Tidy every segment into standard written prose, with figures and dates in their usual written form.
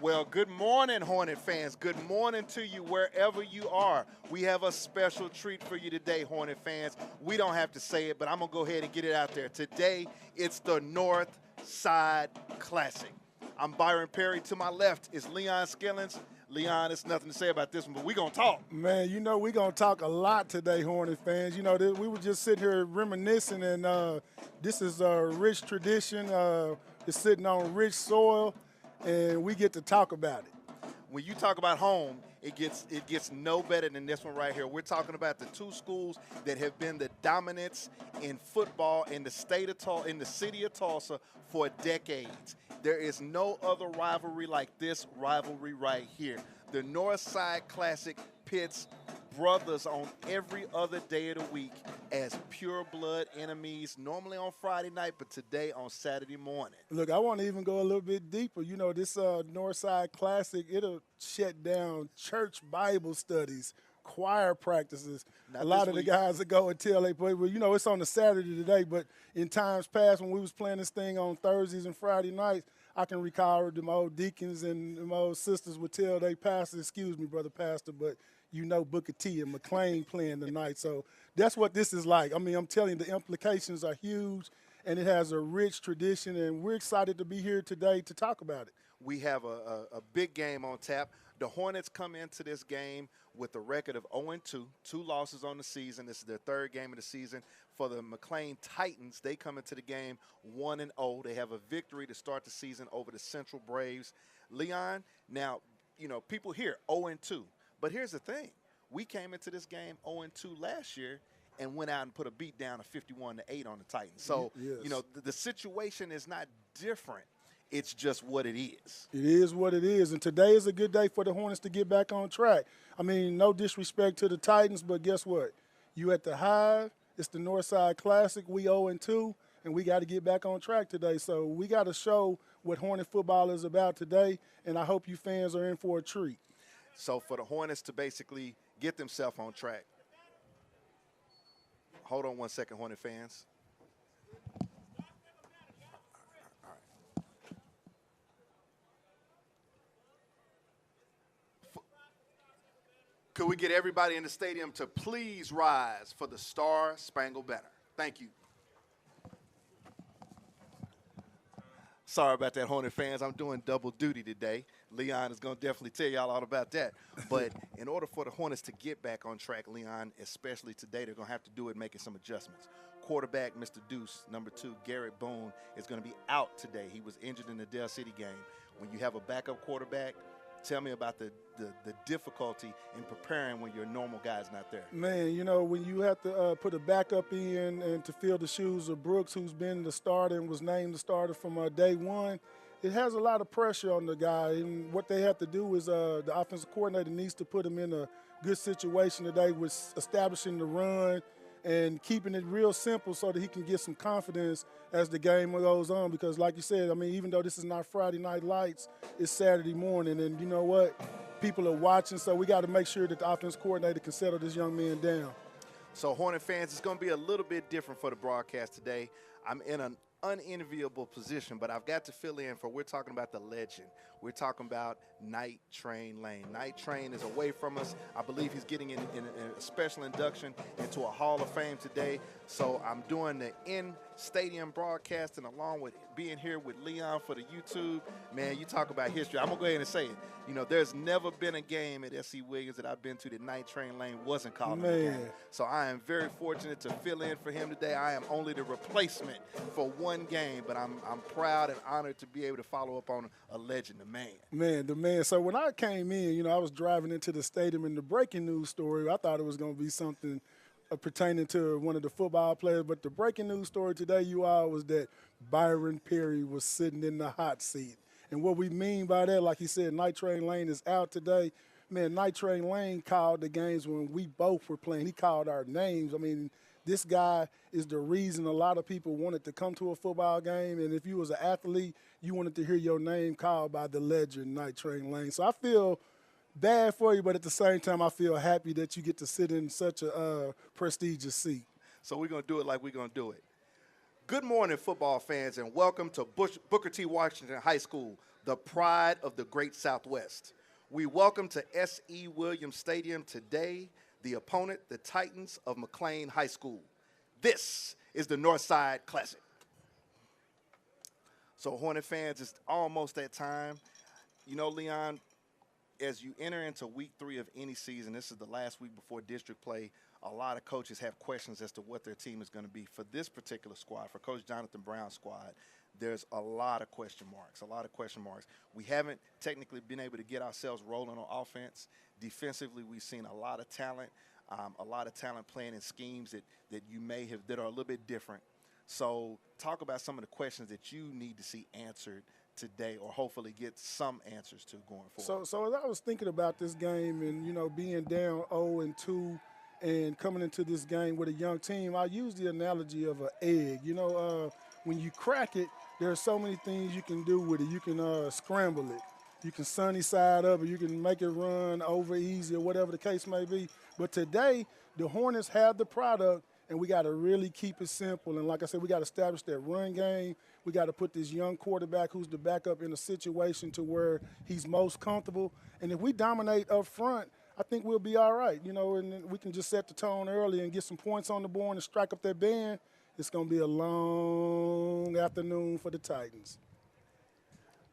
Well, good morning, Hornet fans. Good morning to you wherever you are. We have a special treat for you today, Hornet fans. We don't have to say it, but I'm going to go ahead and get it out there. Today, it's the North Side Classic. I'm Byron Perry. To my left is Leon Skillings. Leon, there's nothing to say about this one, but we're going to talk. Man, we're going to talk a lot today, Hornet fans. We were just sitting here reminiscing, and this is a rich tradition. It's sitting on rich soil, and we get to talk about it. When you talk about home, it gets no better than this one right here. We're talking about the two schools that have been the dominants in football in the city of Tulsa for decades. There is no other rivalry like this rivalry right here. The North Side Classic pits brothers on every other day of the week as pure blood enemies, normally on Friday night, but today on Saturday morning. Look, I want to even go a little bit deeper. This North Side Classic, it'll shut down church Bible studies, choir practices. Not a lot of this week. the guys that go until they play. Well, it's on a Saturday today, but in times past when we was playing this thing on Thursdays and Friday nights, I can recall my old deacons and my old sisters would tell their pastors, excuse me, brother pastor, but Booker T and McLain playing tonight. So that's what this is like. I mean, I'm telling you, the implications are huge, and it has a rich tradition, and we're excited to be here today to talk about it. We have a big game on tap. The Hornets come into this game with a record of 0-2, 2 losses on the season. This is their third game of the season. For the McLain Titans, they come into the game 1-0. They have a victory to start the season over the Central Braves. Leon, now, people hear 0-2. But here's the thing. We came into this game 0-2 last year and went out and put a beat down of 51-8 on the Titans. So, yes. The situation is not different. It's just what it is. It is what it is, and today is a good day for the Hornets to get back on track. I mean, no disrespect to the Titans, but guess what? You at the Hive, it's the Northside Classic, we 0-2, and we got to get back on track today. So we got to show what Hornet football is about today, and I hope you fans are in for a treat. So for the Hornets to basically get themselves on track. Hold on one second, Hornet fans. Could we get everybody in the stadium to please rise for the Star Spangled Banner? Thank you. Sorry about that, Hornet fans. I'm doing double duty today. Leon is going to definitely tell y'all all about that. But in order for the Hornets to get back on track, Leon, especially today, they're going to have to do it making some adjustments. Quarterback, Mr. Deuce, number 2, Garrett Boone, is going to be out today. He was injured in the Dell City game. When you have a backup quarterback, tell me about the difficulty in preparing when your normal guy's not there. Man, when you have to put a backup in and to fill the shoes of Brooks, who's been the starter and was named the starter from day one, it has a lot of pressure on the guy. And what they have to do is the offensive coordinator needs to put him in a good situation today with establishing the run and keeping it real simple so that he can get some confidence as the game goes on. Because like you said, I mean, even though this is not Friday Night Lights, it's Saturday morning. And you know what? People are watching, so we got to make sure that the offense coordinator can settle this young man down. So, Hornet fans, it's going to be a little bit different for the broadcast today. I'm in an unenviable position, but I've got to fill in for we're talking about the legend. We're talking about Night Train Lane. Night Train is away from us. I believe he's getting in a special induction into a Hall of Fame today. So I'm doing the in-stadium broadcasting along with being here with Leon for the YouTube. Man, you talk about history. I'm going to go ahead and say it. There's never been a game at S.C. Williams that I've been to that Night Train Lane wasn't called a game. So I am very fortunate to fill in for him today. I am only the replacement for one game, but I'm proud and honored to be able to follow up on a legend, the man. So when I came in, I was driving into the stadium, and the breaking news story, I thought it was going to be something pertaining to one of the football players. But the breaking news story today, was that Byron Perry was sitting in the hot seat. And what we mean by that, like he said, Night Train Lane is out today. Man, Night Train Lane called the games when we both were playing. He called our names. I mean, this guy is the reason a lot of people wanted to come to a football game. And if you was an athlete, you wanted to hear your name called by the legend, Night Train Lane. So I feel bad for you, but at the same time, I feel happy that you get to sit in such a prestigious seat. So we're going to do it like we're going to do it. Good morning, football fans, and welcome to Booker T. Washington High School, the pride of the Great Southwest. We welcome to S.E. Williams Stadium today the opponent, the Titans of McLain High School. This is the Northside Classic. So, Hornet fans, it's almost that time. You know, Leon, as you enter into week 3 of any season, this is the last week before district play. A lot of coaches have questions as to what their team is going to be. For this particular squad, for Coach Jonathan Brown's squad, there's a lot of question marks, We haven't technically been able to get ourselves rolling on offense. Defensively, we've seen a lot of talent playing in schemes that you may have that are a little bit different. So talk about some of the questions that you need to see answered today, or hopefully get some answers to going forward. So as I was thinking about this game and, you know, being down 0-2 and coming into this game with a young team, I use the analogy of an egg. You know, when you crack it, there are so many things you can do with it. You can scramble it. You can sunny side up, or you can make it run over easy, or whatever the case may be. But today, the Hornets have the product, and we got to really keep it simple. And like I said, we got to establish that run game. We got to put this young quarterback who's the backup in a situation to where he's most comfortable. And if we dominate up front, I think we'll be all right, you know, and we can just set the tone early and get some points on the board and strike up that band. It's going to be a long afternoon for the Titans.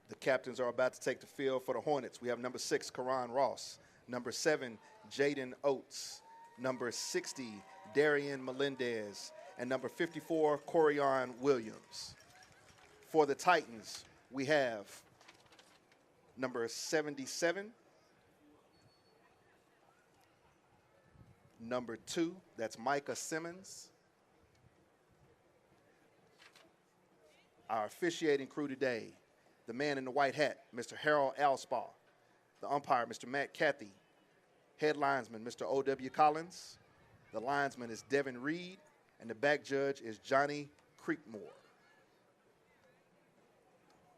The captains are about to take the field for the Hornets. We have number 6, Karan Ross, number 7, Jaden Oates, number 60, Darian Melendez, and number 54, Corian Williams. For the Titans, we have number 77, number 2, that's Micah Simmons. Our officiating crew today, the man in the white hat, Mr. Harold Alspaugh, the umpire, Mr. Matt Cathy, head linesman, Mr. O.W. Collins, the linesman is Devin Reed, and the back judge is Johnny Creekmore.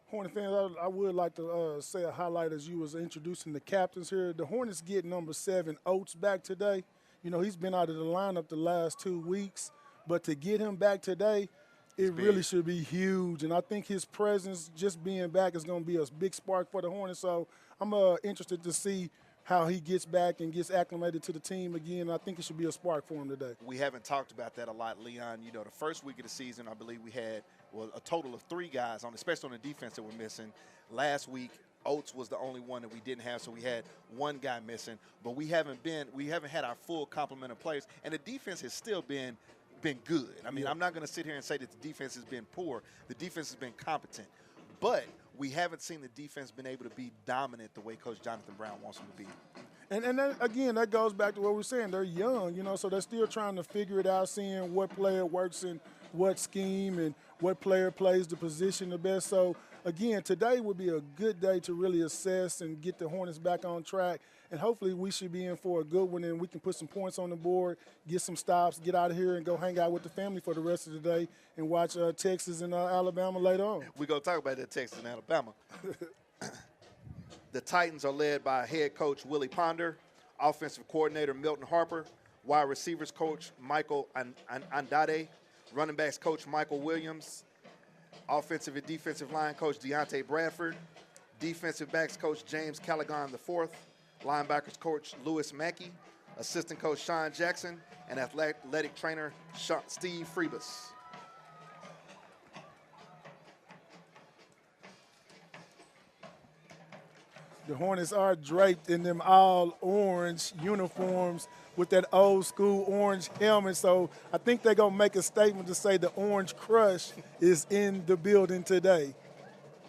Hornet fans, I would like to say a highlight as you was introducing the captains here. The Hornets get number 7, Oates, back today. You know, he's been out of the lineup the last 2 weeks, but to get him back today, it really should be huge. And I think his presence, just being back, is going to be a big spark for the Hornets. So I'm interested to see how he gets back and gets acclimated to the team again. I think it should be a spark for him today. We haven't talked about that a lot, Leon. You know, the first week of the season, I believe we had a total of 3 guys on, especially on the defense, that were missing. Last week, Oates was the only one that we didn't have, so we had 1 guy missing. But we haven't had our full complement of players, and the defense has still been good. I mean, I'm not going to sit here and say that the defense has been poor. The defense has been competent. But we haven't seen the defense been able to be dominant the way Coach Jonathan Brown wants them to be. And then, again, that goes back to what we're saying. They're young, you know, so they're still trying to figure it out, seeing what player works in what scheme and what player plays the position the best. So, again, today would be a good day to really assess and get the Hornets back on track. And hopefully we should be in for a good one, and we can put some points on the board, get some stops, get out of here and go hang out with the family for the rest of the day and watch Texas and Alabama later on. We're going to talk about that, Texas and Alabama. The Titans are led by head coach Willie Ponder, offensive coordinator Milton Harper, wide receivers coach Michael Andade, running backs coach Michael Williams, offensive and defensive line coach Deontay Bradford, defensive backs coach James Callaghan IV, linebackers coach Lewis Mackey, assistant coach Sean Jackson, and athletic trainer Steve Freebus. The Hornets are draped in them all orange uniforms with that old school orange helmet. So I think they're going to make a statement to say the Orange Crush is in the building today.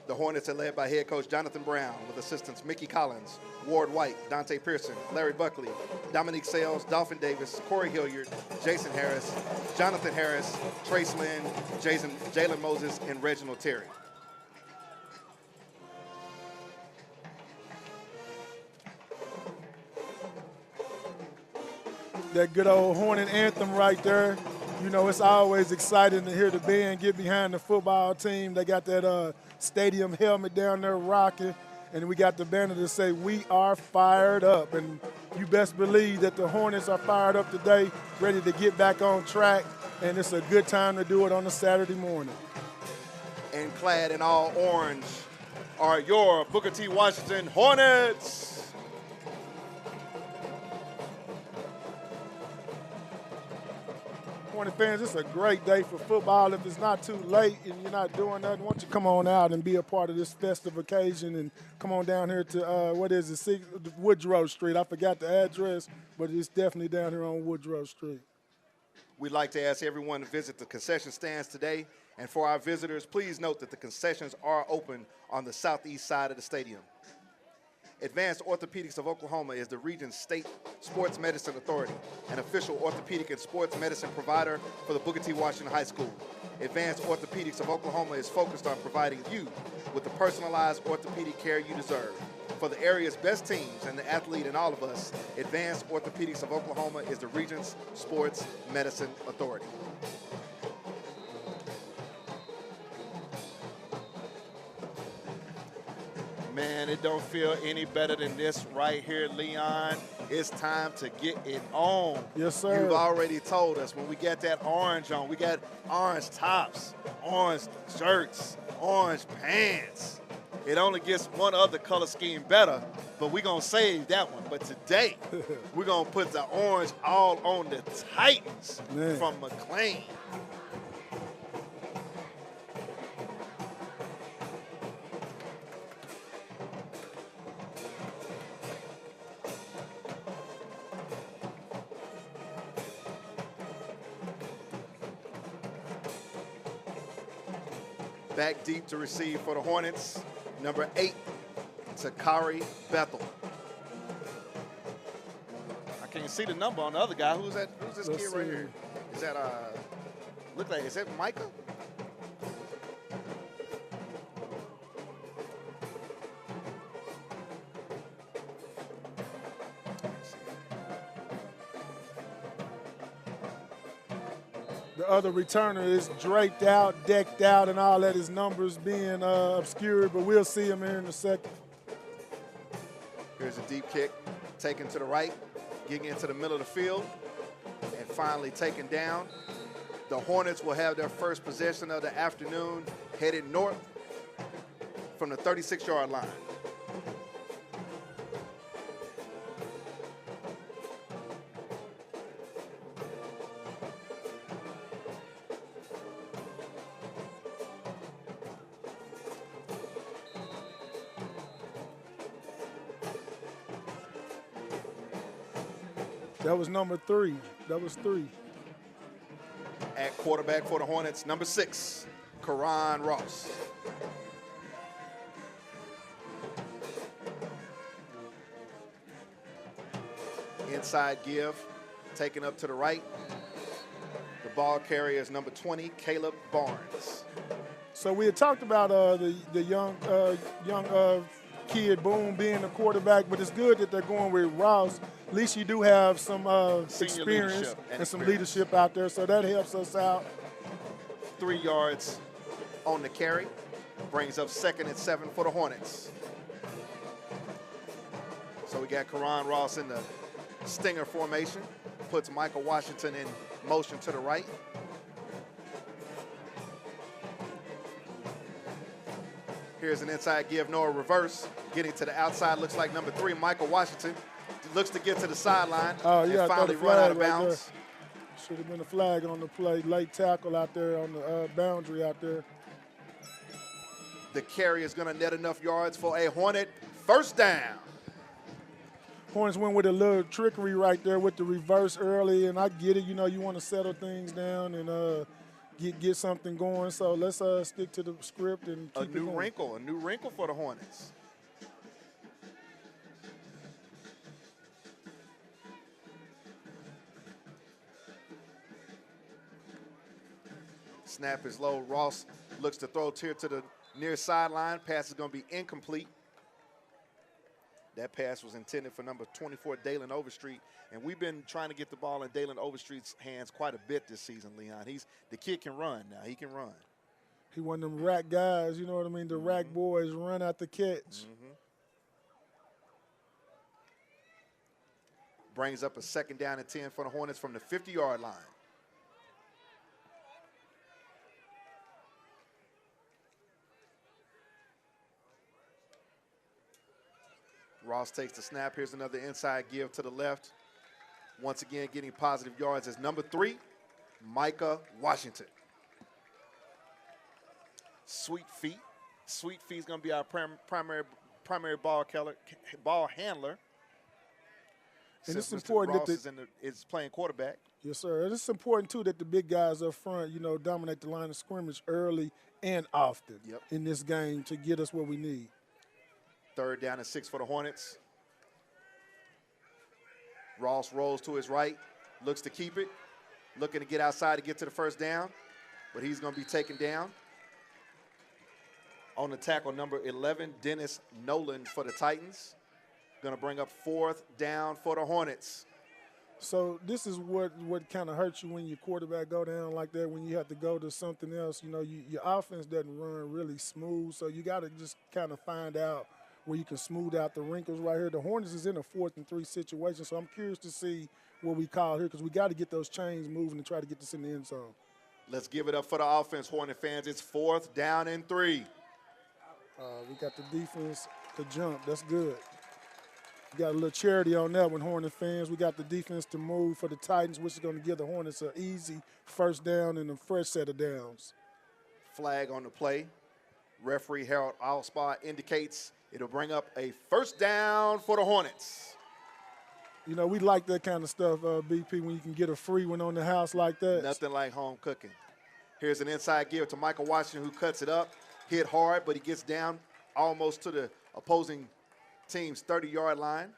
The Hornets are led by head coach Jonathan Brown with assistants Mickey Collins, Ward White, Dante Pearson, Larry Buckley, Dominique Sales, Dolphin Davis, Corey Hilliard, Jason Harris, Jonathan Harris, Trace Lynn, Jalen Moses, and Reginald Terry. That good old Hornet anthem right there. You know, it's always exciting to hear the band get behind the football team. They got that stadium helmet down there rocking, and we got the banner to say, "We are fired up." And you best believe that the Hornets are fired up today, ready to get back on track and it's a good time to do it on a Saturday morning. And clad in all orange are your Booker T. Washington Hornets. Hornet fans, it's a great day for football. If it's not too late and you're not doing nothing, why don't you come on out and be a part of this festive occasion and come on down here to, Woodrow Street. I forgot the address, but it's definitely down here on Woodrow Street. We'd like to ask everyone to visit the concession stands today. And for our visitors, please note that the concessions are open on the southeast side of the stadium. Advanced Orthopedics of Oklahoma is the region's state sports medicine authority, an official orthopedic and sports medicine provider for the Booker T. Washington High School. Advanced Orthopedics of Oklahoma is focused on providing you with the personalized orthopedic care you deserve. For the area's best teams and the athlete in all of us, Advanced Orthopedics of Oklahoma is the region's sports medicine authority. Man, it don't feel any better than this right here, Leon. It's time to get it on. Yes, sir. You've already told us when we got that orange on, we got orange tops, orange shirts, orange pants. It only gets one other color scheme better, but we're going to save that one. But today, we're going to put the orange all on the Titans from McLain. Back deep to receive for the Hornets, number 8, Takari Bethel. I can't see the number on the other guy. Who's that? Who's this kid right here? Is that is that Micah? The other returner is draped out, decked out, and all that. His numbers being obscured, but we'll see him here in a second. Here's a deep kick, taken to the right, getting into the middle of the field, and finally taken down. The Hornets will have their first possession of the afternoon, headed north from the 36-yard line. That was number 3. That was 3. At quarterback for the Hornets, number 6, Karan Ross. Inside give, taken up to the right. The ball carrier is number 20, Caleb Barnes. So we had talked about the young kid Boone being the quarterback, but it's good that they're going with Ross. At least you do have some experience and some leadership out there, so that helps us out. 3 yards on the carry, brings up 2nd and 7 for the Hornets. So we got Karan Ross in the stinger formation, puts Michael Washington in motion to the right. Here's an inside give, no reverse. Getting to the outside, looks like number 3, Michael Washington. Looks to get to the sideline and finally run out of bounds. Should have been a flag on the play. Late tackle out there on the boundary out there. The carry is going to net enough yards for a Hornet first down. Hornets went with a little trickery right there with the reverse early, and I get it. You know, you want to settle things down and get something going. So let's stick to the script and keep it going. A new wrinkle for the Hornets. Snap is low. Ross looks to throw here to the near sideline. Pass is going to be incomplete. That pass was intended for number 24, Dalen Overstreet. And we've been trying to get the ball in Dalen Overstreet's hands quite a bit this season, Leon. The kid can run now. He can run. He one of them rack guys, you know what I mean? The rack boys run out the catch. Brings up a 2nd down and 10 for the Hornets from the 50-yard line. Ross takes the snap. Here's another inside give to the left. Once again, getting positive yards as number 3, Micah Washington. Sweet Feet. Sweet Feet is going to be our primary ball handler. And it's Mr. important Ross that is playing quarterback. Yes, sir. And it's important, too, that the big guys up front, dominate the line of scrimmage early and often in this game to get us what we need. 3rd down and 6 for the Hornets. Ross rolls to his right, looks to keep it, looking to get outside to get to the first down, but he's going to be taken down. On the tackle, number 11, Dennis Nolan for the Titans. Going to bring up 4th down for the Hornets. So this is what kind of hurts you when your quarterback go down like that, when you have to go to something else. Your offense doesn't run really smooth, so you got to just kind of find out where you can smooth out the wrinkles right here. The Hornets is in a 4th and 3 situation, so I'm curious to see what we call here because we got to get those chains moving and try to get this in the end zone. Let's give it up for the offense, Hornet fans. It's 4th down and 3. We got the defense to jump. That's good. We got a little charity on that one, Hornet fans. We got the defense to move for the Titans, which is going to give the Hornets an easy first down and a fresh set of downs. Flag on the play. Referee Harold Alspa indicates it'll bring up a first down for the Hornets. We like that kind of stuff, BP, when you can get a free one on the house like that. Nothing like home cooking. Here's an inside give to Michael Washington, who cuts it up. Hit hard, but he gets down almost to the opposing team's 30-yard line.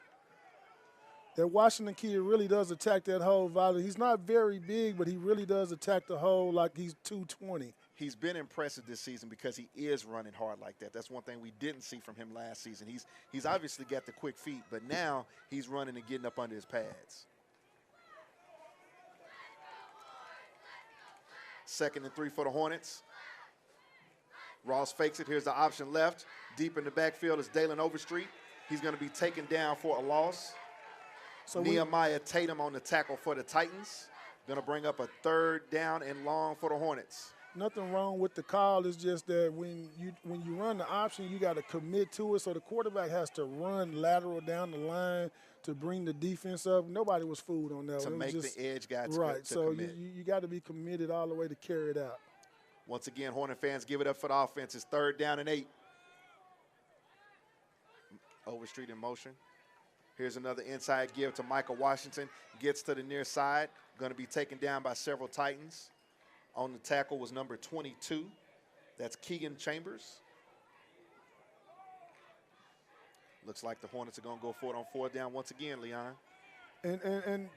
That Washington kid really does attack that hole, Violet. He's not very big, but he really does attack the hole like he's 220. He's been impressive this season because he is running hard like that. That's one thing we didn't see from him last season. He's obviously got the quick feet, but now he's running and getting up under his pads. 2nd and 3 for the Hornets. Ross fakes it. Here's the option left. Deep in the backfield is Dalen Overstreet. He's going to be taken down for a loss. So Nehemiah Tatum on the tackle for the Titans. Going to bring up a 3rd down and long for the Hornets. Nothing wrong with the call. It's just that when you run the option, you got to commit to it. So the quarterback has to run lateral down the line to bring the defense up. Nobody was fooled on that. To make the edge guy to right. So commit. You got to be committed all the way to carry it out. Once again, Hornet fans, give it up for the offense. It's 3rd down and 8. Overstreet in motion. Here's another inside give to Michael Washington. Gets to the near side. Going to be taken down by several Titans. On the tackle was number 22. That's Keegan Chambers. Looks like the Hornets are going to go for it on 4th down once again, Leon. And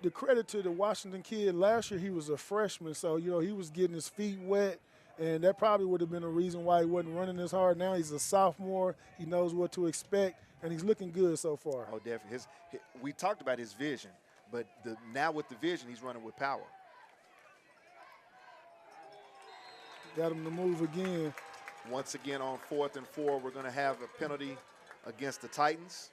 the credit to the Washington kid, last year he was a freshman, so, he was getting his feet wet, and that probably would have been a reason why he wasn't running as hard. Now he's a sophomore. He knows what to expect, and he's looking good so far. Oh, definitely. We talked about his vision, but now with the vision, he's running with power. Got him to move again. Once again on 4th and 4, we're going to have a penalty against the Titans.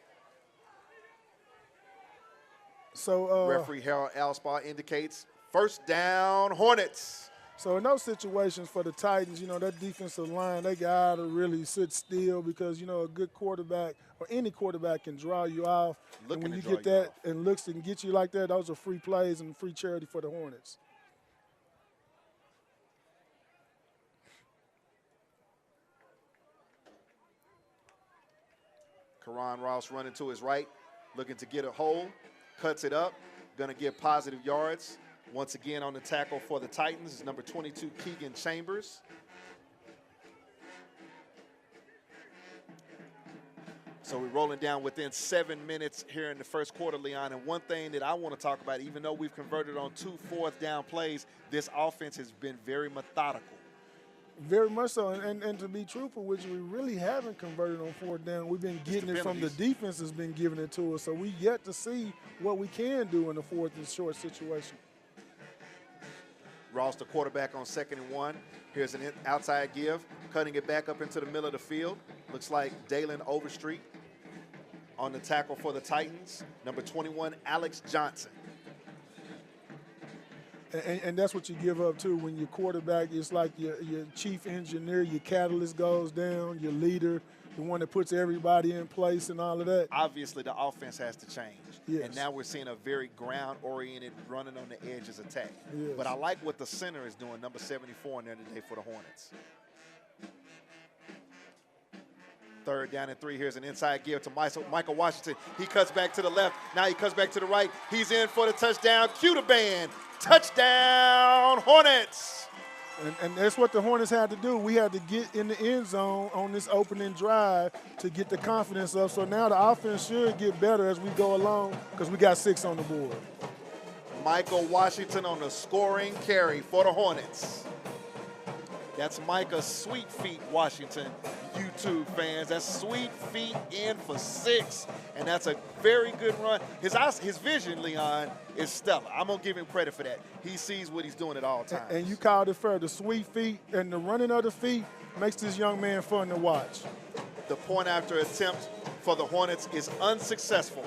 So referee Harold Alspa indicates first down Hornets. So in those situations for the Titans, that defensive line, they got to really sit still because, a good quarterback or any quarterback can draw you off. And when you get that and looks and get you like that, those are free plays and free charity for the Hornets. Karan Ross running to his right, looking to get a hole, cuts it up, going to get positive yards. Once again on the tackle for the Titans is number 22, Keegan Chambers. So we're rolling down within 7 minutes here in the first quarter, Leon. And one thing that I want to talk about, even though we've converted on 2 4th down plays, this offense has been very methodical. Very much so, and to be truthful with you, we really haven't converted on 4th down. We've been getting it from the defense has been giving it to us, so we yet to see what we can do in the 4th and short situation. Ross, the quarterback on 2nd and 1. Here's an outside give, cutting it back up into the middle of the field. Looks like Dalen Overstreet on the tackle for the Titans. Number 21, Alex Johnson. And that's what you give up, too, when your quarterback is like your chief engineer, your catalyst goes down, your leader. the one that puts everybody in place and all of that. Obviously, the offense has to change. Yes. And now we're seeing a very ground-oriented, running on the edges attack. Yes. But I like what the center is doing, number 74 in there today for the Hornets. 3rd down and 3. Here's an inside give to Michael Washington. He cuts back to the left. Now he cuts back to the right. He's in for the touchdown. Cue the band. Touchdown, Hornets. And that's what the Hornets had to do. We had to get in the end zone on this opening drive to get the confidence up. So now the offense should get better as we go along because we got 6 on the board. Michael Washington on the scoring carry for the Hornets. That's Micah Sweet Feet Washington, YouTube fans. That's Sweet Feet in for 6, and that's a very good run. His vision, Leon, is stellar. I'm going to give him credit for that. He sees what he's doing at all times. And you called it fair. The sweet feet and the running of the feet makes this young man fun to watch. The point after attempt for the Hornets is unsuccessful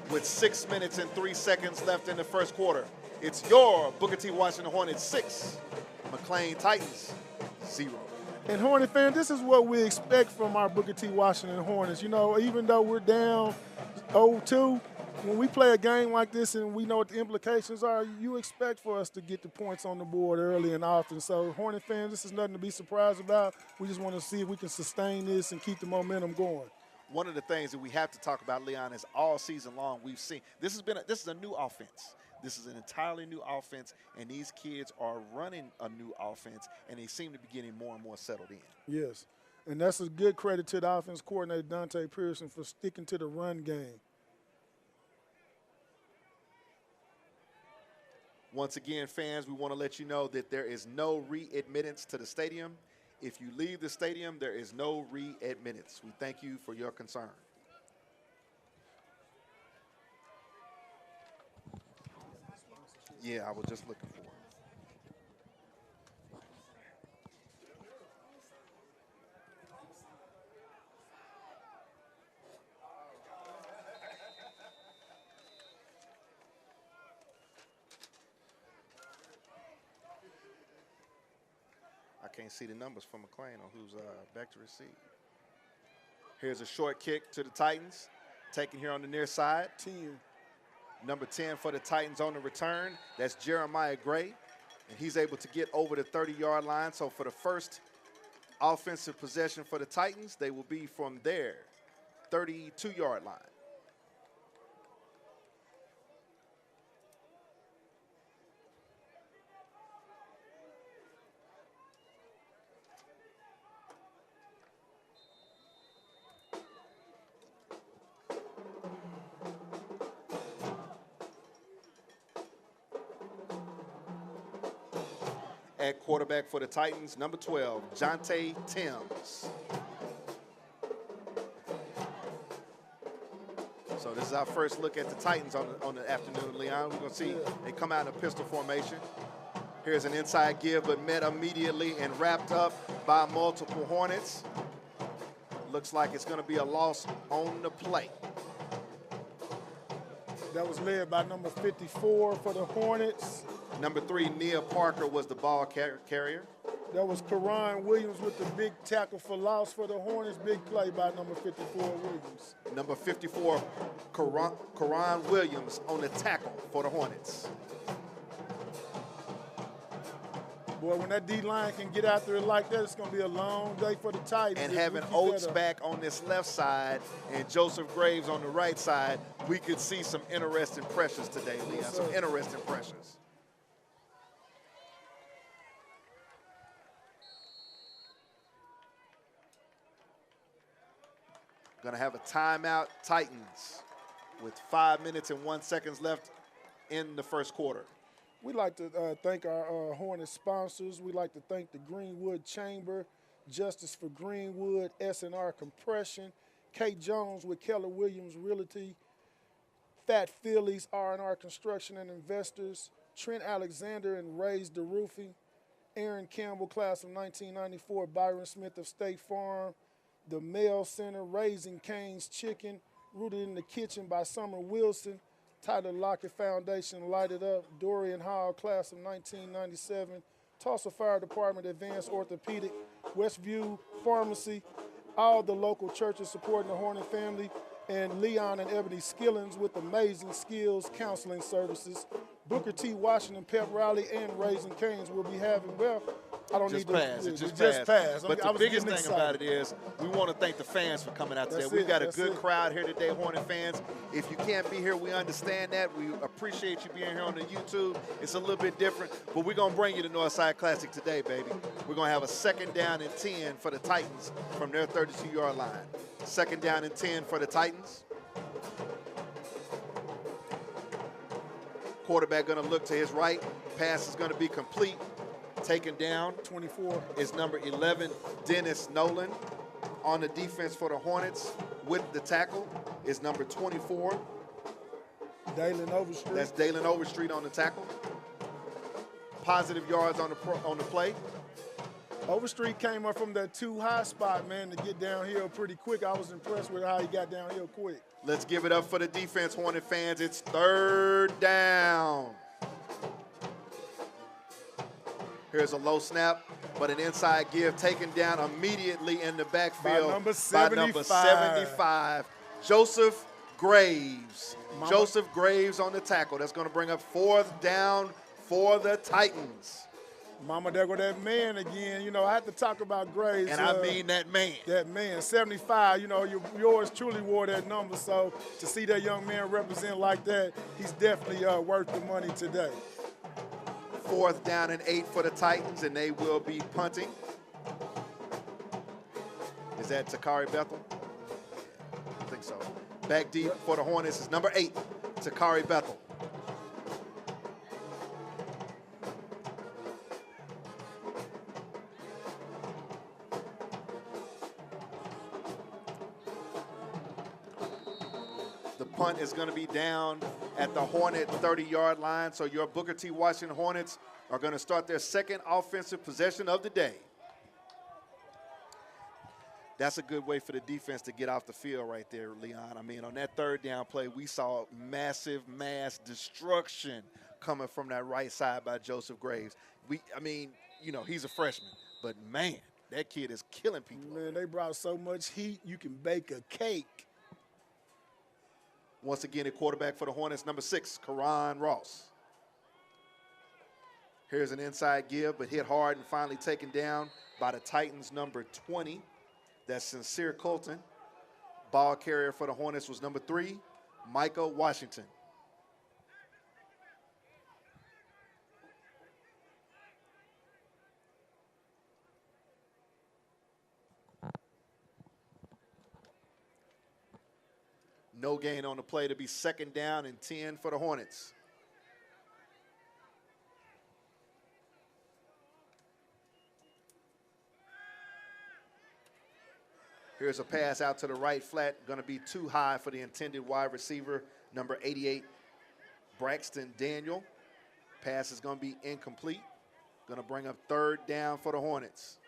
with 6 minutes and 3 seconds left in the first quarter. It's your Booker T. Washington Hornets 6, McLain Titans 0. And Hornet fan, this is what we expect from our Booker T. Washington Hornets. You know, even though we're down 0-2, when we play a game like this and we know what the implications are, you expect for us to get the points on the board early and often. So, Hornet fans, this is nothing to be surprised about. We just want to see if we can sustain this and keep the momentum going. One of the things that we have to talk about, Leon, is all season long we've seen this is a new offense. This is an entirely new offense, and these kids are running a new offense, and they seem to be getting more and more settled in. Yes, and that's a good credit to the offense coordinator, Dante Pearson, for sticking to the run game. Once again, fans, we want to let you know that there is no readmittance to the stadium. If you leave the stadium, there is no readmittance. We thank you for your concern. Yeah, I was just looking for it. I can't see the numbers for McLain on who's back to receive. Here's a short kick to the Titans, taken here on the near side. 10. Number 10 for the Titans on the return. That's Jeremiah Gray, and he's able to get over the 30-yard line. So for the first offensive possession for the Titans, they will be from their 32-yard line. At quarterback for the Titans, number 12, Jonte Timms. So this is our first look at the Titans on the afternoon, Leon. We're going to see they come out in a pistol formation. Here's an inside give, but met immediately and wrapped up by multiple Hornets. Looks like it's going to be a loss on the play. That was led by number 54 for the Hornets. Number 3, Nia Parker was the ball carrier. That was Karan Williams with the big tackle for loss for the Hornets. Big play by number 54, Williams. Number 54, Karan Williams on the tackle for the Hornets. Boy, when that D-line can get after it like that, it's going to be a long day for the Titans. And having Oates back on this left side and Joseph Graves on the right side, we could see some interesting pressures today, Leon. Yes, some interesting pressures. Going to have a timeout, Titans, with 5 minutes and 1 second left in the first quarter. We'd like to thank our Hornet sponsors. We'd like to thank the Greenwood Chamber, Justice for Greenwood, S&R Compression, Kate Jones with Keller Williams Realty, Fat Phillies, R&R Construction and Investors, Trent Alexander and Raise the Roofing, Aaron Campbell, class of 1994, Byron Smith of State Farm, the Mail Center, Raising Cane's Chicken, Rooted in the Kitchen by Summer Wilson, Tyler Lockett Foundation, Light It Up, Dorian Hall, class of 1997, Tulsa Fire Department, Advanced Orthopedic, Westview Pharmacy, all the local churches supporting the Hornet family, and Leon and Ebony Skillings with amazing skills counseling services. Booker T. Washington Pep Rally and Raising Cane's will be having, well, I don't Just need pass. to. It just passed. But I the was biggest getting thing excited. about it is we want to thank the fans for coming out today. That's We've it. got a That's good it. crowd here today, Hornet fans. If you can't be here, we understand that. We appreciate you being here on the YouTube. It's a little bit different, but we're going to bring you the Northside Classic today, baby. We're going to have a 2nd down and 10 for the Titans from their 32-yard line. 2nd down and 10 for the Titans. Quarterback going to look to his right. Pass is going to be complete. Taken down. 24 is number 11, Dennis Nolan. On the defense for the Hornets with the tackle is number 24. Dalen Overstreet. That's Dalen Overstreet on the tackle. Positive yards on the play. Overstreet came up from that too high spot, man, to get downhill pretty quick. I was impressed with how he got downhill quick. Let's give it up for the defense, Hornet fans. It's 3rd down. Here's a low snap, but an inside give taken down immediately in the backfield by number 75. Joseph Graves. Joseph Graves on the tackle. That's going to bring up 4th down for the Titans. Mama, there go that man again. You know, I had to talk about Graves. And I mean that man. That man, 75. You know, yours truly wore that number. So to see that young man represent like that, he's definitely worth the money today. 4th down and 8 for the Titans, and they will be punting. Is that Takari Bethel? I think so. Back deep for the Hornets is number 8, Takari Bethel. The punt is going to be down at the Hornet 30-yard line. So your Booker T. Washington Hornets are going to start their 2nd offensive possession of the day. That's a good way for the defense to get off the field right there, Leon. I mean, on that 3rd down play, we saw massive mass destruction coming from that right side by Joseph Graves. I mean, you know, he's a freshman, but man, that kid is killing people. Man, they brought so much heat, you can bake a cake. Once again, a quarterback for the Hornets, number 6, Karan Ross. Here's an inside give, but hit hard and finally taken down by the Titans' number 20. That's Sincere Colton. Ball carrier for the Hornets was number 3, Micah Washington. No gain on the play to be 2nd down and 10 for the Hornets. Here's a pass out to the right flat, going to be too high for the intended wide receiver, number 88, Braxton Daniel. Pass is going to be incomplete. Going to bring up 3rd down for the Hornets.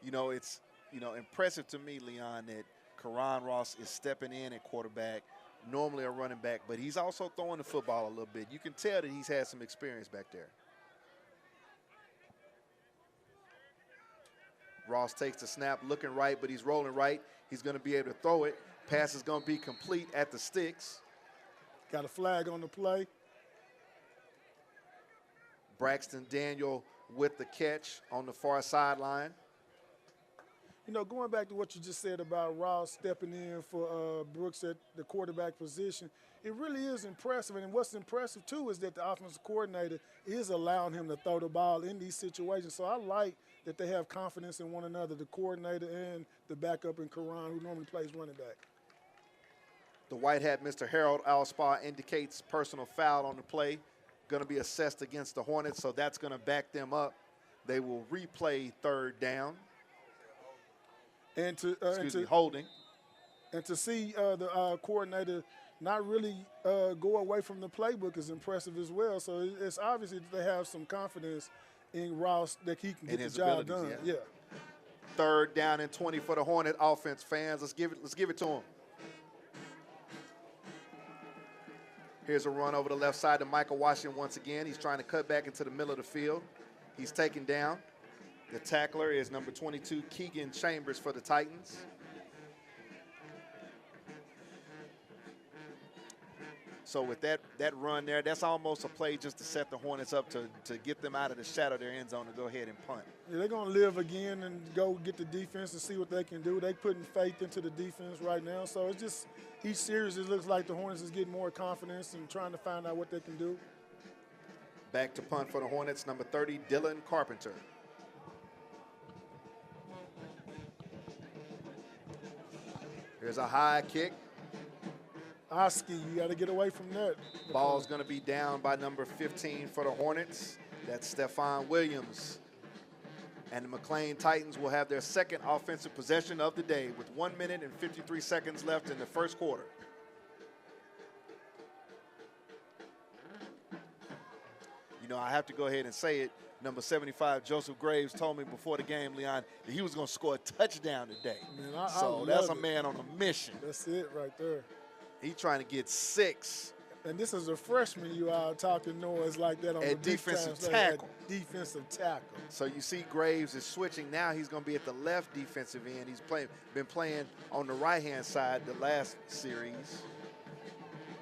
You know, it's, impressive to me, Leon, that Karan Ross is stepping in at quarterback, normally a running back, but he's also throwing the football a little bit. You can tell that he's had some experience back there. Ross takes the snap, looking right, but he's rolling right. He's going to be able to throw it. Pass is going to be complete at the sticks. Got a flag on the play. Braxton Daniel with the catch on the far sideline. You know, going back to what you just said about Ross stepping in for Brooks at the quarterback position, it really is impressive. And what's impressive, too, is that the offensive coordinator is allowing him to throw the ball in these situations. So I like that they have confidence in one another, the coordinator and the backup in Karan, who normally plays running back. The white hat, Mr. Harold Alspa, indicates personal foul on the play. Going to be assessed against the Hornets, so that's going to back them up. They will replay 3rd down. And to holding. And to see the coordinator not really go away from the playbook is impressive as well. So it's obviously that they have some confidence in Ross that he can get the job done. Yeah. 3rd down and 20 for the Hornet offense, fans. Let's give it to him. Here's a run over the left side to Michael Washington once again. He's trying to cut back into the middle of the field. He's taken down. The tackler is number 22, Keegan Chambers for the Titans. So with that run there, that's almost a play just to set the Hornets up to get them out of the shadow of their end zone to go ahead and punt. Yeah, they're going to live again and go get the defense and see what they can do. They're putting faith into the defense right now. So it's just each series it looks like the Hornets is getting more confidence and trying to find out what they can do. Back to punt for the Hornets, number 30, Dylan Carpenter. Here's a high kick. Oski, you got to get away from that. Ball's going to be down by number 15 for the Hornets. That's Stephon Williams. And the McLain Titans will have their second offensive possession of the day with 1 minute and 53 seconds left in the first quarter. You know, I have to go ahead and say it. Number 75, Joseph Graves, told me before the game, Leon, that he was going to score a touchdown today. Man, so that's a man on a mission. That's it right there. He's trying to get 6. And this is a freshman you are talking noise like that on the defensive tackle. Defensive tackle. So you see Graves is switching. Now he's going to be at the left defensive end. He's been playing on the right-hand side the last series.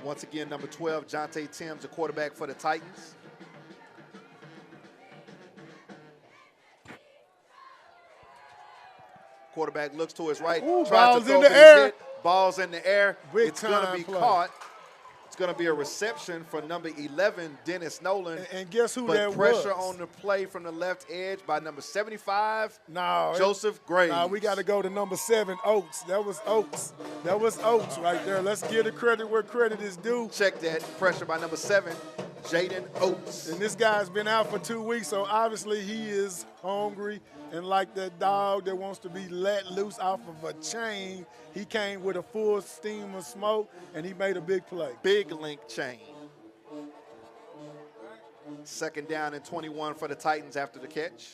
Once again, number 12, Jonte Timms, the quarterback for the Titans. Quarterback looks to his right. Ooh, ball's in the air. Ball's in the air. It's going to be play. caught. It's going to be a reception for number 11, Dennis Nolan. And guess who but that was? Pressure on the play from the left edge by number 75, Joseph Graves. No, we got to go to number 7, Oates. That was Oates. That was Oates right there. Let's give the credit where credit is due. Check that. Pressure by number 7, Jaden Oates. And this guy's been out for 2 weeks, so obviously he is hungry. And like that dog that wants to be let loose off of a chain, he came with a full steam of smoke, and he made a big play. Big link chain. Second down and 21 for the Titans after the catch.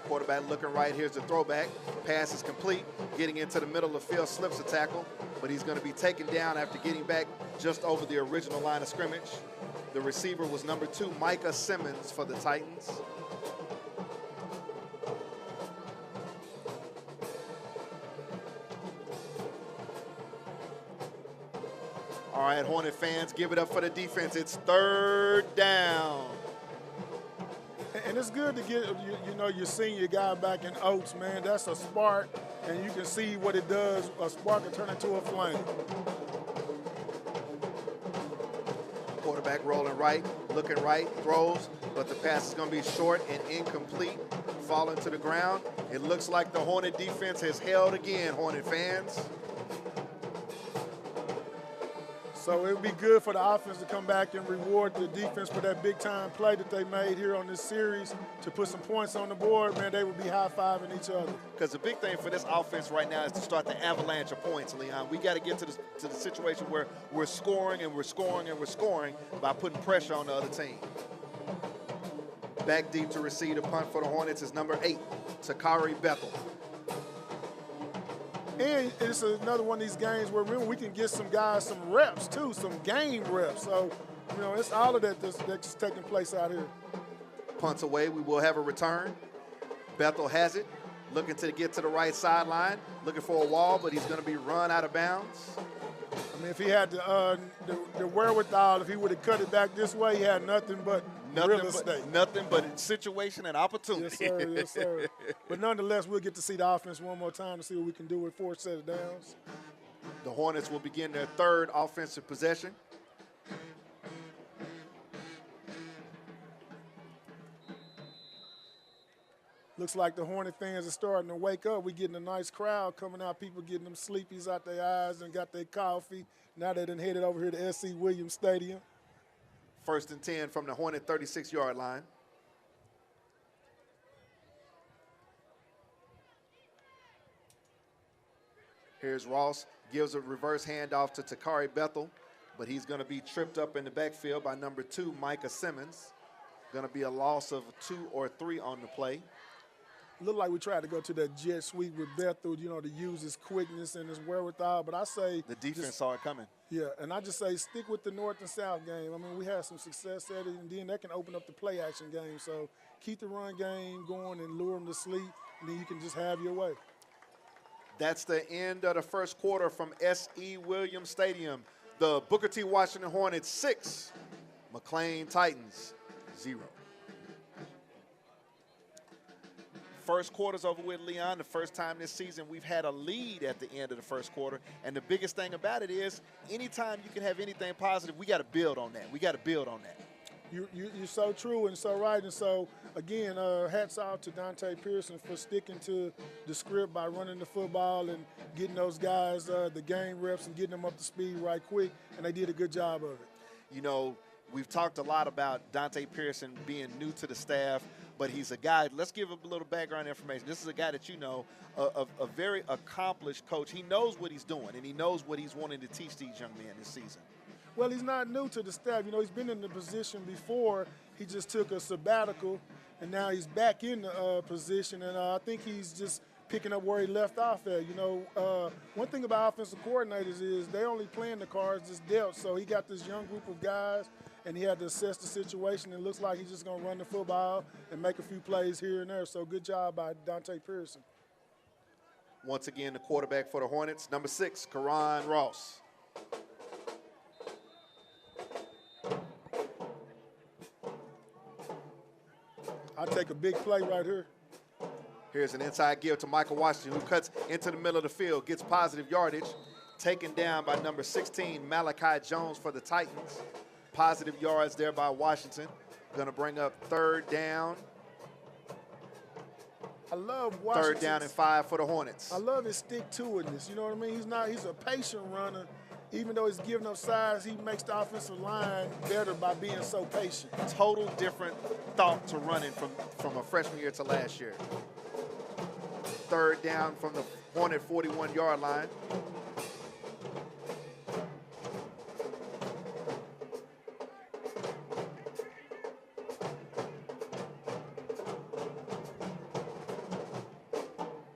Quarterback looking right. Here's the throwback. Pass is complete. Getting into the middle of the field, slips a tackle, but he's going to be taken down after getting back just over the original line of scrimmage. The receiver was number 2, Micah Simmons for the Titans. All right, Hornet fans, give it up for the defense. It's third down. And it's good to get, your senior guy back in Oates, man. That's a spark, and you can see what it does. A spark can turn into a flame. Quarterback rolling right, looking right, throws, but the pass is going to be short and incomplete, falling to the ground. It looks like the Hornet defense has held again, Hornet fans. So it would be good for the offense to come back and reward the defense for that big-time play that they made here on this series to put some points on the board. Man, they would be high-fiving each other. Because the big thing for this offense right now is to start the avalanche of points, Leon. We got to get to the situation where we're scoring and we're scoring and we're scoring by putting pressure on the other team. Back deep to receive the punt for the Hornets is number 8, Takari Bethel. And it's another one of these games where we can get some guys some reps, too, some game reps. So, it's all of that that's taking place out here. Punts away. We will have a return. Bethel has it. Looking to get to the right sideline. Looking for a wall, but he's going to be run out of bounds. I mean, if he had the wherewithal, if he would have cut it back this way, he had nothing but real estate. Nothing but situation and opportunity. Yes, sir. Yes, sir. But nonetheless, we'll get to see the offense one more time to see what we can do with 4 set of downs. The Hornets will begin their third offensive possession. Looks like the Hornet fans are starting to wake up. We're getting a nice crowd coming out, people getting them sleepies out their eyes and got their coffee. Now they done headed over here to S.C. Williams Stadium. First and 10 from the Hornet 36-yard line. Here's Ross, gives a reverse handoff to Takari Bethel, but he's going to be tripped up in the backfield by number 2, Micah Simmons. Going to be a loss of 2 or 3 on the play. looked like we tried to go to that jet sweep with Bethel, to use his quickness and his wherewithal. But I say the defense saw it coming. Yeah, and I just say stick with the North and South game. I mean, we had some success at it, and then that can open up the play action game. So keep the run game going and lure them to sleep, and then you can just have your way. That's the end of the first quarter from S.E. Williams Stadium. The Booker T. Washington Hornets 6, McLain Titans 0. First quarter's over with, Leon. The first time this season we've had a lead at the end of the first quarter. And the biggest thing about it is anytime you can have anything positive, we got to build on that. We got to build on that. You're so true and so right. And so, again, hats off to Dante Pearson for sticking to the script by running the football and getting those guys the game reps and getting them up to speed right quick. And they did a good job of it. We've talked a lot about Dante Pearson being new to the staff, but he's a guy. Let's give him a little background information. This is a guy that a very accomplished coach. He knows what he's doing, and he knows what he's wanting to teach these young men this season. Well, he's not new to the staff. He's been in the position before. He just took a sabbatical, and now he's back in the position, and I think he's just picking up where he left off at. One thing about offensive coordinators is they only playing the cards that's dealt. So he got this young group of guys, and he had to assess the situation. It looks like he's just going to run the football and make a few plays here and there. So good job by Dante Pearson. Once again, the quarterback for the Hornets, number 6, Karan Ross. I'll take a big play right here. Here's an inside give to Michael Washington, who cuts into the middle of the field, gets positive yardage, taken down by number 16, Malachi Jones for the Titans. Positive yards there by Washington. Going to bring up third down. I love Washington. Third down and 5 for the Hornets. I love his stick-to-itness. You know what I mean? He's a patient runner. Even though he's giving up size, he makes the offensive line better by being so patient. Total different thought to running from a freshman year to last year. Third down from the Hornet 41-yard line.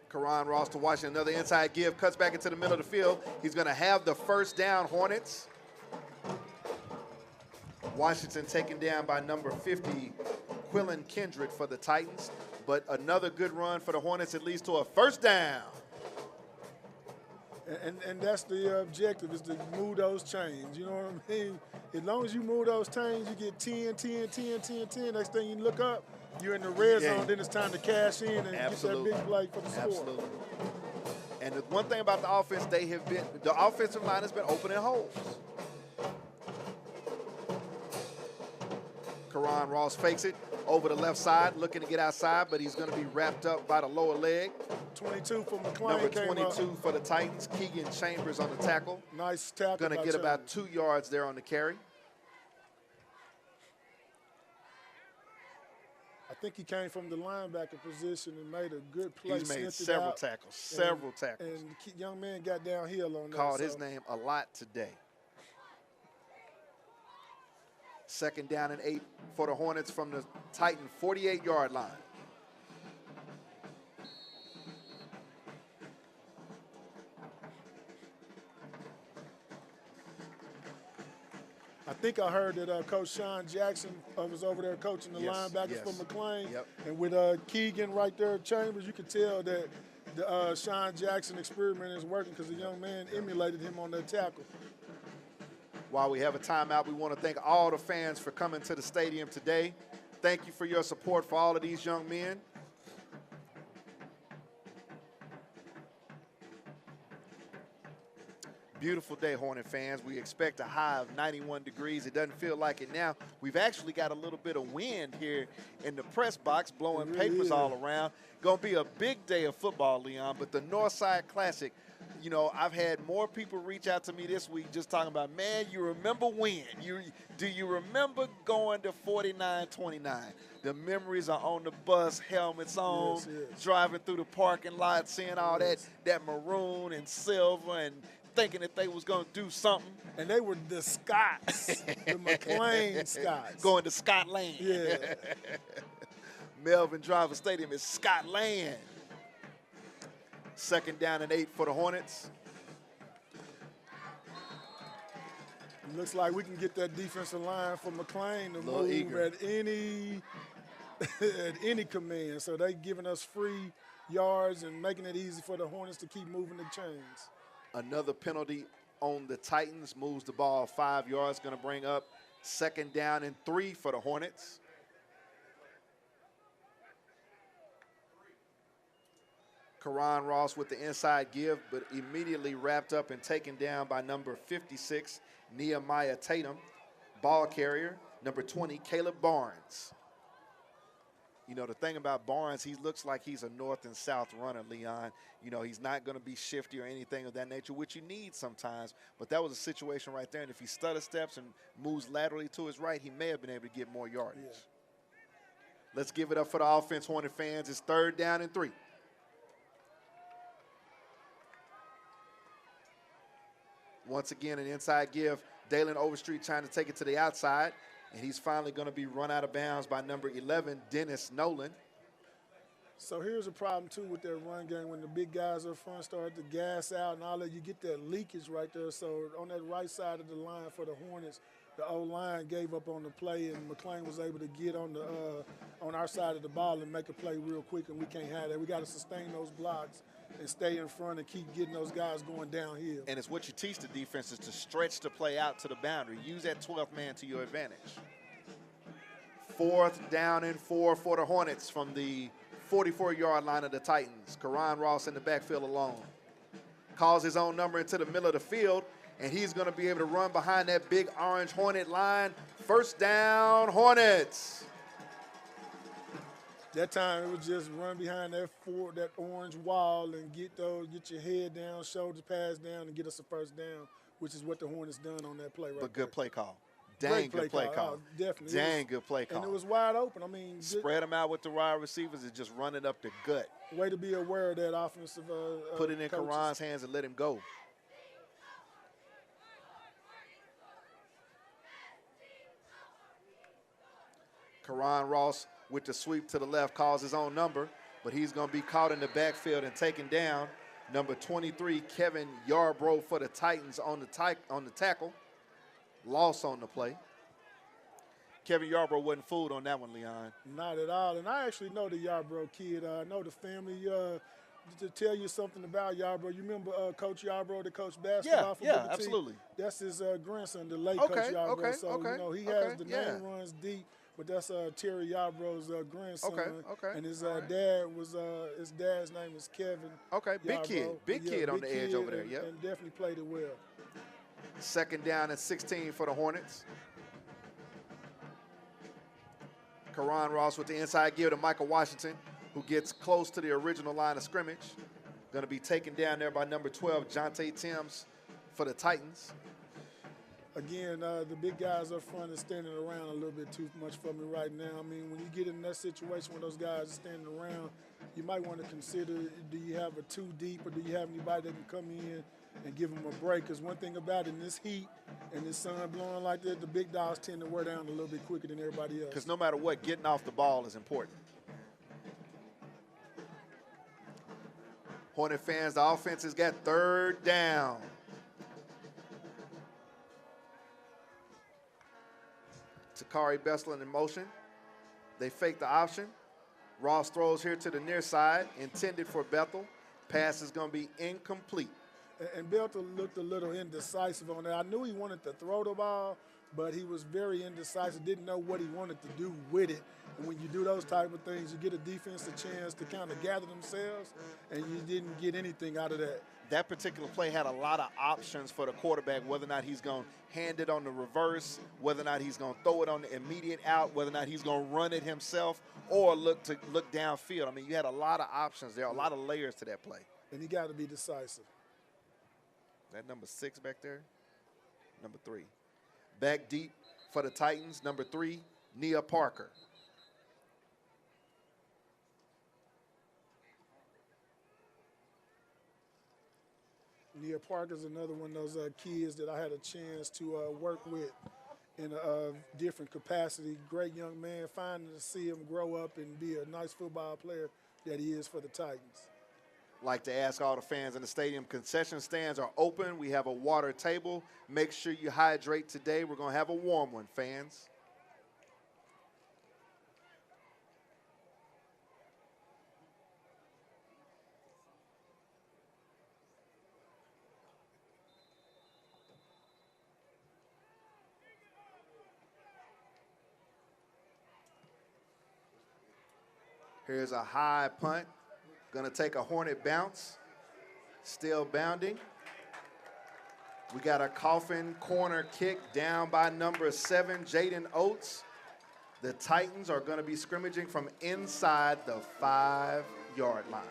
Karan Ross to Washington, another inside give, cuts back into the middle of the field. He's going to have the first down, Hornets. Washington taken down by number 50, Quillen Kindred for the Titans. But another good run for the Hornets. It leads to a first down. And that's the objective, is to move those chains. You know what I mean? As long as you move those chains, you get 10, 10, 10, 10, 10. Next thing you look up, you're in the red zone. Then it's time to cash in and get that big play for the score. Absolutely. And the one thing about the offense, the offensive line has been opening holes. Karan Ross fakes it over the left side, looking to get outside, but he's going to be wrapped up by the lower leg. 22 for McLain. Number 22 for the Titans, Keegan Chambers on the tackle. Nice tackle. Going to get about 2 yards there on the carry. I think he came from the linebacker position and made a good play. He's made several tackles, And the young man got downhill on that. Called his name a lot today. Second down and 8 for the Hornets from the Titan 48-yard line. I think I heard that Coach Sean Jackson was over there coaching the linebackers for McLain. Yep. And with Keegan right there, Chambers, you could tell that the Sean Jackson experiment is working because the young man emulated him on that tackle. While we have a timeout, we want to thank all the fans for coming to the stadium today. Thank you for your support for all of these young men. Beautiful day, Hornet fans. We expect a high of 91 degrees. It doesn't feel like it now. We've actually got a little bit of wind here in the press box, blowing papers all around. Going to be a big day of football, Leon, but the Northside Classic, I've had more people reach out to me this week just talking about, man, you remember when? Do you remember going to 49-29? The memories are on the bus, helmets on, driving through the parking lot, seeing all that maroon and silver and thinking that they was going to do something. And they were the Scots, the McLain Scots. Going to Scotland. Yeah. Melvin Driver Stadium is Scott Land. 2nd down and 8 for the Hornets. It looks like we can get that defensive line for McLain to Little move eager. at any command. So they're giving us free yards and making it easy for the Hornets to keep moving the chains. Another penalty on the Titans moves the ball 5 yards, going to bring up 2nd down and 3 for the Hornets. Karan Ross with the inside give, but immediately wrapped up and taken down by number 56, Nehemiah Tatum. Ball carrier, number 20, Caleb Barnes. You know, the thing about Barnes, he looks like he's a north and south runner, Leon. You know, he's not going to be shifty or anything of that nature, which you need sometimes. But that was a situation right there. And if he stutter steps and moves laterally to his right, he may have been able to get more yardage. Yeah. Let's give it up for the offense, Hornet fans. It's 3rd down and 3. Once again, an inside give. Dalen Overstreet trying to take it to the outside. And he's finally going to be run out of bounds by number 11, Dennis Nolan. So here's a problem, too, with that run game. When the big guys up front start to gas out and all that, you get that leakage right there. So on that right side of the line for the Hornets, the O-line gave up on the play, and McLain was able to get on our side of the ball and make a play real quick, and we can't have that. We got to sustain those blocks and stay in front and keep getting those guys going downhill. And it's what you teach the defense is to stretch the play out to the boundary. Use that 12th man to your advantage. 4th down and 4 for the Hornets from the 44-yard line of the Titans. Karan Ross in the backfield alone. Calls his own number into the middle of the field, and he's going to be able to run behind that big orange Hornet line. 1st down, Hornets. That time it was just run behind that orange wall and get your head down, shoulders pass down, and get us a 1st down, which is what the Hornets done on that play right there. But good play call. Dang good play call. Oh, definitely. Dang good play call. And it was wide open. I mean, spread them out with the wide receivers and just run it up the gut. Way to be aware of that offensive Put it in coaches. Karan's hands and let him go. Karan Ross with the sweep to the left calls his own number, but he's going to be caught in the backfield and taken down. Number 23, Kevin Yarbrough for the Titans on the tackle. Loss on the play. Kevin Yarbrough wasn't fooled on that one, Leon. Not at all. And I actually know the Yarbrough kid. I know the family. To tell you something about Yarbrough, you remember Coach Yarbrough, the coach basketball for Yeah, Booker T? absolutely. That's his grandson, the late Coach Yarbrough. So, you know, he has the name runs deep. But that's Terry Yarbrough's grandson. Okay. And his his dad's name is Kevin. Okay, big Yarbrough. Big kid on the edge over there, and definitely played it well. 2nd down and 16 for the Hornets. Karan Ross with the inside give to Michael Washington, who gets close to the original line of scrimmage. Going to be taken down there by number 12, Jonte Timms for the Titans. Again, the big guys up front are standing around a little bit too much for me right now. I mean, when you get in that situation where those guys are standing around, you might want to consider, do you have a 2 deep or do you have anybody that can come in and give them a break? Because one thing about it, in this heat and this sun blowing like that, the big dogs tend to wear down a little bit quicker than everybody else. Because no matter what, getting off the ball is important. Hornet fans, the offense has got 3rd down. Takari Beslan in motion. They fake the option. Ross throws here to the near side, intended for Bethel. Pass is going to be incomplete. And Bethel looked a little indecisive on that. I knew he wanted to throw the ball, but he was very indecisive, didn't know what he wanted to do with it. And when you do those type of things, you get a defense a chance to kind of gather themselves, and you didn't get anything out of that. That particular play had a lot of options for the quarterback, whether or not he's going to hand it on the reverse, whether or not he's going to throw it on the immediate out, whether or not he's going to run it himself, or look downfield. I mean, you had a lot of options there, a lot of layers to that play. And he got to be decisive. That number 6 back there? Number 3. Back deep for the Titans, number 3, Nia Parker. Nia Parker's another one of those kids that I had a chance to work with in a different capacity. Great young man, finding to see him grow up and be a nice football player that he is for the Titans. Like to ask all the fans in the stadium, concession stands are open. We have a water table. Make sure you hydrate today. We're going to have a warm one, fans. Here's a high punt. Going to take a Hornet bounce. Still bounding. We got a coffin corner kick down by number 7, Jaden Oates. The Titans are going to be scrimmaging from inside the 5-yard line.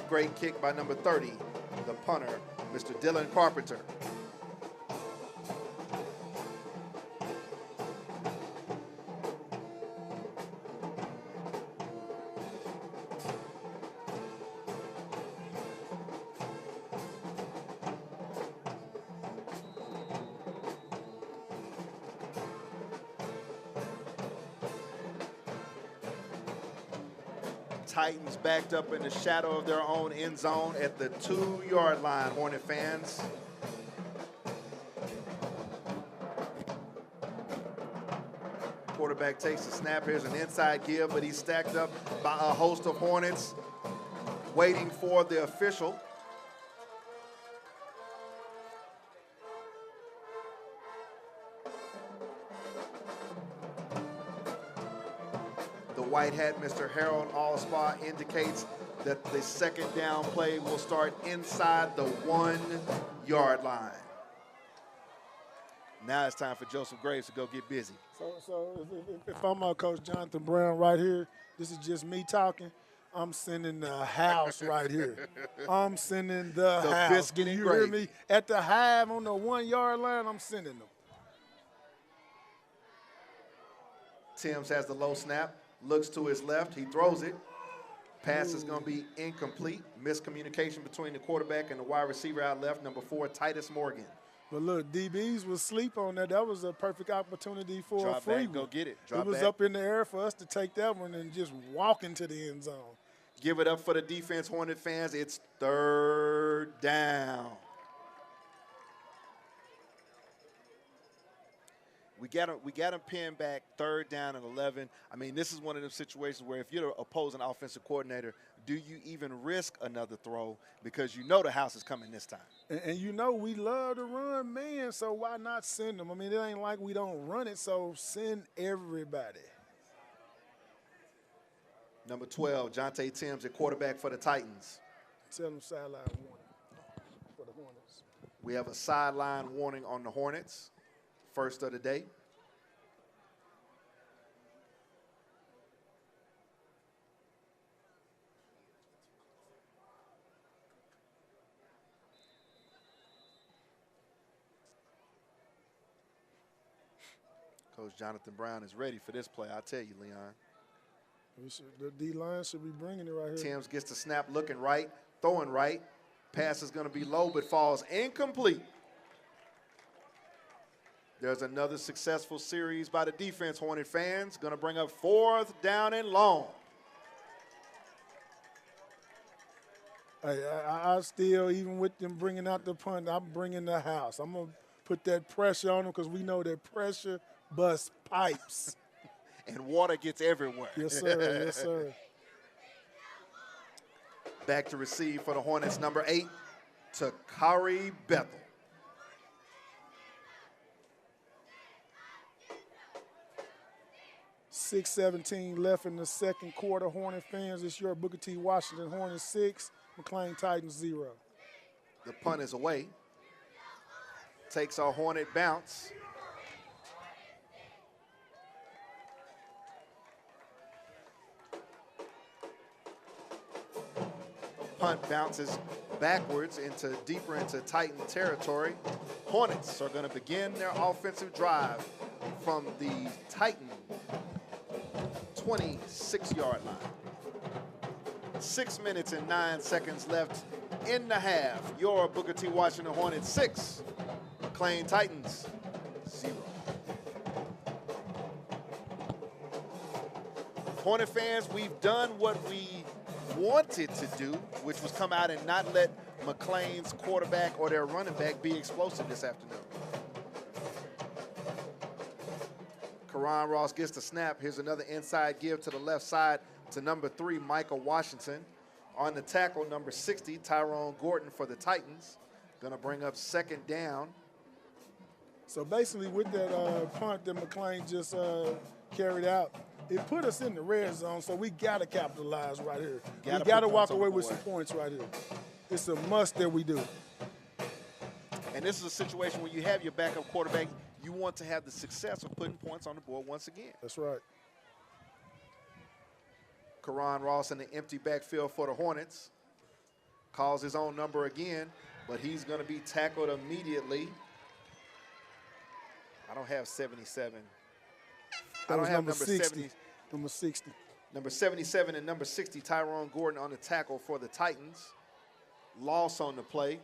Great kick by number 30, the punter, Mr. Dylan Carpenter. Titans backed up in the shadow of their own end zone at the 2-yard line, Hornet fans. Quarterback takes the snap. Here's an inside give, but he's stacked up by a host of Hornets waiting for the official. White hat, Mr. Harold Allspaw, indicates that the second down play will start inside the 1-yard line. Now it's time for Joseph Graves to go get busy. So if I'm Coach Jonathan Brown right here, this is just me talking. I'm sending the house right here. I'm sending the house. Biscuit Do and you gravy. hear me? At the half on the 1-yard line, I'm sending them. Timms has the low snap. Looks to his left, he throws it. Pass is going to be incomplete. Miscommunication between the quarterback and the wide receiver out left, number 4, Titus Morgan. But look, DBs was sleep on that. That was a perfect opportunity for Drop a free back, one. go get it. Drop It was back. up in the air for us to take that one and just walk into the end zone. Give it up for the defense, Hornet fans. It's 3rd down. We got him pinned back, 3rd down and 11. I mean, this is one of those situations where if you're the opposing offensive coordinator, do you even risk another throw because you know the house is coming this time? And you know we love to run man, so why not send them? I mean, it ain't like we don't run it, so send everybody. Number 12, Jonte Timms at quarterback for the Titans. Tell them sideline warning for the Hornets. We have a sideline warning on the Hornets. First of the day. Coach Jonathan Brown is ready for this play. I'll tell you, Leon. The D-line should be bringing it right here. Timms gets the snap looking right, throwing right. Pass is going to be low but falls incomplete. There's another successful series by the defense, Hornet fans. Going to bring up 4th down and long. Hey, I still, even with them bringing out the punt, I'm bringing the house. I'm going to put that pressure on them because we know that pressure busts pipes. And water gets everywhere. Yes, sir. Yes, sir. Back to receive for the Hornets, number 8, Takari Bethel. 6:17 left in the second quarter. Hornet fans, it's your Booker T. Washington Hornets 6, McLain Titans 0. The punt is away. Takes a Hornet bounce. Punt bounces backwards deeper into Titan territory. Hornets are going to begin their offensive drive from the Titan 26-yard line. 6 minutes and 9 seconds left in the half. Your Booker T. Washington Hornets 6, McLain Titans 0. Hornet fans, we've done what we wanted to do, which was come out and not let McLain's quarterback or their running back be explosive this afternoon. Karan Ross gets the snap. Here's another inside give to the left side to number 3, Michael Washington. On the tackle, number 60, Tyrone Gordon for the Titans. Gonna bring up 2nd down. So basically with that punt that McLain just carried out, it put us in the red zone, so we got to capitalize right here. We got to walk away with some points right here. It's a must that we do. And this is a situation where you have your backup quarterback. You want to have the success of putting points on the board once again. That's right. Karan Ross in the empty backfield for the Hornets. Calls his own number again, but he's going to be tackled immediately. I don't have 77. I don't have number 60. 70. Number 60. Number 77 and number 60, Tyrone Gordon on the tackle for the Titans. Loss on the play.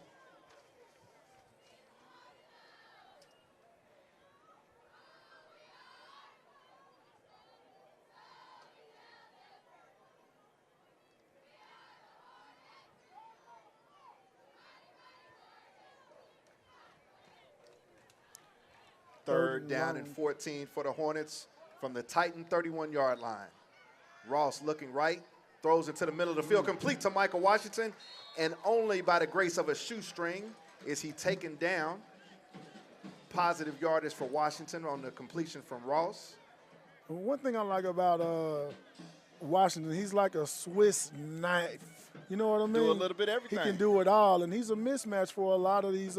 Third down and 14 for the Hornets from the Titan 31-yard line. Ross looking right, throws into the middle of the field, complete to Michael Washington, and only by the grace of a shoestring is he taken down. Positive yardage for Washington on the completion from Ross. One thing I like about Washington, he's like a Swiss knife. You know what I mean? Do a little bit of everything. He can do it all, and he's a mismatch for a lot of these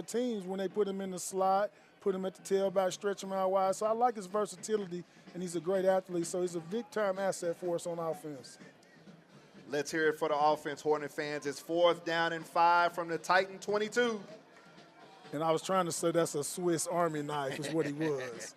teams when they put him in the slot, put him at the tailback, stretch him out wide. So I like his versatility, and he's a great athlete. So he's a big-time asset for us on offense. Let's hear it for the offense, Hornet fans. It's 4th down and 5 from the Titan 22. And I was trying to say that's a Swiss Army knife is what he was.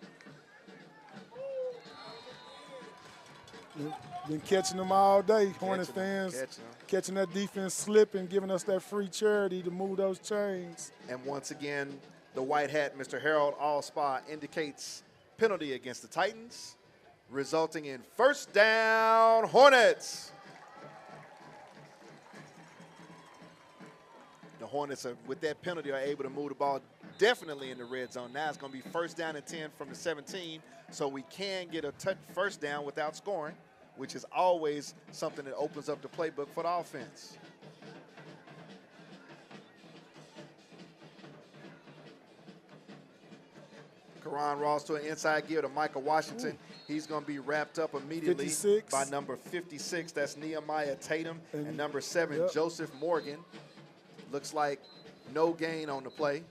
Been catching them all day, Hornet fans. Catching that defense slipping, giving us that free charity to move those chains. And once again, the white hat, Mr. Harold Allspa, indicates penalty against the Titans, resulting in 1st down, Hornets. The Hornets, with that penalty, are able to move the ball definitely in the red zone. Now it's going to be 1st down and 10 from the 17, so we can get a 1st down without scoring, which is always something that opens up the playbook for the offense. Karan Ross to an inside give to Michael Washington. Ooh. He's going to be wrapped up immediately 56. by number 56. That's Nehemiah Tatum. And number 7, Joseph Morgan. Looks like no gain on the play.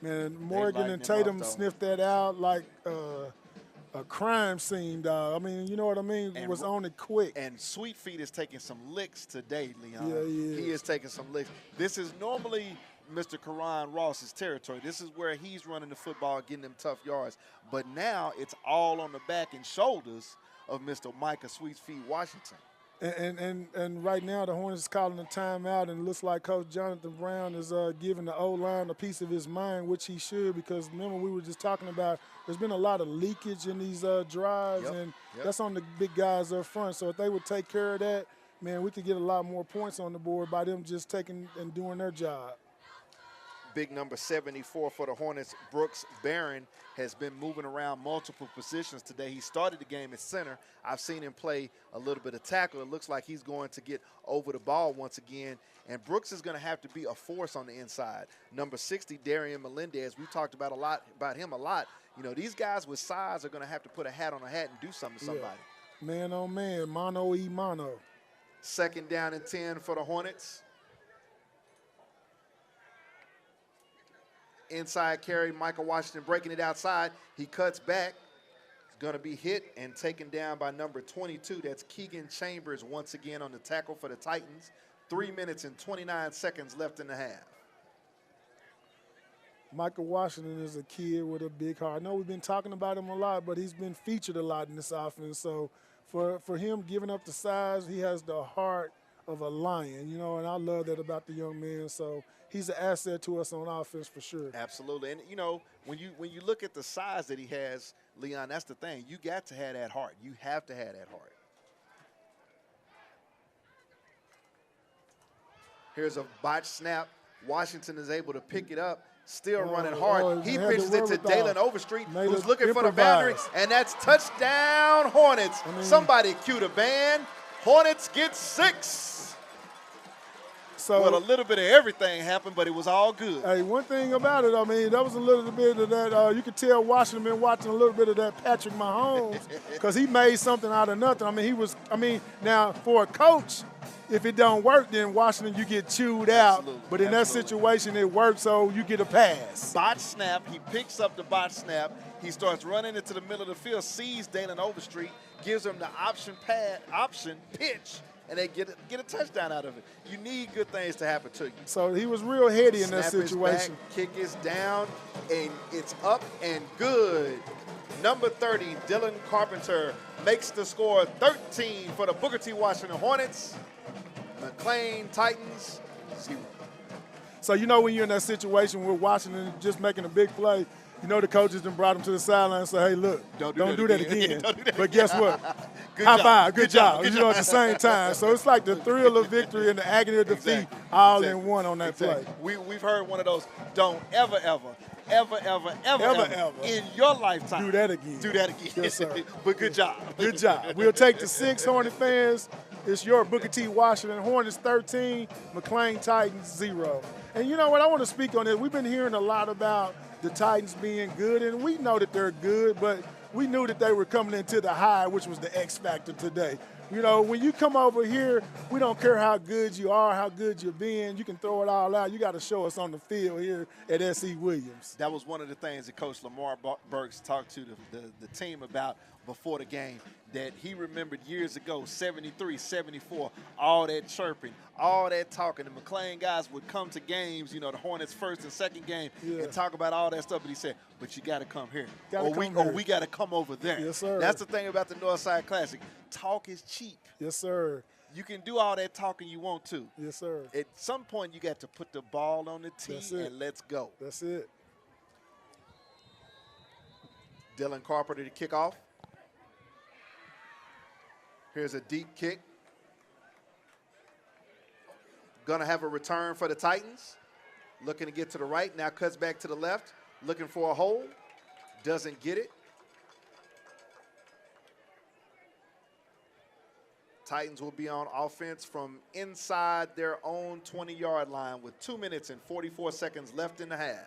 Man, Morgan and Tatum sniffed that out like a crime scene, dog. I mean, you know what I mean? It was on it quick. And Sweet Feet is taking some licks today, Leon. Yeah, he is taking some licks. This is normally Mr. Karan Ross's territory. This is where he's running the football, getting them tough yards. But now it's all on the back and shoulders of Mr. Micah Sweet Feet Washington. And right now the Hornets is calling a timeout, and it looks like Coach Jonathan Brown is giving the O-line a piece of his mind, which he should, because remember we were just talking about there's been a lot of leakage in these drives, and that's on the big guys up front. So if they would take care of that, man, we could get a lot more points on the board by them just taking and doing their job. Big number 74 for the Hornets, Brooks Barron, has been moving around multiple positions today. He started the game at center. I've seen him play a little bit of tackle. It looks like he's going to get over the ball once again. And Brooks is going to have to be a force on the inside. Number 60, Darian Melendez, we talked about him a lot. You know, these guys with size are going to have to put a hat on a hat and do something to somebody. Man on man, mano y mano. 2nd down and 10 for the Hornets. Inside carry, Michael Washington breaking it outside. He cuts back. He's going to be hit and taken down by number 22. That's Keegan Chambers once again on the tackle for the Titans. 3 minutes and 29 seconds left in the half. Michael Washington is a kid with a big heart. I know we've been talking about him a lot, but he's been featured a lot in this offense. So for him giving up the size, he has the heart of a lion, you know, and I love that about the young man. So he's an asset to us on offense for sure. Absolutely. And, you know, when you look at the size that he has, Leon, that's the thing. You got to have that heart. You have to have that heart. Here's a botch snap. Washington is able to pick it up. Still running hard. He pitches it to Dalen Overstreet, who's looking for the boundary, and that's touchdown Hornets. Somebody cue the band. Hornets get 6. So well, a little bit of everything happened, but it was all good. Hey, one thing about it, I mean, that was a little bit of that. You could tell Washington been watching a little bit of that Patrick Mahomes because he made something out of nothing. I mean, now for a coach, if it don't work, then Washington, you get chewed out. But in that situation, it worked, so you get a pass. Botch snap. He picks up the botch snap. He starts running into the middle of the field, sees Dalen Overstreet, gives him the option pitch, and they get a touchdown out of it. You need good things to happen to you. So he was real heady in that situation. Back, kick is down, and it's up and good. Number 30, Dylan Carpenter, makes the score 13 for the Booker T. Washington Hornets. McLain Titans 0. So you know when you're in that situation with Washington just making a big play, you know the coaches done brought them to the sideline and say, hey, look, don't do that again. But guess what? High five, good job. You know, at the same time. So it's like the thrill of victory and the agony of defeat all in one on that play. We've heard one of those, don't ever in your lifetime do that again. Yes, sir. But good job. Good job. We'll take the 6 Hornet fans. It's your Booker T. Washington Hornets 13, McLain Titans 0. And you know what? I want to speak on this. We've been hearing a lot about the Titans being good, and we know that they're good, but we knew that they were coming into the high, which was the X factor today. You know, when you come over here, we don't care how good you are, how good you're being. You can throw it all out. You got to show us on the field here at S.E. Williams. That was one of the things that Coach Lamar Burks talked to the team about before the game, that he remembered years ago, 73, 74, all that chirping, all that talking. The McLain guys would come to games, you know, the Hornets' first and second game, and talk about all that stuff. But he said, but you got to come here. We got to come over there. Yes, sir. That's the thing about the Northside Classic. Talk is cheap. Yes, sir. You can do all that talking you want to. Yes, sir. At some point, you got to put the ball on the tee and let's go. That's it. Dylan Carpenter to kick off. Here's a deep kick. Gonna have a return for the Titans. Looking to get to the right, now cuts back to the left. Looking for a hole, doesn't get it. Titans will be on offense from inside their own 20-yard line with 2 minutes and 44 seconds left in the half.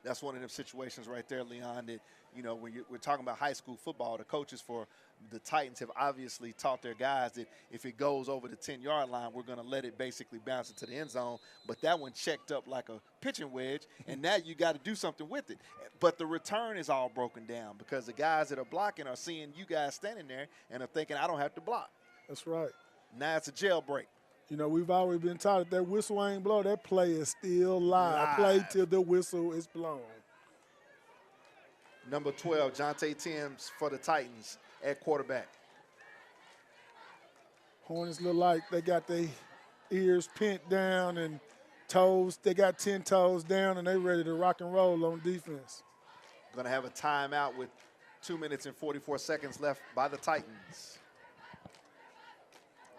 That's one of them situations right there, Leon, that, you know, when we're talking about high school football, the coaches for the Titans have obviously taught their guys that if it goes over the 10-yard line, we're going to let it basically bounce into the end zone. But that one checked up like a pitching wedge, and now you got to do something with it. But the return is all broken down because the guys that are blocking are seeing you guys standing there and are thinking, I don't have to block. That's right. Now it's a jailbreak. You know, we've always been taught that whistle ain't blow. That play is still live. Play till the whistle is blown. Number 12, Jonte Timms for the Titans at quarterback. Hornets look like they got their ears pinned down and toes. They got 10 toes down, and they ready to rock and roll on defense. Going to have a timeout with 2 minutes and 44 seconds left by the Titans.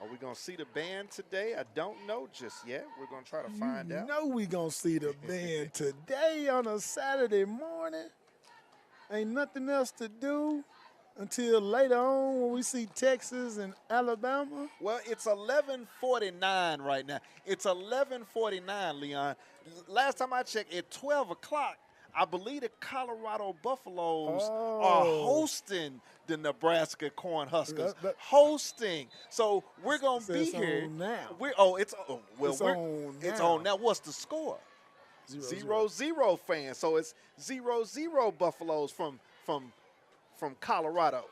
Are we going to see the band today? I don't know just yet. We're going to try to find out. You know we going to see the band today on a Saturday morning. Ain't nothing else to do until later on when we see Texas and Alabama. Well, it's 11:49 right now. It's 11:49, Leon. Last time I checked, at 12 o'clock, I believe the Colorado Buffaloes are hosting the Nebraska Cornhuskers. Hosting. So we're going to be here. Now. It's on now. What's the score? 0-0 fans. So it's 0-0 Buffaloes from Colorado.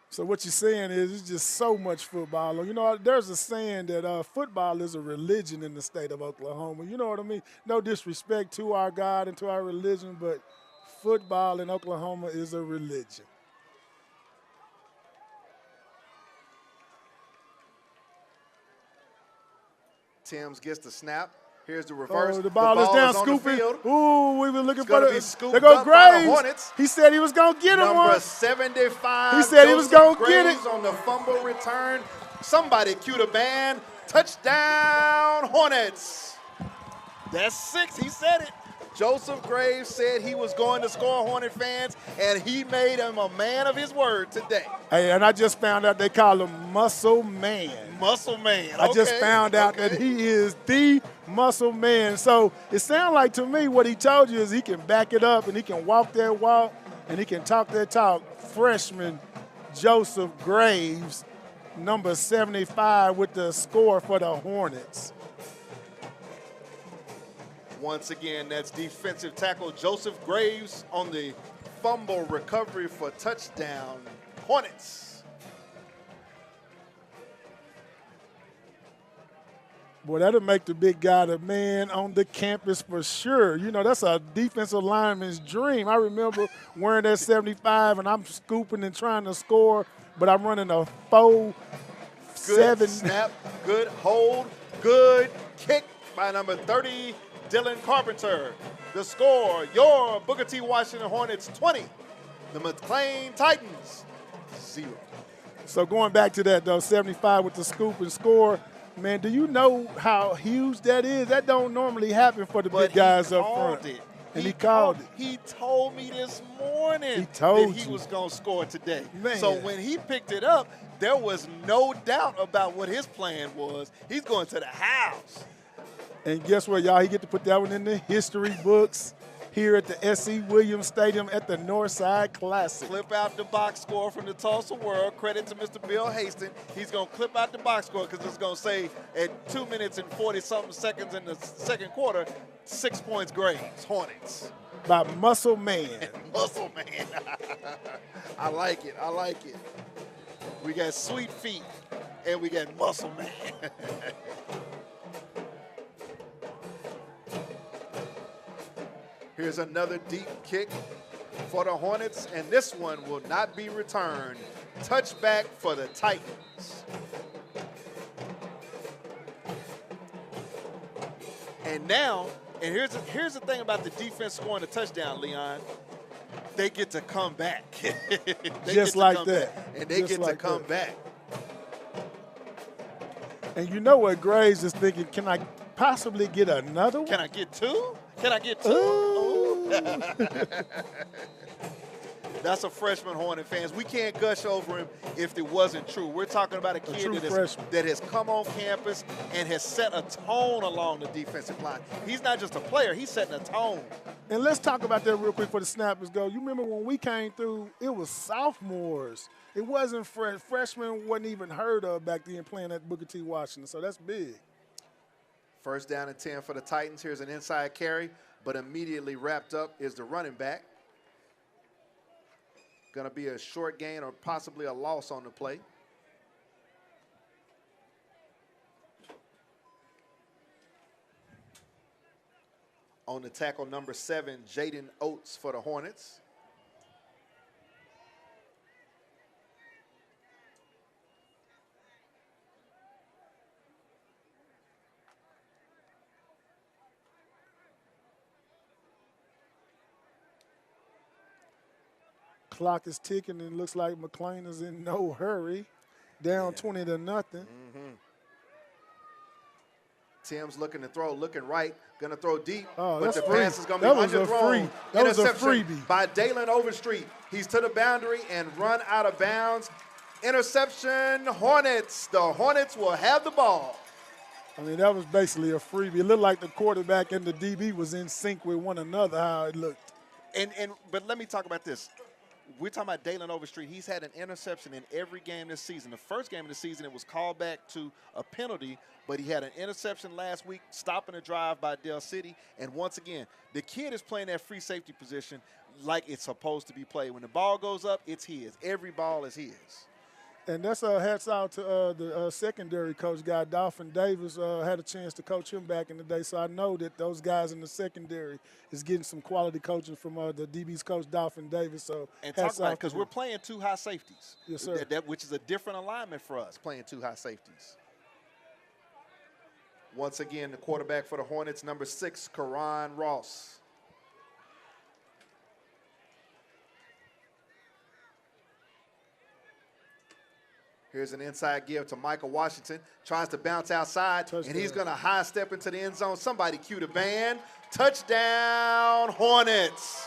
So what you're saying is it's just so much football. You know, there's a saying that football is a religion in the state of Oklahoma. You know what I mean? No disrespect to our God and to our religion, but football in Oklahoma is a religion. Timms gets the snap. Here's the reverse. Oh, the ball is down, on scooping. the field. Ooh, we were looking It's for gonna the. be scooped There goes up by the Graves. Hornets. He said he was gonna get him Number one. 75. He said he was gonna Joseph get it. Graves on the fumble return. Somebody cue the band. Touchdown, Hornets. That's 6. He said it. Joseph Graves said he was going to score, Hornet fans, and he made him a man of his word today. Hey, and I just found out they call him Muscle Man. Muscle Man. I just found out that he is the muscle man. So it sounds like to me what he told you is he can back it up and he can walk that walk and he can talk that talk. Freshman Joseph Graves, number 75 with the score for the Hornets. Once again, that's defensive tackle Joseph Graves on the fumble recovery for touchdown, Hornets. Boy, that'll make the big guy the man on the campus for sure. You know, that's a defensive lineman's dream. I remember wearing that 75 and I'm scooping and trying to score, but I'm running a 4-7. Good snap, good hold, good kick by number 30, Dylan Carpenter. The score, your Booker T. Washington Hornets 20, the McLain Titans 0. So going back to that, though, 75 with the scoop and score, man, do you know how huge that is? That don't normally happen for the big guys up front. And he called it. He told me this morning that he was going to score today. Man. So when he picked it up, there was no doubt about what his plan was. He's going to the house. And guess what, y'all? He get to put that one in the history books here at the S.C. Williams Stadium at the Northside Classic. Clip out the box score from the Tulsa World. Credit to Mr. Bill Hastings. He's going to clip out the box score because it's going to say at 2 minutes and 40-something seconds in the second quarter, 6 points Graves, Hornets. By Muscle Man. Muscle Man. I like it. I like it. We got sweet feet and we got Muscle Man. Here's another deep kick for the Hornets, and this one will not be returned. Touchback for the Titans. And now, and here's the thing about the defense scoring a touchdown, Leon. They get to come back. Just like that. And they get to come back. And you know what Graves is thinking, can I possibly get another one? Can I get 2? Can I get 2? Ooh. That's a freshman, Hornet fans. We can't gush over him if it wasn't true. We're talking about a kid that has come on campus and has set a tone along the defensive line. He's not just a player. He's setting a tone. And let's talk about that real quick before the snappers go. You remember when we came through, it was sophomores. It wasn't freshmen wasn't even heard of back then playing at Booker T. Washington, so that's big. First down and 10 for the Titans. Here's an inside carry, but immediately wrapped up is the running back. Going to be a short gain or possibly a loss on the play. On the tackle, number 7, Jaden Oates for the Hornets. Clock is ticking and it looks like McLain is in no hurry. Down 20-0. Timms looking to throw, looking right, going to throw deep, but the pass is going to be underthrown. That was a freebie. By Dalen Overstreet. He's to the boundary and run out of bounds. Interception, Hornets. The Hornets will have the ball. I mean, that was basically a freebie. It looked like the quarterback and the DB was in sync with one another, how it looked. But let me talk about this. We're talking about Dalen Overstreet. He's had an interception in every game this season. The first game of the season, it was called back to a penalty, but he had an interception last week, stopping a drive by Del City. And once again, the kid is playing that free safety position like it's supposed to be played. When the ball goes up, it's his. Every ball is his. And that's hats out to the secondary coach guy, Dolphin Davis. Had a chance to coach him back in the day, so I know that those guys in the secondary is getting some quality coaching from the DB's coach, Dolphin Davis. So And talk hats about it, off to because him. we're playing two high safeties. Yes, sir. Which is a different alignment for us. Playing two high safeties. Once again, the quarterback for the Hornets, number 6, Karan Ross. Here's an inside give to Michael Washington. Tries to bounce outside, and he's going to high step into the end zone. Somebody cue the band. Touchdown, Hornets.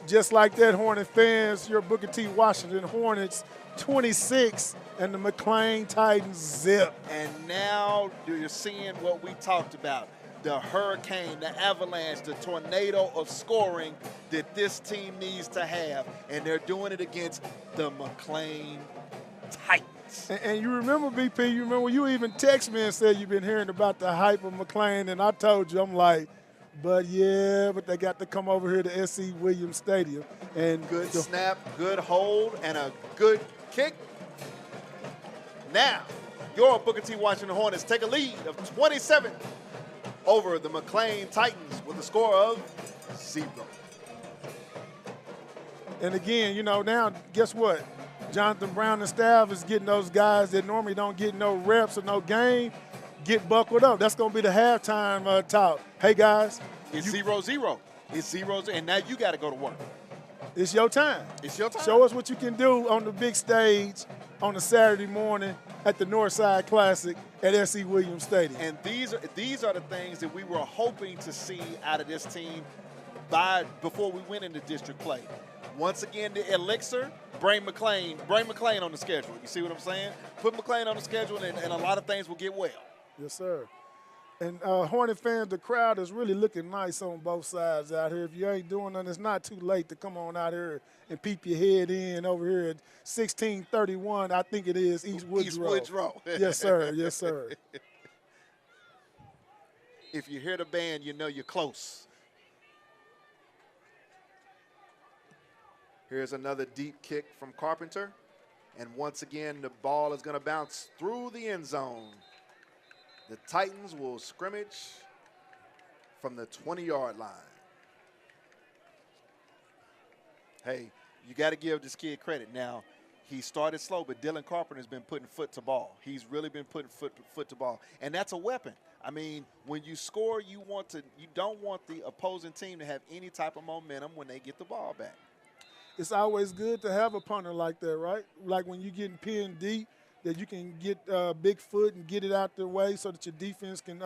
Just like that, Hornet fans, your Booker T. Washington Hornets 26 and the McLain Titans zip. And now you're seeing what we talked about. The hurricane, the avalanche, the tornado of scoring that this team needs to have. And they're doing it against the McLain Titans. And you remember, BP, you remember you even text me and said you've been hearing about the hype of McLain, and I told you, I'm like, but they got to come over here to SC Williams Stadium. And good snap, good hold, and a good kick. Now, your Booker T. Washington Hornets take a lead of 27 over the McLain Titans with a score of 0. And again, now guess what? Jonathan Brown and staff is getting those guys that normally don't get no reps or no game, get buckled up. That's going to be the halftime talk. Hey, guys. It's 0-0. It's 0-0, and now you got to go to work. It's your time. It's your time. Show us what you can do on the big stage on a Saturday morning at the Northside Classic at SC Williams Stadium. And these are the things that we were hoping to see out of this team before we went into district play. Once again, the elixir, bring McLain on the schedule. You see what I'm saying? Put McLain on the schedule, and a lot of things will get well. Yes, sir. And Hornet fans, the crowd is really looking nice on both sides out here. If you ain't doing nothing, it's not too late to come on out here and peep your head in over here at 1631, I think it is, East Woods Road. Yes, sir. Yes, sir. If you hear the band, you know you're close. Here's another deep kick from Carpenter. And once again, the ball is going to bounce through the end zone. The Titans will scrimmage from the 20-yard line. Hey, you got to give this kid credit. Now, he started slow, but Dylan Carpenter's been putting foot to ball. He's really been putting foot to ball. And that's a weapon. I mean, when you score, you don't want the opposing team to have any type of momentum when they get the ball back. It's always good to have a punter like that, right? Like when you're getting pinned deep, that you can get big foot and get it out the way so that your defense can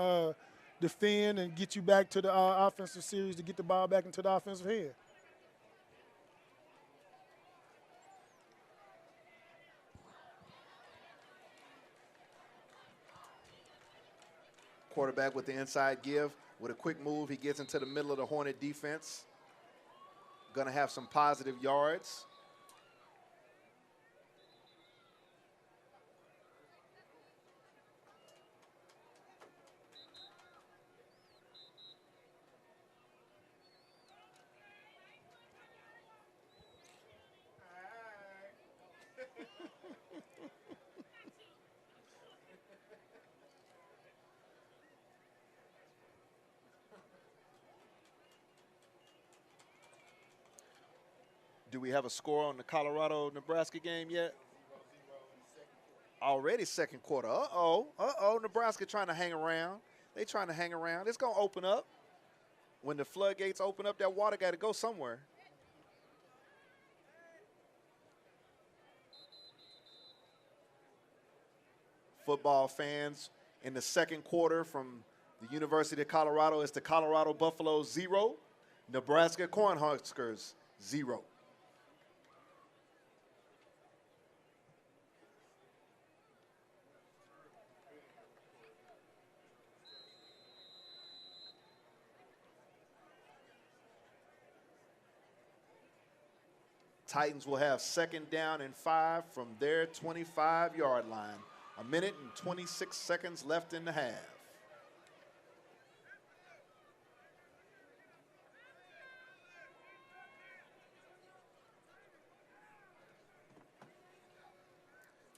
defend and get you back to the offensive series to get the ball back into the offensive hand. Quarterback with the inside give. With a quick move, he gets into the middle of the Hornet defense. Going to have some positive yards. Do we have a score on the Colorado-Nebraska game yet? Already second quarter. Uh-oh. Nebraska trying to hang around. They trying to hang around. It's going to open up. When the floodgates open up, that water got to go somewhere. Football fans, in the second quarter from the University of Colorado, it's the Colorado Buffaloes 0, Nebraska Cornhuskers 0. Titans will have second down and 5 from their 25-yard line. 1 minute and 26 seconds left in the half.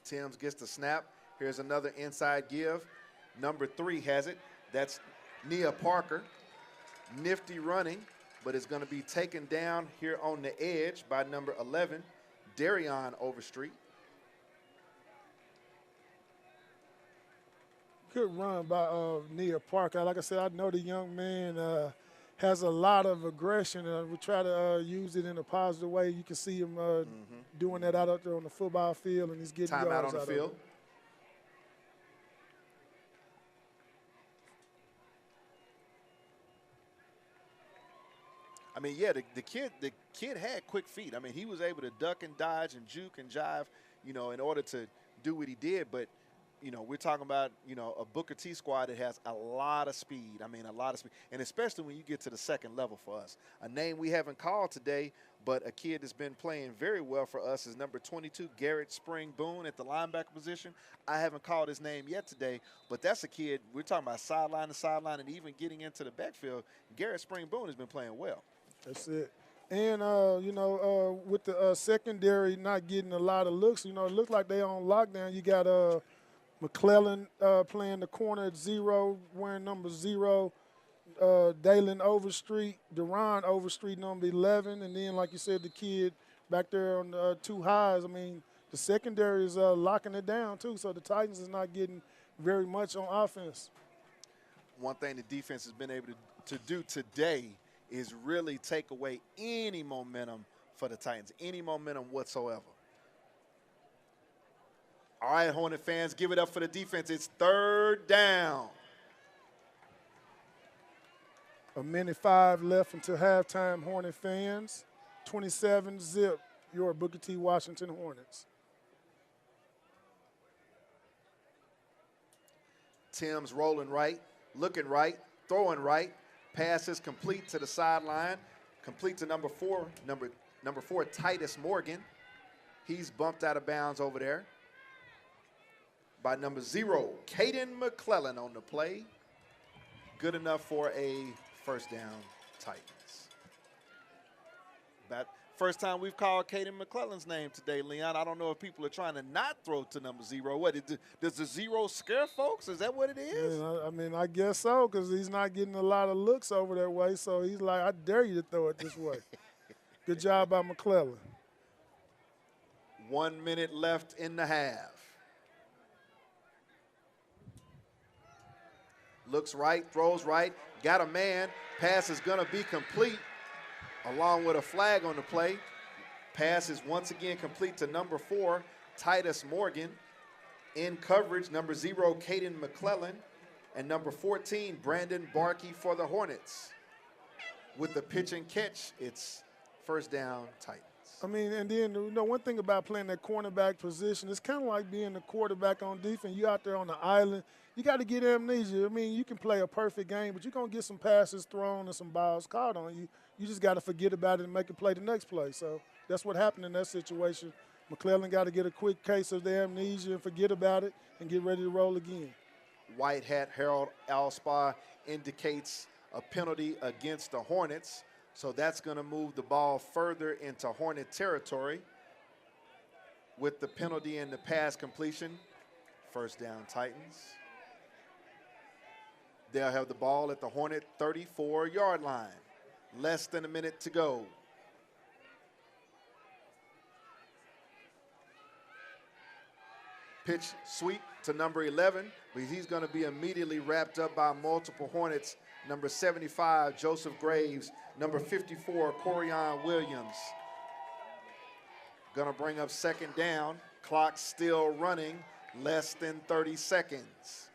Timms gets the snap. Here's another inside give. Number 3 has it. That's Nia Parker. Nifty running, but it's going to be taken down here on the edge by number 11, Darion Overstreet. Good run by Nia Parker. Like I said, I know the young man has a lot of aggression. We try to use it in a positive way. You can see him doing that out there on the football field, and he's getting Time out yards on the field. I mean, yeah, the kid had quick feet. I mean, he was able to duck and dodge and juke and jive, you know, in order to do what he did. But, you know, we're talking about, you know, a Booker T squad that has a lot of speed. I mean, a lot of speed. And especially when you get to the second level for us. A name we haven't called today, but a kid that's been playing very well for us is number 22, Garrett Spring Boone at the linebacker position. I haven't called his name yet today, but that's a kid. We're talking about sideline to sideline and even getting into the backfield. Garrett Spring Boone has been playing well. That's it. And, you know, with the secondary not getting a lot of looks, you know, it looks like they on lockdown. You got McLain playing the corner at 0, wearing number 0. Dalen Overstreet, Deron Overstreet, number 11. And then, like you said, the kid back there on 2 highs. I mean, the secondary is locking it down, too. So the Titans is not getting very much on offense. One thing the defense has been able to do today is really take away any momentum for the Titans, any momentum whatsoever. All right, Hornet fans, give it up for the defense. It's 3rd down. 1:05 left until halftime, Hornet fans. 27-0, your Booker T. Washington Hornets. Timms rolling right, looking right, throwing right. Passes complete to the sideline, complete to number 4, number 4, Titus Morgan. He's bumped out of bounds over there by number 0, Caden McClellan on the play. Good enough for a first down, Titans. First time we've called Caden McClellan's name today, Leon. I don't know if people are trying to not throw to number 0. What, does the 0 scare folks? Is that what it is? Yeah, I mean, I guess so, because he's not getting a lot of looks over that way. So he's like, I dare you to throw it this way. Good job by McClellan. 1 minute left in the half. Looks right, throws right, got a man. Pass is going to be complete, along with a flag on the play. Pass is once again complete to number 4, Titus Morgan. In coverage, number 0, Caden McClellan, and number 14, Brandon Barkey for the Hornets. With the pitch and catch, it's first down, Titans. I mean, and then, you know, one thing about playing that cornerback position, it's kind of like being the quarterback on defense. You out there on the island, you got to get amnesia. I mean, you can play a perfect game, but you're going to get some passes thrown and some balls caught on you. You just got to forget about it and make it play the next play. So that's what happened in that situation. McClellan got to get a quick case of the amnesia and forget about it and get ready to roll again. White hat Harold Alspa indicates a penalty against the Hornets. So that's going to move the ball further into Hornet territory. With the penalty and the pass completion, first down, Titans. They'll have the ball at the Hornet 34-yard line. Less than a minute to go. Pitch sweep to number 11, but he's going to be immediately wrapped up by multiple Hornets. Number 75, Joseph Graves. Number 54, Corian Williams. Going to bring up second down. Clock still running. Less than 30 seconds.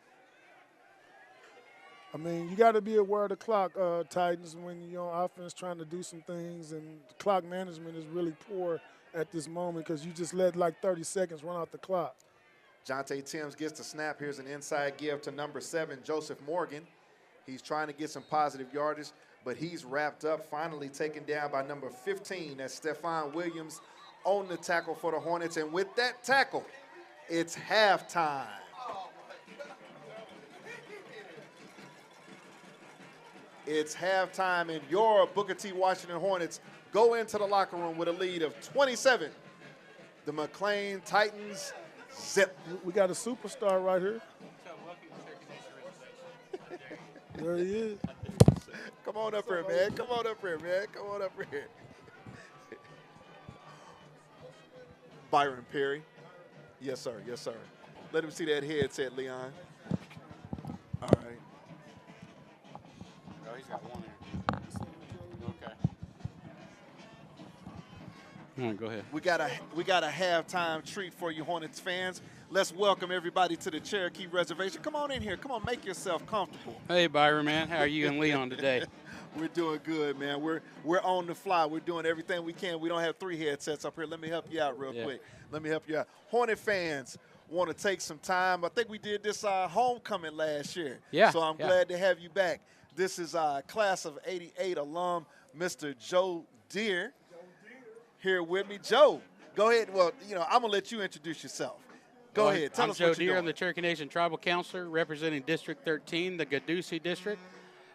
I mean, you got to be aware of the clock, Titans, when you're on offense trying to do some things, and the clock management is really poor at this moment because you just let like 30 seconds run out the clock. Jonte Timms gets the snap. Here's an inside give to number 7, Joseph Morgan. He's trying to get some positive yardage, but he's wrapped up, finally taken down by number 15. That's Stephon Williams on the tackle for the Hornets. And with that tackle, it's halftime. It's halftime, and your Booker T. Washington Hornets go into the locker room with a lead of 27. The McLain Titans Zip. We got a superstar right here. There he is. Come on up here, man. Come on up here, man. Come on up here. Byron Perry. Yes, sir. Yes, sir. Let him see that headset, Leon. All right. Oh, he's got one there. Okay. All right, go ahead. We got a halftime treat for you, Hornets fans. Let's welcome everybody to the Cherokee Reservation. Come on in here. Come on, make yourself comfortable. Hey, Byron, man. How are you and Leon today? We're doing good, man. We're on the fly. We're doing everything we can. We don't have 3 headsets up here. Let me help you out real quick. Let me help you out. Hornet fans want to take some time. I think we did this homecoming last year. Yeah. So I'm glad to have you back. This is class of '88 alum, Mr. Joe Deere, here with me. Joe, go ahead. Well, I'm going to let you introduce yourself. Go ahead. Tell us what you're doing. I'm Joe Deere. I'm the Cherokee Nation Tribal Counselor representing District 13, the Gadusi District.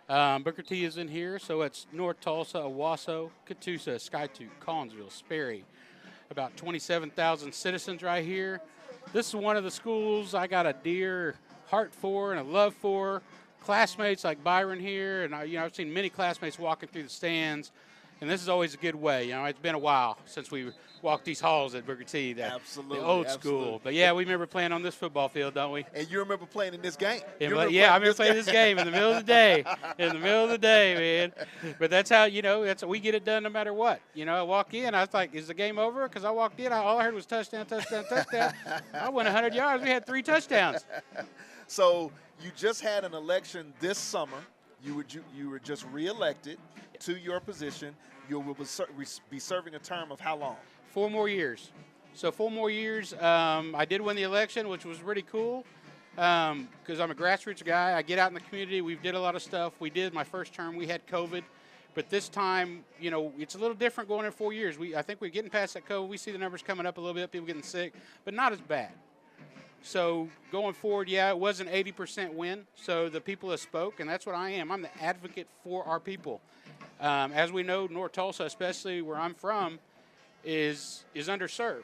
Booker T is in here, so it's North Tulsa, Owasso, Catoosa, Skytook, Collinsville, Sperry. About 27,000 citizens right here. This is one of the schools I got a dear heart for and a love for. Classmates like Byron here, and I've seen many classmates walking through the stands, and this is always a good way. It's been a while since we walked these halls at Booker T. Absolutely. The old school. But, yeah, we remember playing on this football field, don't we? And you remember playing in this game. I remember playing this game in the middle of the day. In the middle of the day, man. But that's how, we get it done no matter what. I walk in, I was like, is the game over? Because I walked in, all I heard was touchdown, touchdown, touchdown. I went 100 yards. We had 3 touchdowns. So you just had an election this summer. You were just reelected to your position. You will be serving a term of how long? 4 more years. So 4 more years. I did win the election, which was really cool because I'm a grassroots guy. I get out in the community. We did a lot of stuff. We did my first term. We had COVID. But this time, it's a little different going in 4 years. I think we're getting past that COVID. We see the numbers coming up a little bit, people getting sick, but not as bad. So going forward, it was an 80% win. So the people that spoke, and that's what I am. I'm the advocate for our people. As we know, North Tulsa, especially where I'm from, is underserved.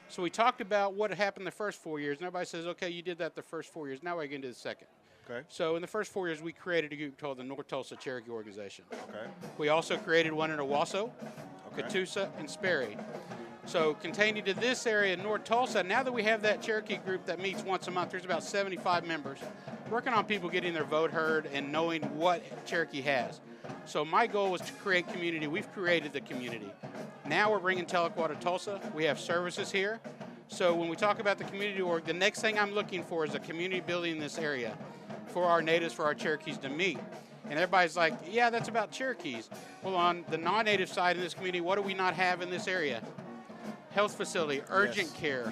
So we talked about what had happened the first 4 years, and everybody says, okay, you did that the first 4 years. Now we're going to do the second. Okay. So in the first 4 years, we created a group called the North Tulsa Cherokee Organization. Okay. We also created one in Owasso, Catoosa, and Sperry. So containing to this area, North Tulsa, now that we have that Cherokee group that meets once a month, there's about 75 members, working on people getting their vote heard and knowing what Cherokee has. So my goal was to create community. We've created the community. Now we're bringing Tahlequah to Tulsa. We have services here. So when we talk about the community org, the next thing I'm looking for is a community building in this area for our natives, for our Cherokees to meet. And everybody's like, yeah, that's about Cherokees. Well, on the non-native side in this community, what do we not have in this area? Health facility, urgent care,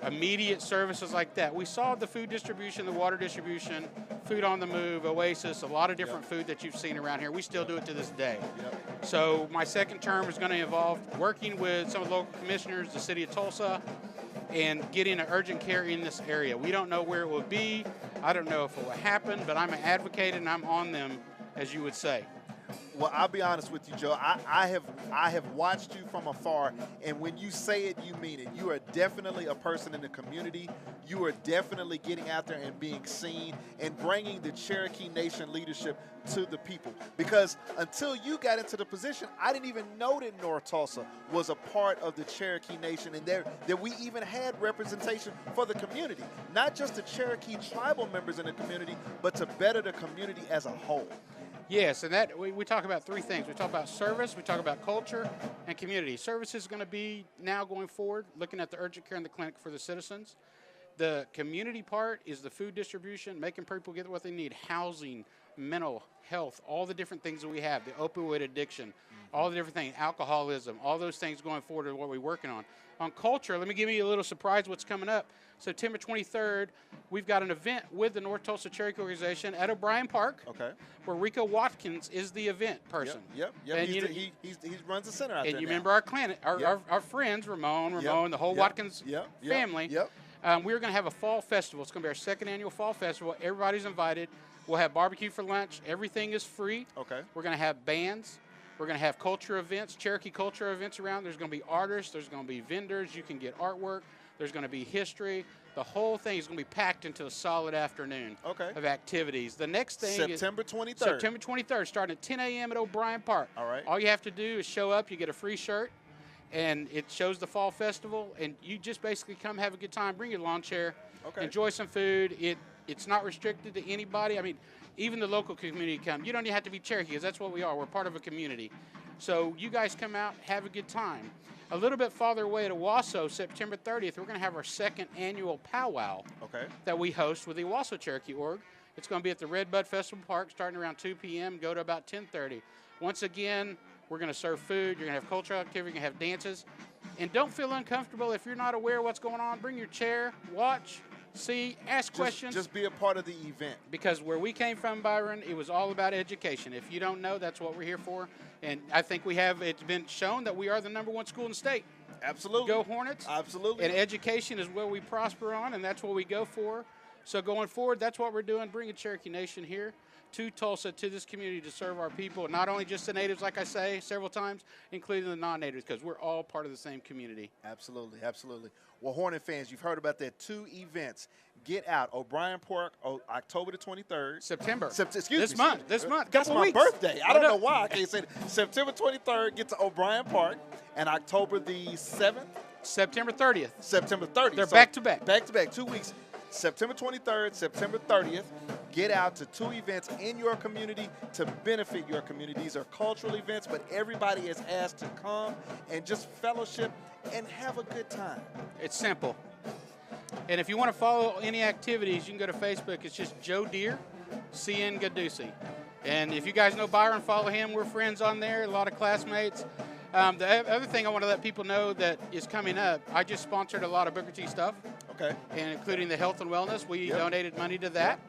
immediate services like that. We saw the food distribution, the water distribution, food on the move, Oasis, a lot of different food that you've seen around here. We still do it to this day. So my second term is going to involve working with some of the local commissioners, the city of Tulsa, and getting an urgent care in this area. We don't know where it will be. I don't know if it will happen, but I'm an advocate and I'm on them, as you would say. Well, I'll be honest with you, Joe. I have watched you from afar, and when you say it, you mean it. You are definitely a person in the community. You are definitely getting out there and being seen and bringing the Cherokee Nation leadership to the people. Because until you got into the position, I didn't even know that North Tulsa was a part of the Cherokee Nation and that we even had representation for the community. Not just the Cherokee tribal members in the community, but to better the community as a whole. Yes, and that we talk about 3 things. We talk about service, we talk about culture, and community. Service is going to be now going forward, looking at the urgent care and the clinic for the citizens. The community part is the food distribution, making people get what they need, housing, mental health, all the different things that we have, the opioid addiction, all the different things, alcoholism, all those things going forward are what we're working on. On culture, let me give you a little surprise what's coming up. September 23rd, we've got an event with the North Tulsa Cherokee Organization at O'Brien Park, where Rico Watkins is the event person. Yep. And he runs the center out there. And you remember our clinic, our friends, Ramon, the whole Watkins family. We're going to have a fall festival. It's going to be our second annual fall festival. Everybody's invited. We'll have barbecue for lunch. Everything is free. We're going to have bands. We're going to have culture events, Cherokee culture events around. There's going to be artists. There's going to be vendors. You can get artwork. There's going to be history. The whole thing is going to be packed into a solid afternoon of activities. The next thing September 23rd. is September 23rd, starting at 10 a.m. at O'Brien Park. All right. All you have to do is show up. You get a free shirt, and it shows the fall festival. And you just basically come have a good time. Bring your lawn chair. Enjoy some food. It's not restricted to anybody. I mean, even the local community come. You don't even have to be Cherokee, because that's what we are. We're part of a community. So you guys come out, have a good time. A little bit farther away at Owasso, September 30th, we're going to have our second annual powwow that we host with the Owasso Cherokee Org. It's going to be at the Redbud Festival Park starting around 2 p.m., go to about 10:30. Once again, we're going to serve food. You're going to have cultural activity. You're going to have dances. And don't feel uncomfortable if you're not aware of what's going on. Bring your chair, watch, see, ask questions. Just be a part of the event. Because where we came from, Byron, it was all about education. If you don't know, that's what we're here for. And I think it's been shown that we are the #1 school in the state. Absolutely. Go Hornets. Absolutely. And education is where we prosper on, and that's what we go for. So going forward, that's what we're doing, bringing Cherokee Nation here to Tulsa, to this community to serve our people, not only just the natives, like I say several times, including the non-natives, because we're all part of the same community. Absolutely, absolutely. Well, Hornet fans, you've heard about their 2 events. Get out, O'Brien Park, October the 23rd. September. Excuse this me. month. This month. That's my weeks. birthday. I don't know why I can't say it. September 23rd, get to O'Brien Park, and October the 7th. September 30th. September 30th. They're back-to-back. Back-to-back, 2 weeks. September 23rd, September 30th. Get out to 2 events in your community to benefit your community. These are cultural events, but everybody is asked to come and just fellowship and have a good time. It's simple. And if you want to follow any activities, you can go to Facebook. It's just Joe Deere, CN Gadusi. And if you guys know Byron, follow him. We're friends on there, a lot of classmates. The other thing I want to let people know that is coming up, I just sponsored a lot of Booker T stuff. And including the health and wellness. We donated money to that.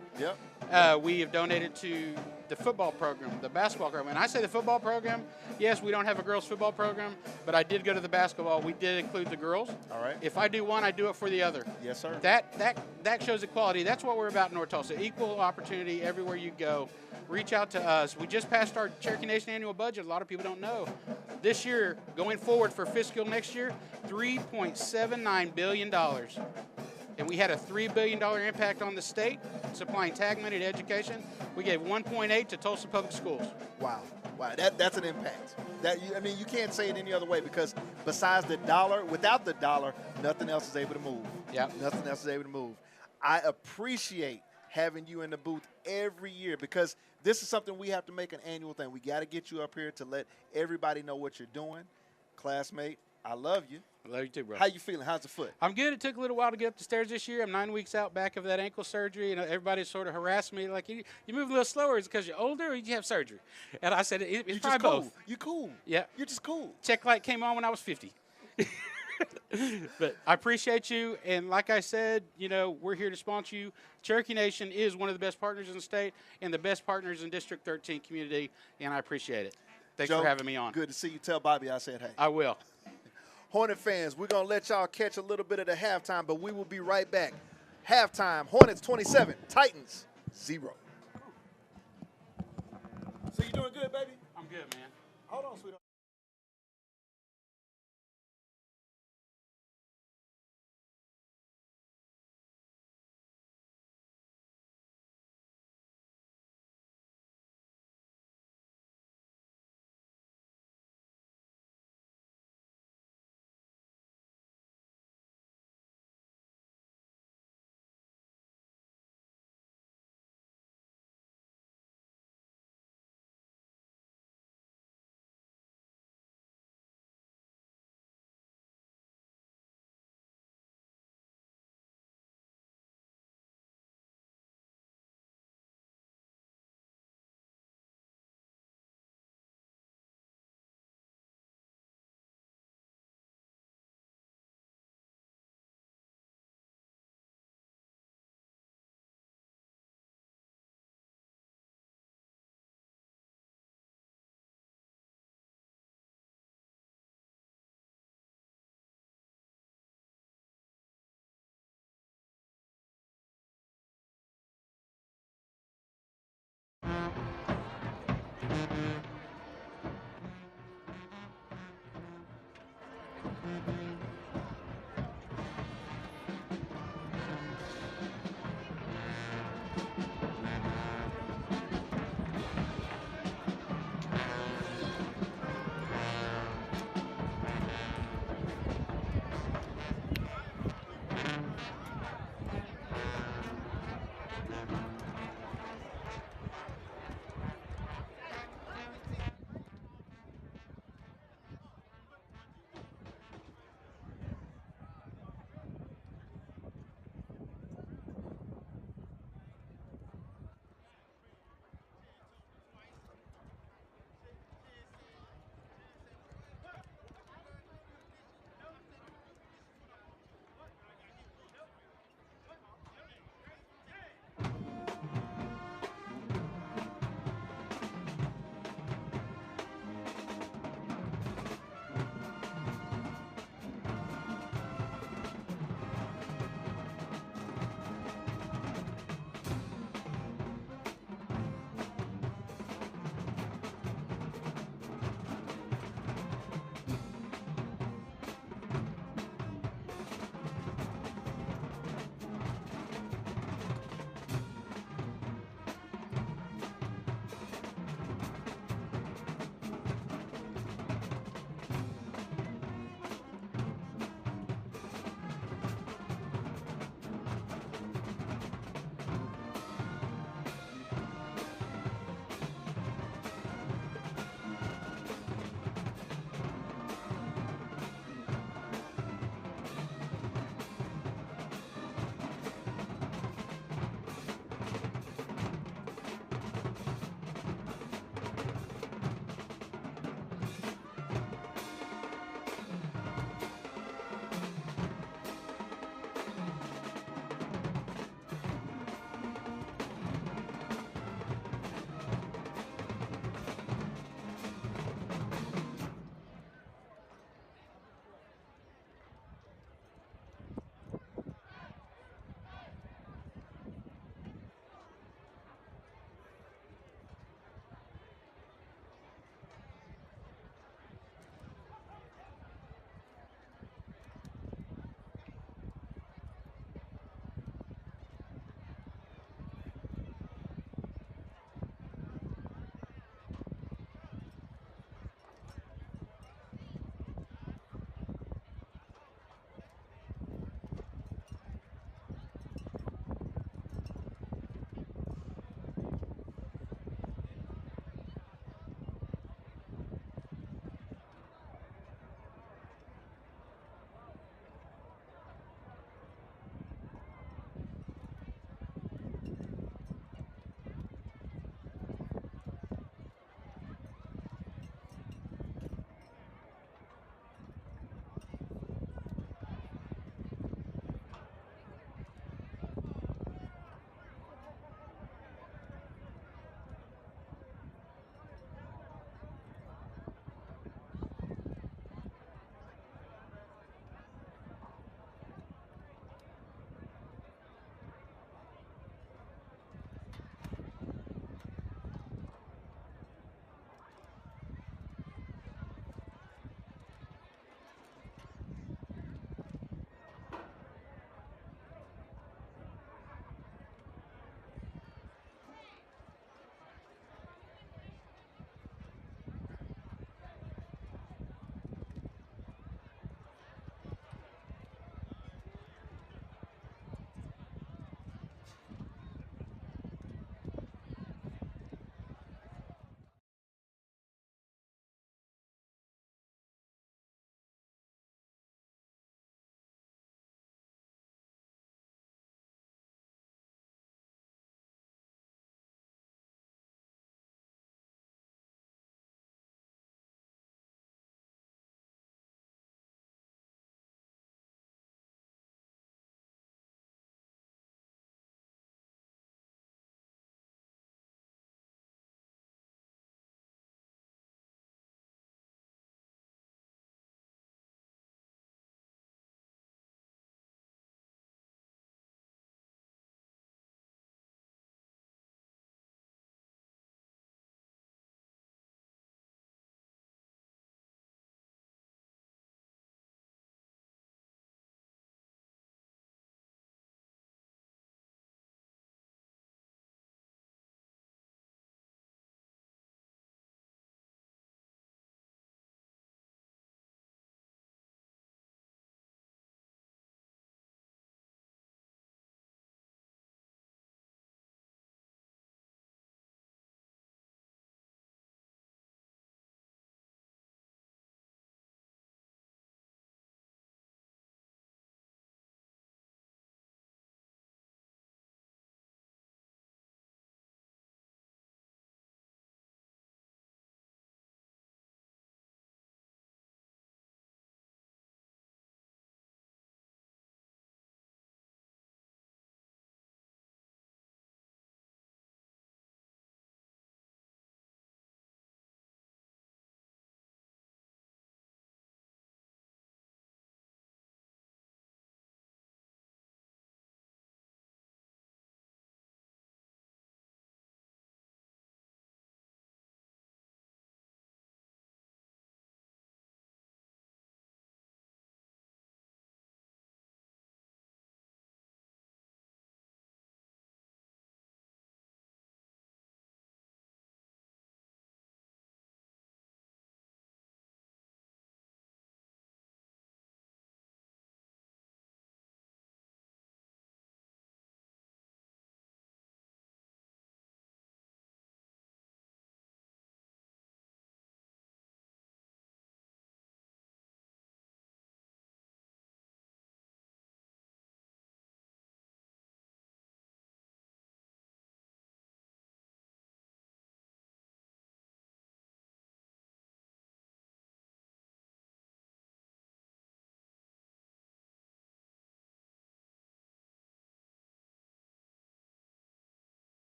We have donated to the football program, the basketball program. And I say the football program, yes, we don't have a girls' football program, but I did go to the basketball. We did include the girls. All right. If I do one, I do it for the other. Yes, sir. That shows equality. That's what we're about in North Tulsa. Equal opportunity everywhere you go. Reach out to us. We just passed our Cherokee Nation annual budget. A lot of people don't know. This year, going forward for fiscal next year, $3.79 billion. And we had a $3 billion impact on the state, supplying tag money to education. We gave $1.8 to Tulsa Public Schools. Wow. That's an impact. You can't say it any other way, because besides the dollar, without the dollar, nothing else is able to move. Nothing else is able to move. I appreciate having you in the booth every year, because this is something we have to make an annual thing. We got to get you up here to let everybody know what you're doing. Classmate, I love you. I love you too, bro. How you feeling? How's the foot? I'm good. It took a little while to get up the stairs this year. I'm 9 weeks out back of that ankle surgery, and everybody sort of harassed me like, you move a little slower. Is it because you're older or you have surgery? And I said, it's probably both. You're cool. Yeah. You're just cool. Check light came on when I was 50. But I appreciate you, and like I said, we're here to sponsor you. Cherokee Nation is one of the best partners in the state and the best partners in District 13 community, and I appreciate it. Thanks Joe, for having me on. Good to see you. Tell Bobby I said hey. I will. Hornet fans, we're going to let y'all catch a little bit of the halftime, but we will be right back. Halftime, Hornets 27, Titans 0. So you doing good, baby? I'm good, man. Hold on, sweetheart.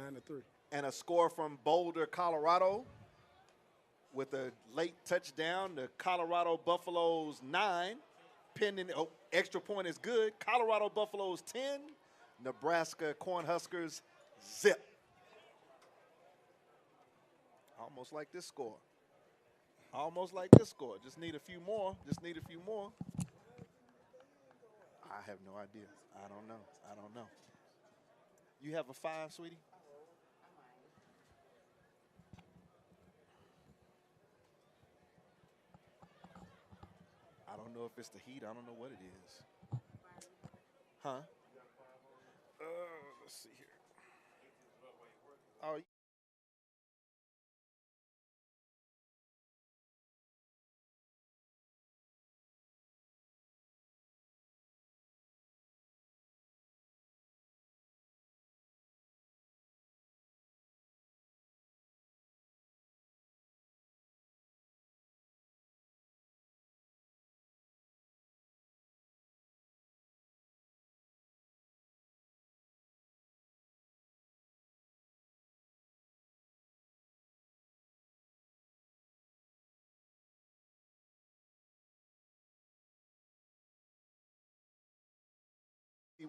9-3. And a score from Boulder, Colorado, with a late touchdown. The Colorado Buffaloes 9. Pending, extra point is good. Colorado Buffaloes 10. Nebraska Cornhuskers 0. Almost like this score. Almost like this score. Just need a few more. I have no idea. I don't know. You have a 5, sweetie? I don't know if it's the heat. I don't know what it is. Huh? Let's see here. Oh,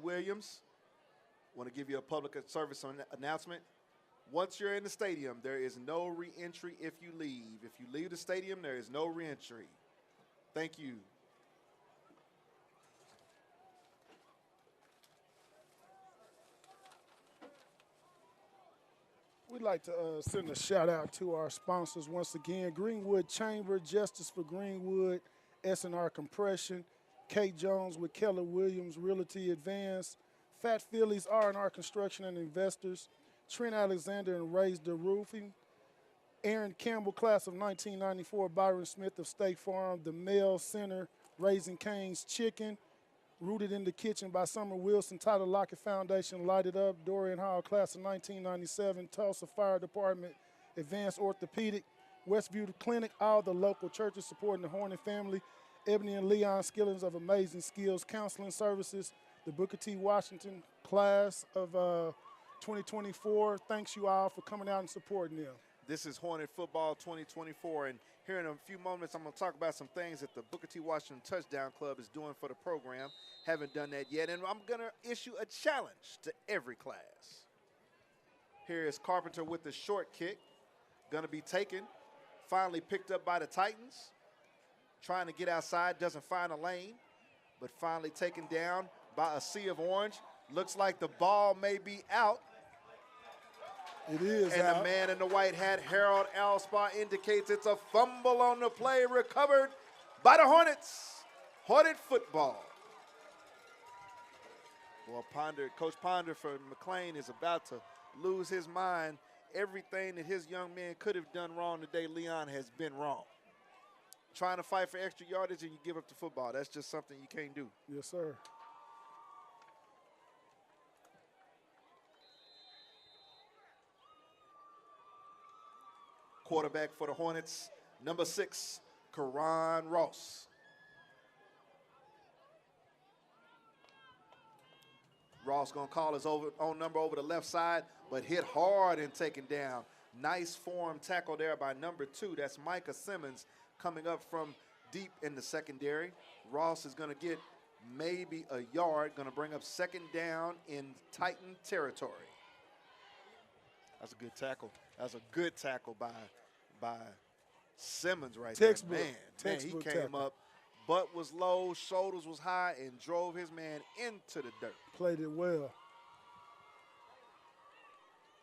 Williams, want to give you a public service announcement. Once you're in the stadium, there is no re-entry if you leave. If you leave the stadium, there is no re-entry. Thank you. We'd like to send a shout out to our sponsors once again. Greenwood Chamber, Justice for Greenwood, S&R Compression, Kate Jones with Keller Williams, Realty Advance, Fat Phillies, R&R Construction and Investors, Trent Alexander and Raised the Roofing, Aaron Campbell, class of 1994, Byron Smith of State Farm, the Mail Center, Raising Cane's Chicken, Rooted in the Kitchen by Summer Wilson, Tyler Lockett Foundation, Lighted Up, Dorian Hall, class of 1997, Tulsa Fire Department, Advanced Orthopedic, Westview Clinic, all the local churches supporting the Hornet family, Ebony and Leon Skillings of Amazing Skills Counseling Services, the Booker T. Washington class of 2024. Thanks you all for coming out and supporting them. This is Hornet Football 2024, and here in a few moments I'm going to talk about some things that the Booker T. Washington Touchdown Club is doing for the program. Haven't done that yet, and I'm going to issue a challenge to every class. Here is Carpenter with the short kick, going to be taken, finally picked up by the Titans, trying to get outside, doesn't find a lane, but finally taken down by a sea of orange. Looks like the ball may be out. It is and out. The man in the white hat, Harold Alspaugh, indicates it's a fumble on the play, recovered by the Hornets. Hornet football. Well, Coach Ponder from McLain is about to lose his mind. Everything that his young man could have done wrong today, Leon has been wrong. Trying to fight for extra yardage and you give up the football. That's just something you can't do. Yes, sir. Quarterback for the Hornets, number 6, Karan Ross. Ross going to call his own number over the left side, but hit hard and taken down. Nice form tackle there by number 2. That's Micah Simmons coming up from deep in the secondary. Ross is going to get maybe a yard, going to bring up second down in Titan territory. That's a good tackle. That's a good tackle by Simmons right Textbook. there. Man, he came up, butt was low, shoulders was high, and drove his man into the dirt. Played it well.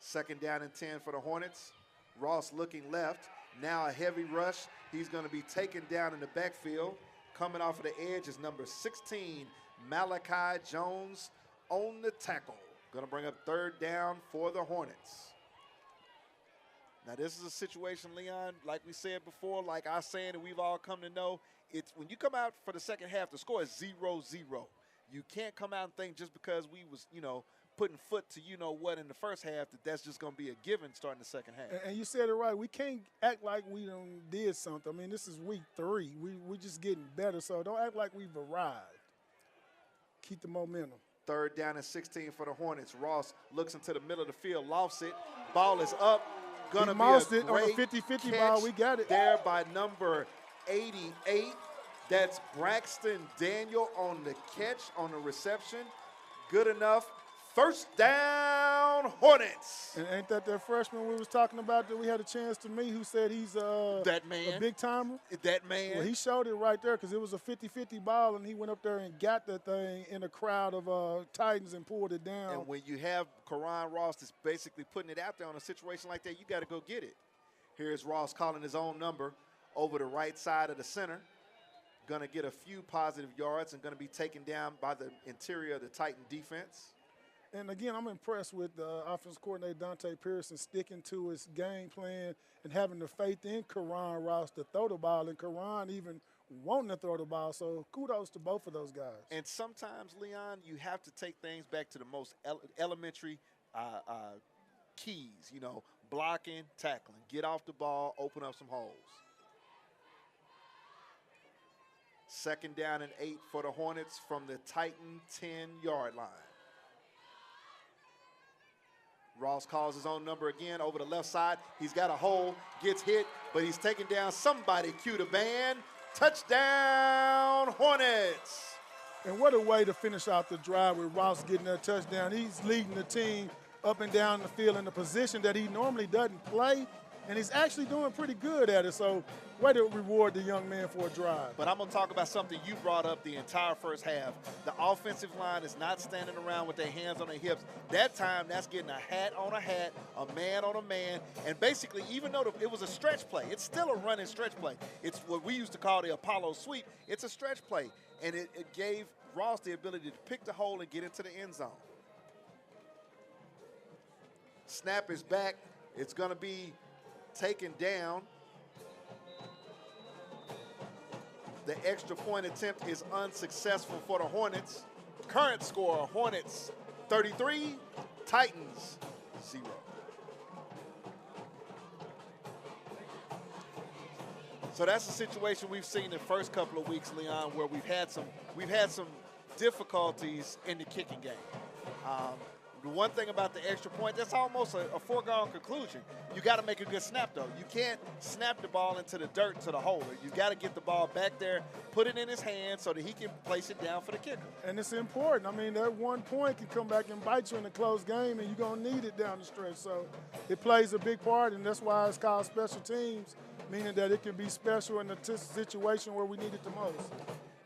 Second down and 10 for the Hornets. Ross looking left. Now a heavy rush. He's going to be taken down in the backfield. Coming off of the edge is number 16, Malachi Jones on the tackle. Going to bring up third down for the Hornets. Now, this is a situation, Leon, like we said before, like our saying that we've all come to know, it's when you come out for the second half, the score is 0-0. You can't come out and think just because we was, putting foot to what in the first half that's just going to be a given starting the second half. And you said it right. We can't act like we done did something. I mean, this is week 3. We're just getting better, so don't act like we've arrived. Keep the momentum. Third down and 16 for the Hornets. Ross looks into the middle of the field, lofts it. Ball is up. Gonna be a it on a great 50-50 catch ball. We got it. there by number 88. That's Braxton Daniel on the catch, on the reception. Good enough. First down, Hornets. And ain't that freshman we was talking about that we had a chance to meet who said he's that man, a big-timer? That man. Well, he showed it right there because it was a 50-50 ball, and he went up there and got that thing in a crowd of Titans and pulled it down. And when you have Karan Ross that's basically putting it out there on a situation like that, you got to go get it. Here's Ross calling his own number over the right side of the center. Going to get a few positive yards and going to be taken down by the interior of the Titan defense. And, again, I'm impressed with the offensive coordinator, Dante Pearson, sticking to his game plan and having the faith in Karan Ross to throw the ball, and Karan even wanting to throw the ball. So kudos to both of those guys. And sometimes, Leon, you have to take things back to the most elementary keys, you know, blocking, tackling. Get off the ball, open up some holes. Second down and 8 for the Hornets from the Titan 10-yard line. Ross calls his own number again over the left side. He's got a hole, gets hit, but he's taking down somebody. Cue the band. Touchdown, Hornets. And what a way to finish out the drive with Ross getting that touchdown. He's leading the team up and down the field in a position that he normally doesn't play, and he's actually doing pretty good at it. So way to reward the young man for a drive. But I'm going to talk about something you brought up the entire first half. The offensive line is not standing around with their hands on their hips. That time, that's getting a hat on a hat, a man on a man. And basically, even though it was a stretch play, it's still a running stretch play. It's what we used to call the Apollo sweep. It's a stretch play. And it gave Ross the ability to pick the hole and get into the end zone. Snap is back. It's going to be taken down. The extra point attempt is unsuccessful for the Hornets. Current score, Hornets 33, Titans 0. So that's the situation we've seen the first couple of weeks, Leon, where we've had some difficulties in the kicking game. The one thing about the extra point, that's almost a foregone conclusion. You got to make a good snap, though. You can't snap the ball into the dirt to the holder. You got to get the ball back there, put it in his hand so that he can place it down for the kicker. And it's important. I mean, that 1 point can come back and bite you in a close game, and you're going to need it down the stretch. So it plays a big part, and that's why it's called special teams, meaning that it can be special in a situation where we need it the most.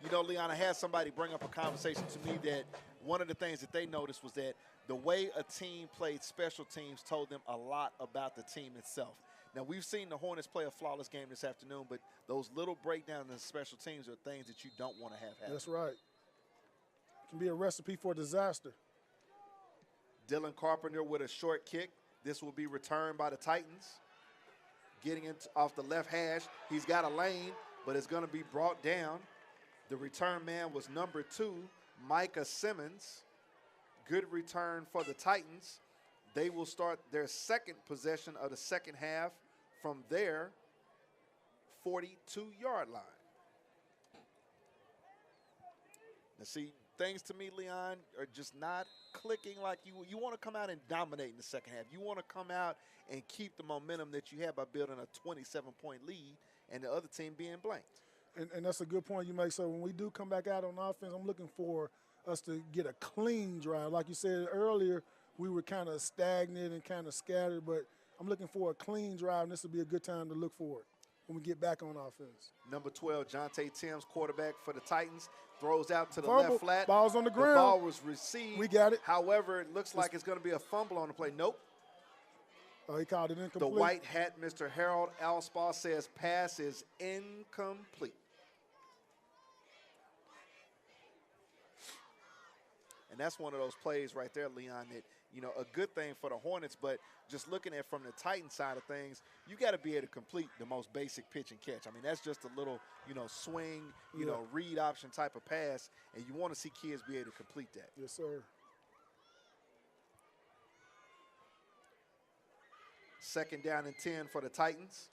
You know, Leon, I had somebody bring up a conversation to me that one of the things that they noticed was that the way a team played special teams told them a lot about the team itself. Now, we've seen the Hornets play a flawless game this afternoon, but those little breakdowns in special teams are things that you don't want to have happen. That's right. It can be a recipe for disaster. Dylan Carpenter with a short kick. This will be returned by the Titans. Getting it off the left hash. He's got a lane, but it's going to be brought down. The return man was number 2, Micah Simmons. Good return for the Titans. They will start their second possession of the second half from their 42-yard line. Now, see, things to me, Leon, are just not clicking like you want to come out and dominate in the second half. You want to come out and keep the momentum that you have by building a 27-point lead and the other team being blanked. And that's a good point you make. So when we do come back out on offense, I'm looking for us to get a clean drive. Like you said earlier, we were kind of stagnant and kind of scattered, but I'm looking for a clean drive, and this will be a good time to look for it when we get back on offense. Number 12, Jonte Timms, quarterback for the Titans, throws out to the Fumble. left flat. Ball's on the ground. The ball was received. We got it. However, it looks like it's going to be a fumble on the play. Nope. Oh, he called it incomplete. The white hat, Mr. Harold Alspaw, says pass is incomplete. And that's one of those plays right there, Leon, that, you know, a good thing for the Hornets, but just looking at from the Titan side of things, you got to be able to complete the most basic pitch and catch. I mean, that's just a little, you know, swing, you know, read option type of pass, and you want to see kids be able to complete that. Yes, sir. Second down and 10 for the Titans.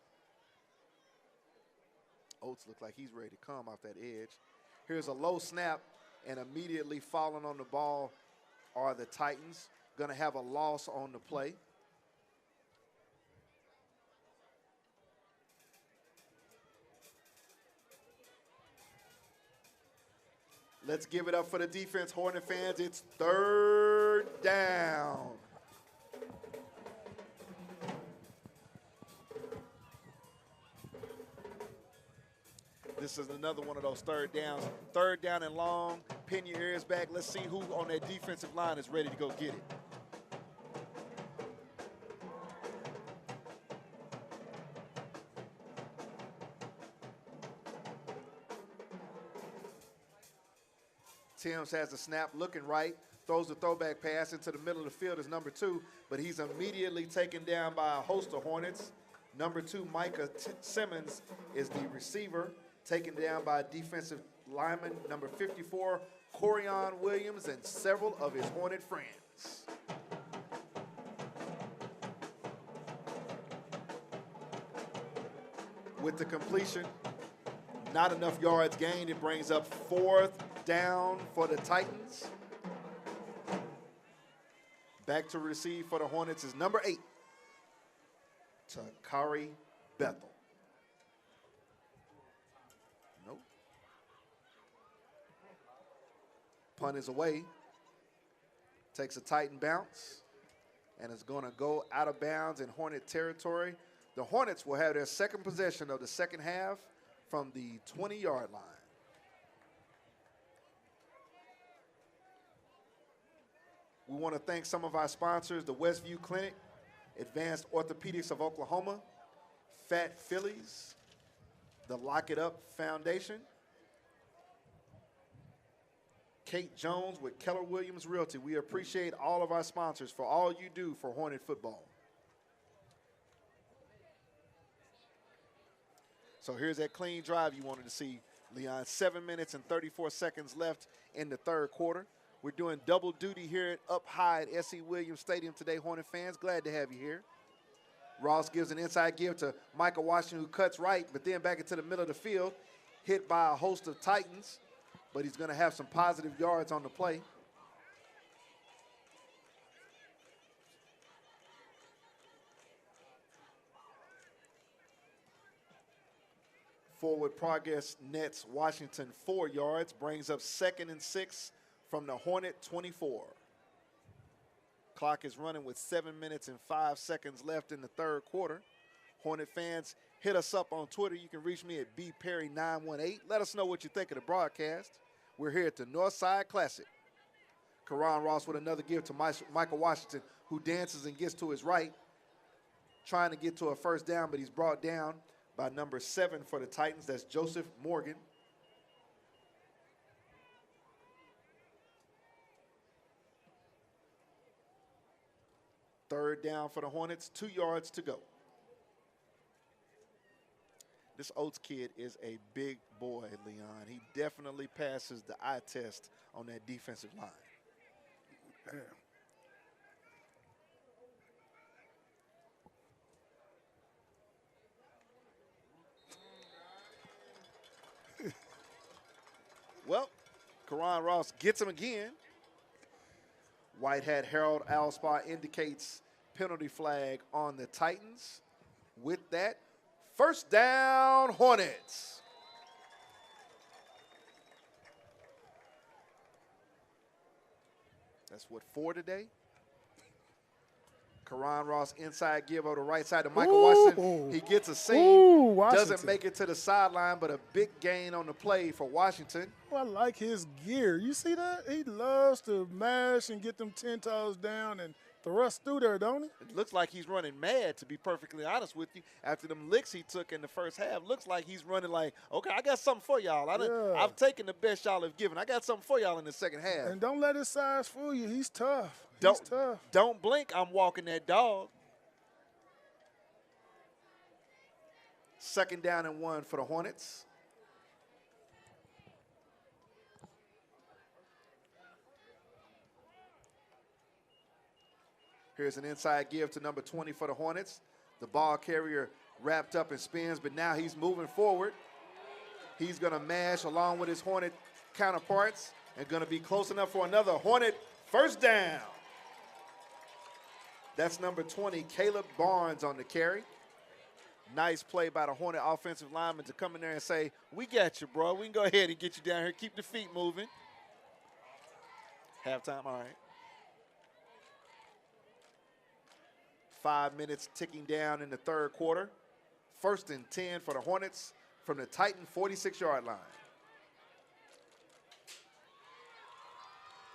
Oates looked like he's ready to come off that edge. Here's a low snap, and immediately falling on the ball are the Titans. Going to have a loss on the play. Let's give it up for the defense, Hornet fans. It's 3rd down. This is another one of those 3rd downs. 3rd down and long. Pin your ears back. Let's see who on that defensive line is ready to go get it. Timms has the snap, looking right, throws the throwback pass into the middle of the field as number 2, but he's immediately taken down by a host of Hornets. Number 2, Micah Simmons, is the receiver, taken down by defensive lineman number 54, Corian Williams, and several of his Hornet friends. With the completion, not enough yards gained. It brings up 4th down for the Titans. Back to receive for the Hornets is number 8, Takari Bethel. Nope. Punt is away. Takes a Titan bounce and is going to go out of bounds in Hornet territory. The Hornets will have their second possession of the second half from the 20-yard line. We want to thank some of our sponsors, the Westview Clinic, Advanced Orthopedics of Oklahoma, Fat Phillies, the Lock It Up Foundation, Kate Jones with Keller Williams Realty. We appreciate all of our sponsors for all you do for Hornet football. So here's that clean drive you wanted to see, Leon. 7 minutes and 34 seconds left in the 3rd quarter. We're doing double duty here at Up High at S.E. Williams Stadium today, Hornet fans. Glad to have you here. Ross gives an inside give to Michael Washington, who cuts right, but then back into the middle of the field, hit by a host of Titans, but he's going to have some positive yards on the play. Forward progress nets Washington 4 yards, brings up 2nd and 6 from the Hornet 24. Clock is running with 7 minutes and 5 seconds left in the 3rd quarter. Hornet fans, hit us up on Twitter. You can reach me at bperry918. Let us know what you think of the broadcast. We're here at the Northside Classic. Karan Ross with another give to Michael Washington, who dances and gets to his right, trying to get to a 1st down, but he's brought down by number 7 for the Titans. That's Joseph Morgan. Third down for the Hornets, 2 yards to go. This Oates kid is a big boy, Leon. He definitely passes the eye test on that defensive line. Yeah. Well, Karan Ross gets him again. White hat Harold Alspa indicates penalty flag on the Titans. With that, 1st down, Hornets. That's what, 4 today? Karan Ross inside give over the right side to Michael Washington. He gets a seam, doesn't make it to the sideline, but a big gain on the play for Washington. Well, I like his gear. You see that? He loves to mash and get them 10 toes down and thrust through there, don't he? It looks like he's running mad, to be perfectly honest with you. After them licks he took in the 1st half, looks like he's running like, okay, I got something for y'all. I've taken the best y'all have given. I got something for y'all in the 2nd half. And don't let his size fool you. He's tough. Don't blink. I'm walking that dog. 2nd down and 1 for the Hornets. Here's an inside give to number 20 for the Hornets. The ball carrier wrapped up and spins, but now he's moving forward. He's going to mash along with his Hornet counterparts and going to be close enough for another Hornet First down. That's number 20, Caleb Barnes on the carry. Nice play by the Hornet offensive lineman to come in there and say, we got you, bro. We can go ahead and get you down here. Keep the feet moving. Halftime, all right. 5 minutes ticking down in the third quarter. 1st and 10 for the Hornets from the Titan 46-yard line.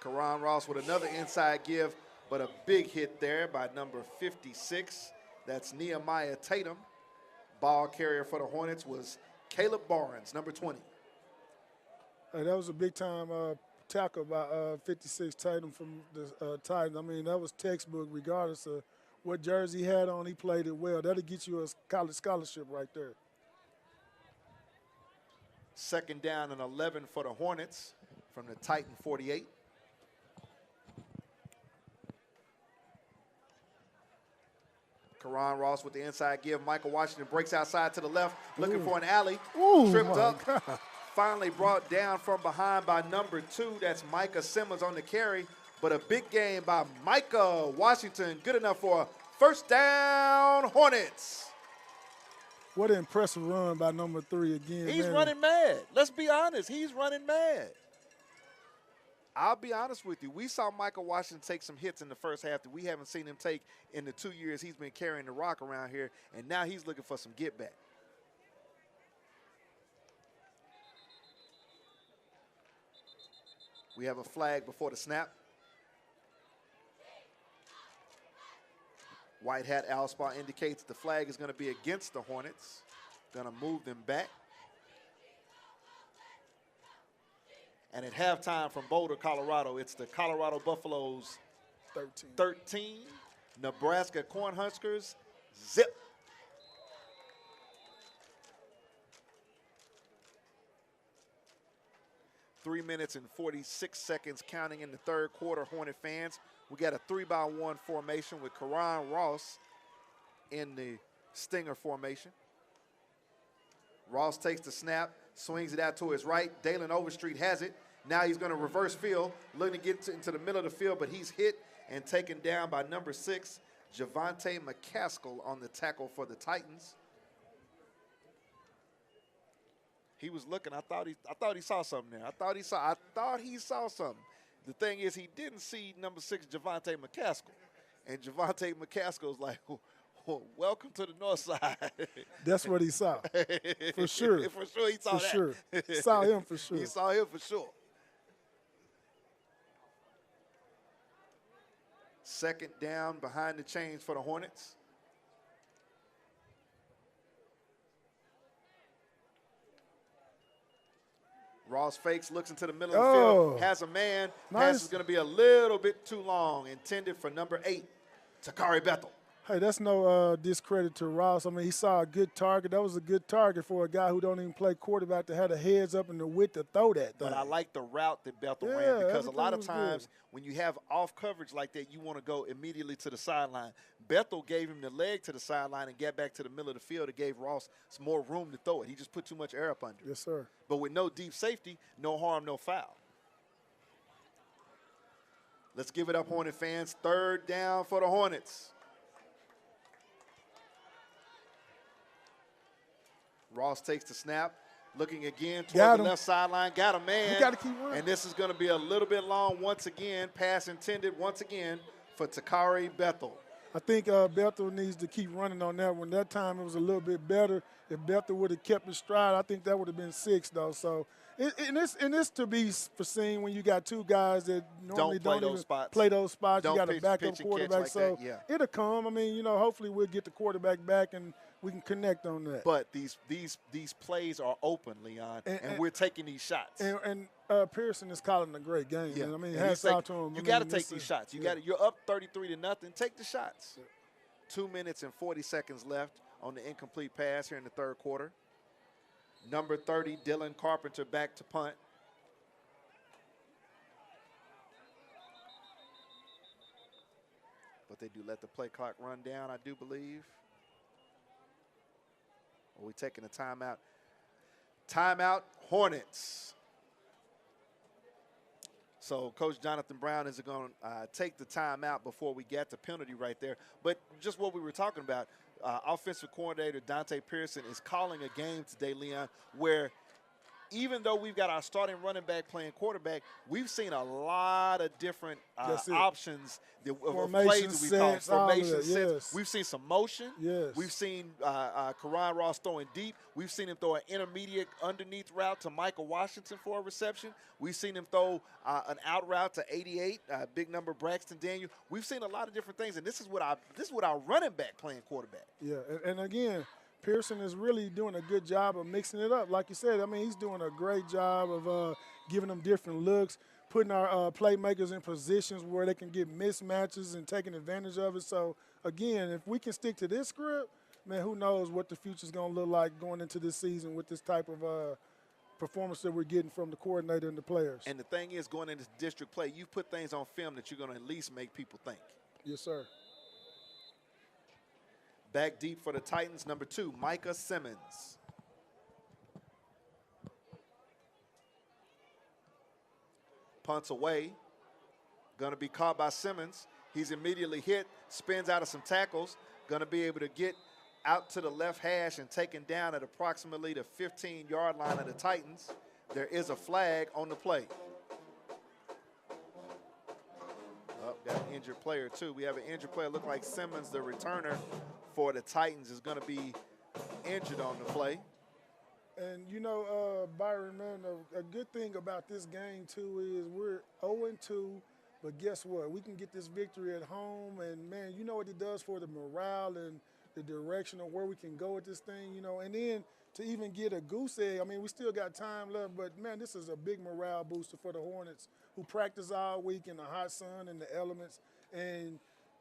Karan Ross with another inside give, but a big hit there by number 56. That's Nehemiah Tatum. Ball carrier for the Hornets was Caleb Barnes, number 20. Hey, that was a big-time tackle by 56 Tatum from the Titans. I mean, that was textbook regardless of what jersey he had on. He played it well. That'll get you a college scholarship right there. 2nd down and 11 for the Hornets from the Titan 48. Karan Ross with the inside give. Michael Washington breaks outside to the left, looking for an alley. Tripped up. God. Finally brought down from behind by number 2. That's Micah Simmons on the carry. But a big game by Micah Washington. Good enough for a first down, Hornets. What an impressive run by number 3 again. He's man. running mad. Let's be honest. He's running mad. I'll be honest with you. We saw Michael Washington take some hits in the first half that we haven't seen him take in the 2 years he's been carrying the rock around here, and now he's looking for some get back. We have a flag before the snap. White hat owl spot indicates the flag is going to be against the Hornets. Going to move them back. And at halftime from Boulder, Colorado, it's the Colorado Buffaloes 13, Nebraska Cornhuskers zip. Three minutes and 46 seconds counting in the third quarter, Hornet fans. We got a 3-by-1 formation with Karan Ross in the stinger formation. Ross takes the snap, swings it out to his right. Dalen Overstreet has it. Now he's going to reverse field, looking to get into the middle of the field, but he's hit and taken down by number 6, Javante McCaskill on the tackle for the Titans. He was looking. I thought he saw something there. I thought he saw something. The thing is, he didn't see number 6, Javante McCaskill, and Javante McCaskill's like, welcome to the north side. That's what he saw. For sure. For sure he saw for that. Sure. Saw him for sure. He saw him for sure. 2nd down behind the chains for the Hornets. Ross fakes, looks into the middle of the field, has a man. Nice. Pass is going to be a little bit too long, intended for number 8, Takari Bethel. Hey, that's no discredit to Ross. I mean, he saw a good target. That was a good target for a guy who don't even play quarterback to have the heads up and the width to throw that thing. But I like the route that Bethel Yeah, ran because a lot of everything was times when you have off coverage like that, you want to go immediately to the sideline. Bethel gave him the leg to the sideline and got back to the middle of the field. It gave Ross some more room to throw it. He just put too much air up under it. Yes, sir. But with no deep safety, no harm, no foul. Let's give it up, Hornet fans. 3rd down for the Hornets. Ross takes the snap, looking again toward the left sideline. Got a man. You got to keep running. And this is going to be a little bit long once again. Pass intended once again for Takari Bethel. I think Bethel needs to keep running on that one. That time it was a little bit better. If Bethel would have kept his stride, I think that would have been 6, though. So, and it's to be foreseen when you got 2 guys that normally don't even play those spots. You got a backup quarterback, like so that, yeah. It'll come. I mean, hopefully we'll get the quarterback back and we can connect on that. But these plays are open, Leon, and we're taking these shots. And Pearson is calling a great game. Yeah. I mean, hats out to him. You got to take these shots. You're up 33-0. Take the shots. Yeah. 2 minutes and 40 seconds left on the incomplete pass here in the third quarter. Number 30, Dylan Carpenter, back to punt. But they do let the play clock run down, I do believe. Are we taking a timeout? Timeout, Hornets. So Coach Jonathan Brown is going to take the time out before we get the penalty right there. But just what we were talking about, offensive coordinator Dante Pearson is calling a game today, Leon, where even though we've got our starting running back playing quarterback, we've seen a lot of different options of plays that we call formation sets. Yes. We've seen some motion. Yes. We've seen Karan Ross throwing deep. We've seen him throw an intermediate underneath route to Michael Washington for a reception. We've seen him throw an out route to 88, big number Braxton Daniel. We've seen a lot of different things, and this is what our running back playing quarterback. Yeah, and again, Pearson is really doing a good job of mixing it up. Like you said, I mean, he's doing a great job of giving them different looks, putting our playmakers in positions where they can get mismatches and taking advantage of it. So, again, if we can stick to this script, man, who knows what the future's going to look like going into this season with this type of performance that we're getting from the coordinator and the players. And the thing is, going into district play, you put things on film that you're going to at least make people think. Yes, sir. Back deep for the Titans, number 2, Micah Simmons. Punts away. Going to be caught by Simmons. He's immediately hit, spins out of some tackles. Going to be able to get out to the left hash and taken down at approximately the 15-yard line of the Titans. There is a flag on the play. Oh, got an injured player, too. We have an injured player. Look like Simmons, the returner for the Titans, is going to be injured on the play. And, you know, Byron, man, a good thing about this game, too, is we're 0-2, but guess what? We can get this victory at home, and, man, you know what it does for the morale and the direction of where we can go with this thing, you know. And then to even get a goose egg, I mean, we still got time left, but, man, this is a big morale booster for the Hornets, who practice all week in the hot sun and the elements. And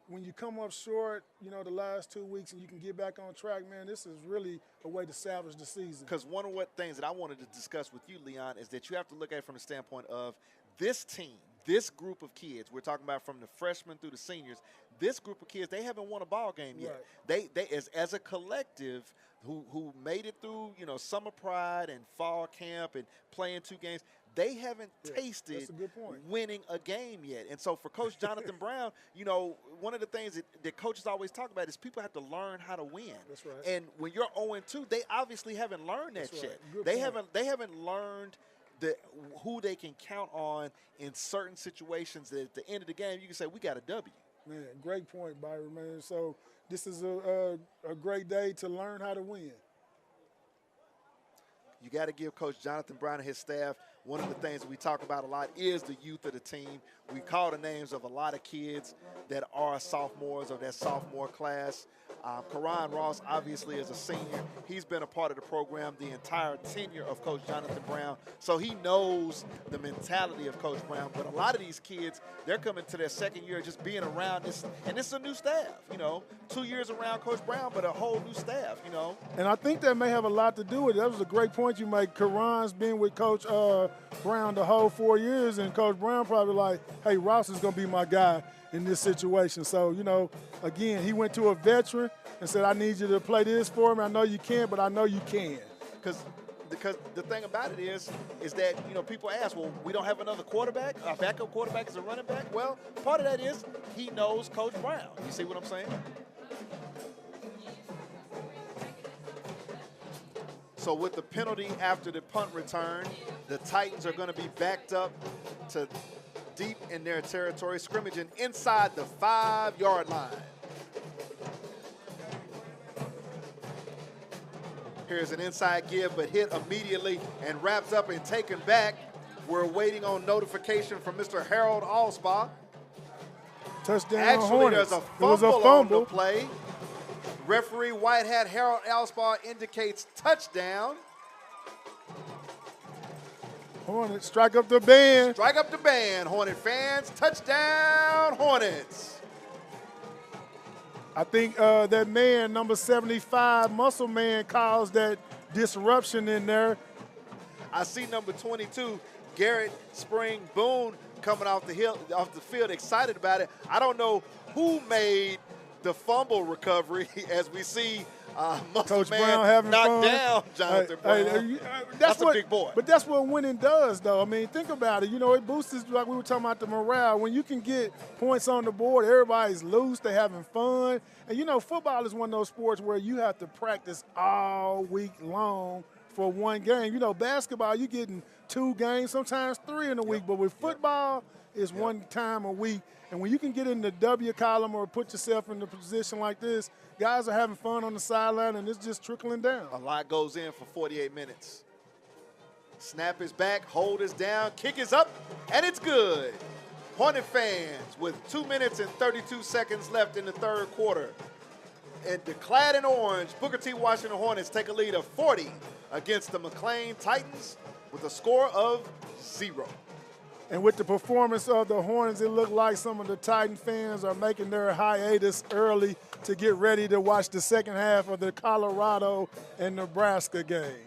when you come up short, you know, the last 2 weeks and you can get back on track, man, this is really a way to salvage the season. Because one of what things that I wanted to discuss with you, Leon, is that you have to look at it from the standpoint of this team, this group of kids. We're talking about from the freshmen through the seniors. This group of kids, they haven't won a ball game yet. Right. They as a collective who made it through, you know, summer pride and fall camp and playing 2 games, they haven't tasted winning a game yet. And so for Coach Jonathan Brown, you know, one of the things that coaches always talk about is people have to learn how to win. That's right. And when you're 0-2, they obviously haven't learned that yet. They haven't learned who they can count on in certain situations that at the end of the game you can say, we got a W. Man, great point, Byron, man. So this is a great day to learn how to win. You got to give Coach Jonathan Brown and his staff, one of the things that we talk about a lot is the youth of the team. We call the names of a lot of kids that are sophomores of that sophomore class. Karan Ross obviously is a senior. He's been a part of the program the entire tenure of Coach Jonathan Brown, so he knows the mentality of Coach Brown. But a lot of these kids, they're coming to their second year just being around this, and this is a new staff, you know. 2 years around Coach Brown, but a whole new staff, you know. And I think that may have a lot to do with it. That was a great point you made. Karan's been with Coach Brown the whole 4 years, and Coach Brown probably like, hey, Ross is going to be my guy in this situation. So, you know, again, he went to a veteran and said, I need you to play this for me. I know you can't, but I know you can. Because the thing about it is that, you know, people ask, well, we don't have another quarterback? Our backup quarterback is a running back? Well, part of that is he knows Coach Brown. You see what I'm saying? So with the penalty after the punt return, the Titans are going to be backed up to deep in their territory, scrimmaging inside the 5-yard line. Here's an inside give, but hit immediately and wraps up and taken back. We're waiting on notification from Mr. Harold Allspaw. Touchdown Actually, Hornets. there's a fumble on the play. Referee White Hat Harold Allspaw indicates touchdown. Hornets, strike up the band. Strike up the band, Hornet fans. Touchdown, Hornets. I think that man, number 75, Muscle Man, caused that disruption in there. I see number 22, Garrett Spring Boone, coming off the field, excited about it. I don't know who made the fumble recovery as we see Muscle Coach Man Brown having knocked fun. down Jonathan Brown. That's a big boy. But that's what winning does, though. I mean, think about it. You know, it boosts, like we were talking about, the morale. When you can get points on the board, everybody's loose, they're having fun. And, you know, football is one of those sports where you have to practice all week long for one game. You know, basketball, you're getting 2 games, sometimes 3 in a week. But with football, it's one time a week. And when you can get in the W column or put yourself in a position like this, guys are having fun on the sideline, and it's just trickling down. A lot goes in for 48 minutes. Snap is back, hold is down, kick is up, and it's good. Hornet fans with 2 minutes and 32 seconds left in the third quarter. And the clad in orange, Booker T. Washington Hornets take a lead of 40 against the McLain Titans with a score of 0. And with the performance of the Hornets, it looked like some of the Titan fans are making their hiatus early to get ready to watch the second half of the Colorado and Nebraska game.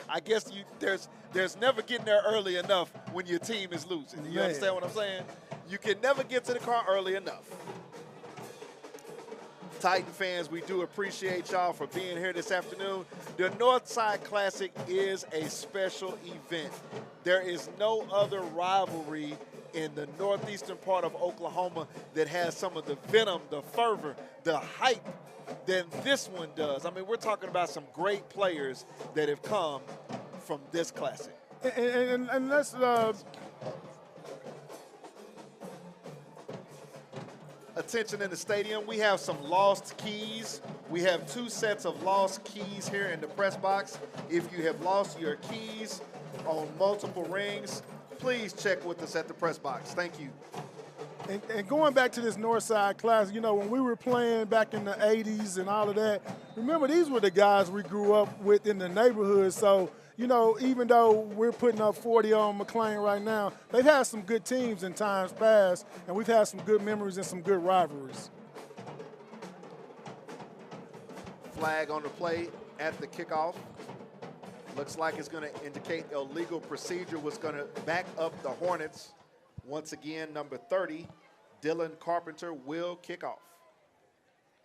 I guess there's never getting there early enough when your team is losing. You understand what I'm saying? You can never get to the car early enough. Titan fans, we do appreciate y'all for being here this afternoon. The Northside Classic is a special event. There is no other rivalry in the northeastern part of Oklahoma that has some of the venom, the fervor, the hype than this one does. I mean, we're talking about some great players that have come from this classic. And let's attention in the stadium. We have some lost keys. We have 2 sets of lost keys here in the press box. If you have lost your keys on multiple rings, please check with us at the press box. Thank you. And going back to this Northside Classic, you know, when we were playing back in the 80s and all of that, remember, these were the guys we grew up with in the neighborhood. So, you know, even though we're putting up 40 on McLain right now, they've had some good teams in times past, and we've had some good memories and some good rivalries. Flag on the play at the kickoff. Looks like it's going to indicate illegal procedure was going to back up the Hornets. Once again, number 30, Dylan Carpenter will kick off.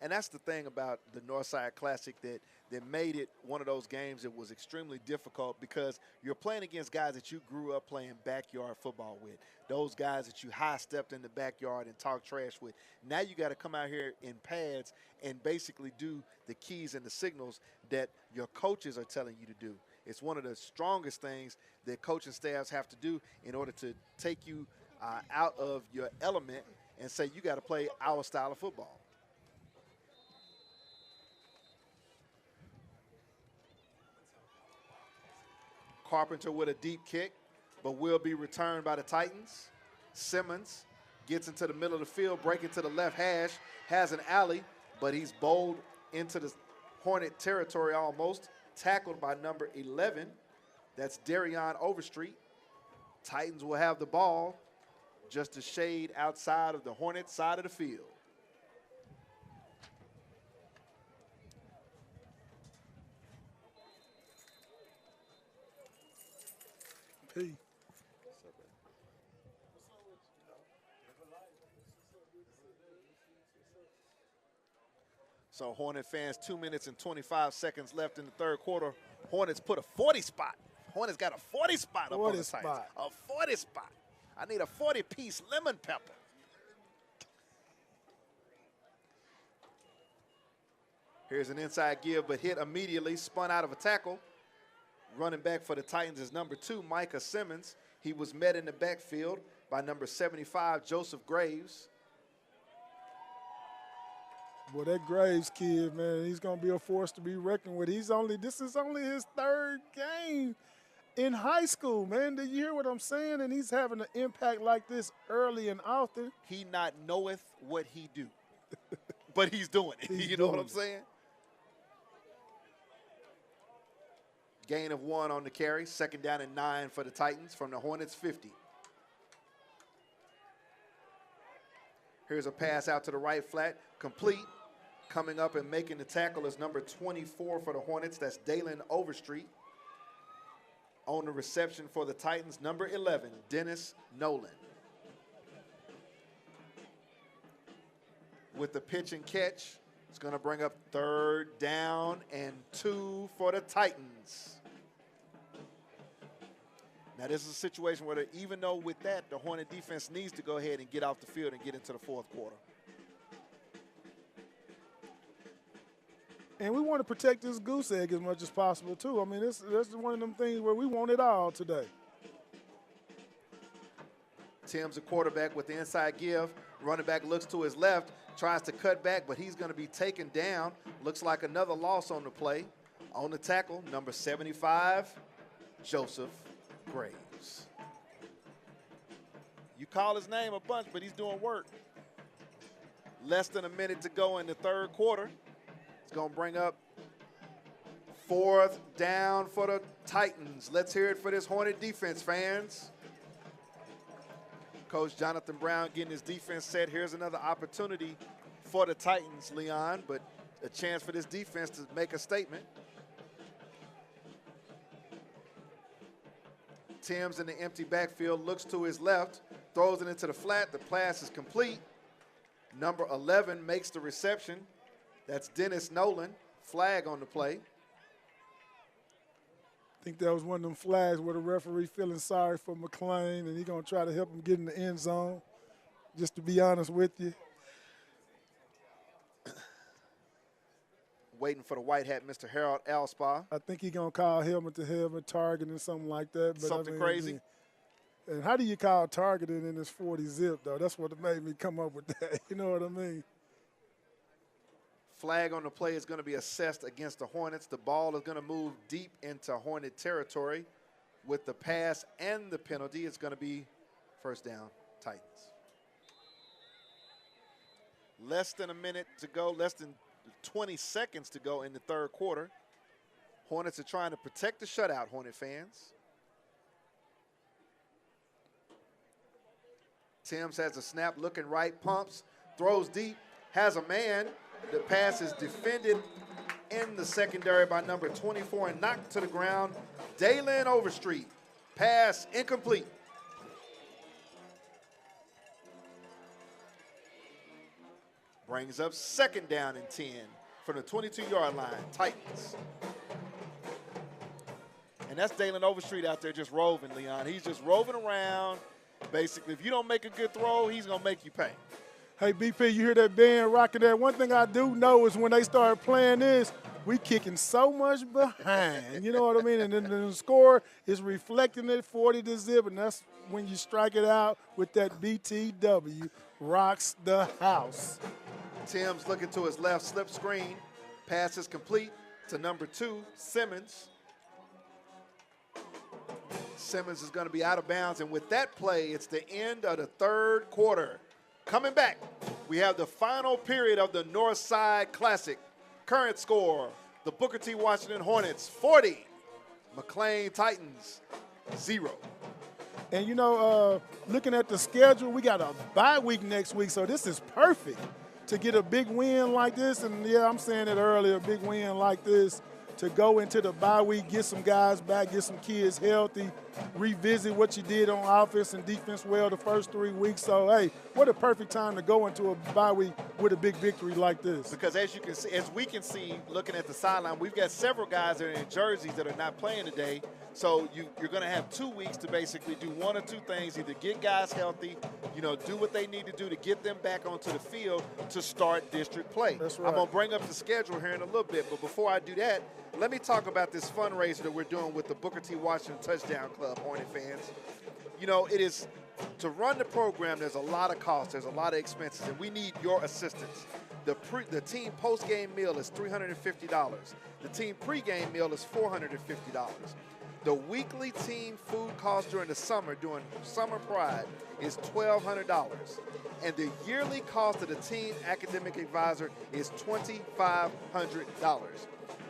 And that's the thing about the Northside Classic that made it one of those games that was extremely difficult, because you're playing against guys that you grew up playing backyard football with, those guys that you high-stepped in the backyard and talked trash with. Now you got to come out here in pads and basically do the keys and the signals that your coaches are telling you to do. It's one of the strongest things that coaching staffs have to do in order to take you out of your element and say you got to play our style of football. Carpenter with a deep kick, but will be returned by the Titans. Simmons gets into the middle of the field, breaking to the left hash, has an alley, but he's bowled into the Hornet territory almost, tackled by number 11. That's Darion Overstreet. Titans will have the ball just a shade outside of the Hornet side of the field. P. So Hornet fans, 2 minutes and 25 seconds left in the third quarter. Hornets put a 40 spot. Hornets got a 40 spot up on the Titans. A 40 spot. I need a 40-piece lemon pepper. Here's an inside give, but hit immediately, spun out of a tackle. Running back for the Titans is number 2, Micah Simmons. He was met in the backfield by number 75, Joseph Graves. Boy, that Graves kid, man, he's going to be a force to be reckoned with. This is only his 3rd game in high school, man. Did you hear what I'm saying? And he's having an impact like this early and often. He not knoweth what he do, but he's doing it. You know what I'm saying? Gain of 1 on the carry. 2nd down and 9 for the Titans from the Hornets 50. Here's a pass out to the right flat, complete. Coming up and making the tackle is number 24 for the Hornets. That's Dalen Overstreet. On the reception for the Titans, number 11, Dennis Nolan. With the pitch and catch It's going to bring up 3rd down and 2 for the Titans. Now, this is a situation where even though with that, the Hornet defense needs to go ahead and get off the field and get into the 4th quarter. And we want to protect this goose egg as much as possible, too. I mean, that's one of them things where we want it all today. Tim's a quarterback with the inside give. Running back looks to his left, tries to cut back, but he's going to be taken down. Looks like another loss on the play. On the tackle, number 75, Joseph Graves. You call his name a bunch, but he's doing work. Less than a minute to go in the 3rd quarter. It's going to bring up 4th down for the Titans. Let's hear it for this Hornet defense, fans. Coach Jonathan Brown getting his defense set. Here's another opportunity for the Titans, Leon, but a chance for this defense to make a statement. Tim's in the empty backfield, looks to his left, throws it into the flat. The pass is complete. Number 11 makes the reception. That's Dennis Nolan. Flag on the play. I think that was one of them flags where the referee feeling sorry for McLain, and he's going to try to help him get in the end zone, just to be honest with you. Waiting for the white hat, Mr. Harold Alspaugh. I think he's going to call helmet to helmet targeting, something like that. But Something crazy. And how do you call targeting in this 40 zip, though? That's what made me come up with that. You know what I mean? Flag on the play is going to be assessed against the Hornets. The ball is going to move deep into Hornet territory. With the pass and the penalty, it's going to be 1st down, Titans. Less than a minute to go, less than 20 seconds to go in the 3rd quarter. Hornets are trying to protect the shutout, Hornet fans. Timms has a snap, looking right, pumps, throws deep, has a man. The pass is defended in the secondary by number 24 and knocked to the ground. Dalen Overstreet. Pass incomplete. Brings up 2nd down and 10 from the 22-yard line. Titans. And that's Dalen Overstreet out there just roving, Leon. He's just roving around. Basically, if you don't make a good throw, he's going to make you pay. Hey, BP, you hear that band rocking there? One thing I do know is when they start playing this, we kicking so much behind. You know what I mean? And then the score is reflecting it 40-0, and that's when you strike it out with that BTW, rocks the house. Timms looking to his left, slip screen. Pass is complete to number 2, Simmons. Simmons is going to be out of bounds, and with that play, it's the end of the 3rd quarter. Coming back, we have the final period of the Northside Classic. Current score, the Booker T. Washington Hornets 40, McLain Titans 0. And, you know, looking at the schedule, we got a bye week next week, so this is perfect to get a big win like this. And, yeah, I'm saying it earlier, a big win like this to go into the bye week, get some guys back, get some kids healthy, revisit what you did on offense and defense well the first 3 weeks. So, hey, what a perfect time to go into a bye week with a big victory like this. Because as you can see, as we can see, looking at the sideline, we've got several guys that are in jerseys that are not playing today. So you're going to have 2 weeks to basically do one or two things, either get guys healthy, do what they need to do to get them back onto the field to start district play. That's right. I'm going to bring up the schedule here in a little bit, but before I do that, let me talk about this fundraiser that we're doing with the Booker T. Washington Touchdown Club, Hornet fans. It is to run the program, there's a lot of costs, there's a lot of expenses, and we need your assistance. The team post-game meal is $350. The team pre-game meal is $450. The weekly team food cost during the summer, during Summer Pride, is $1,200. And the yearly cost of the team academic advisor is $2,500.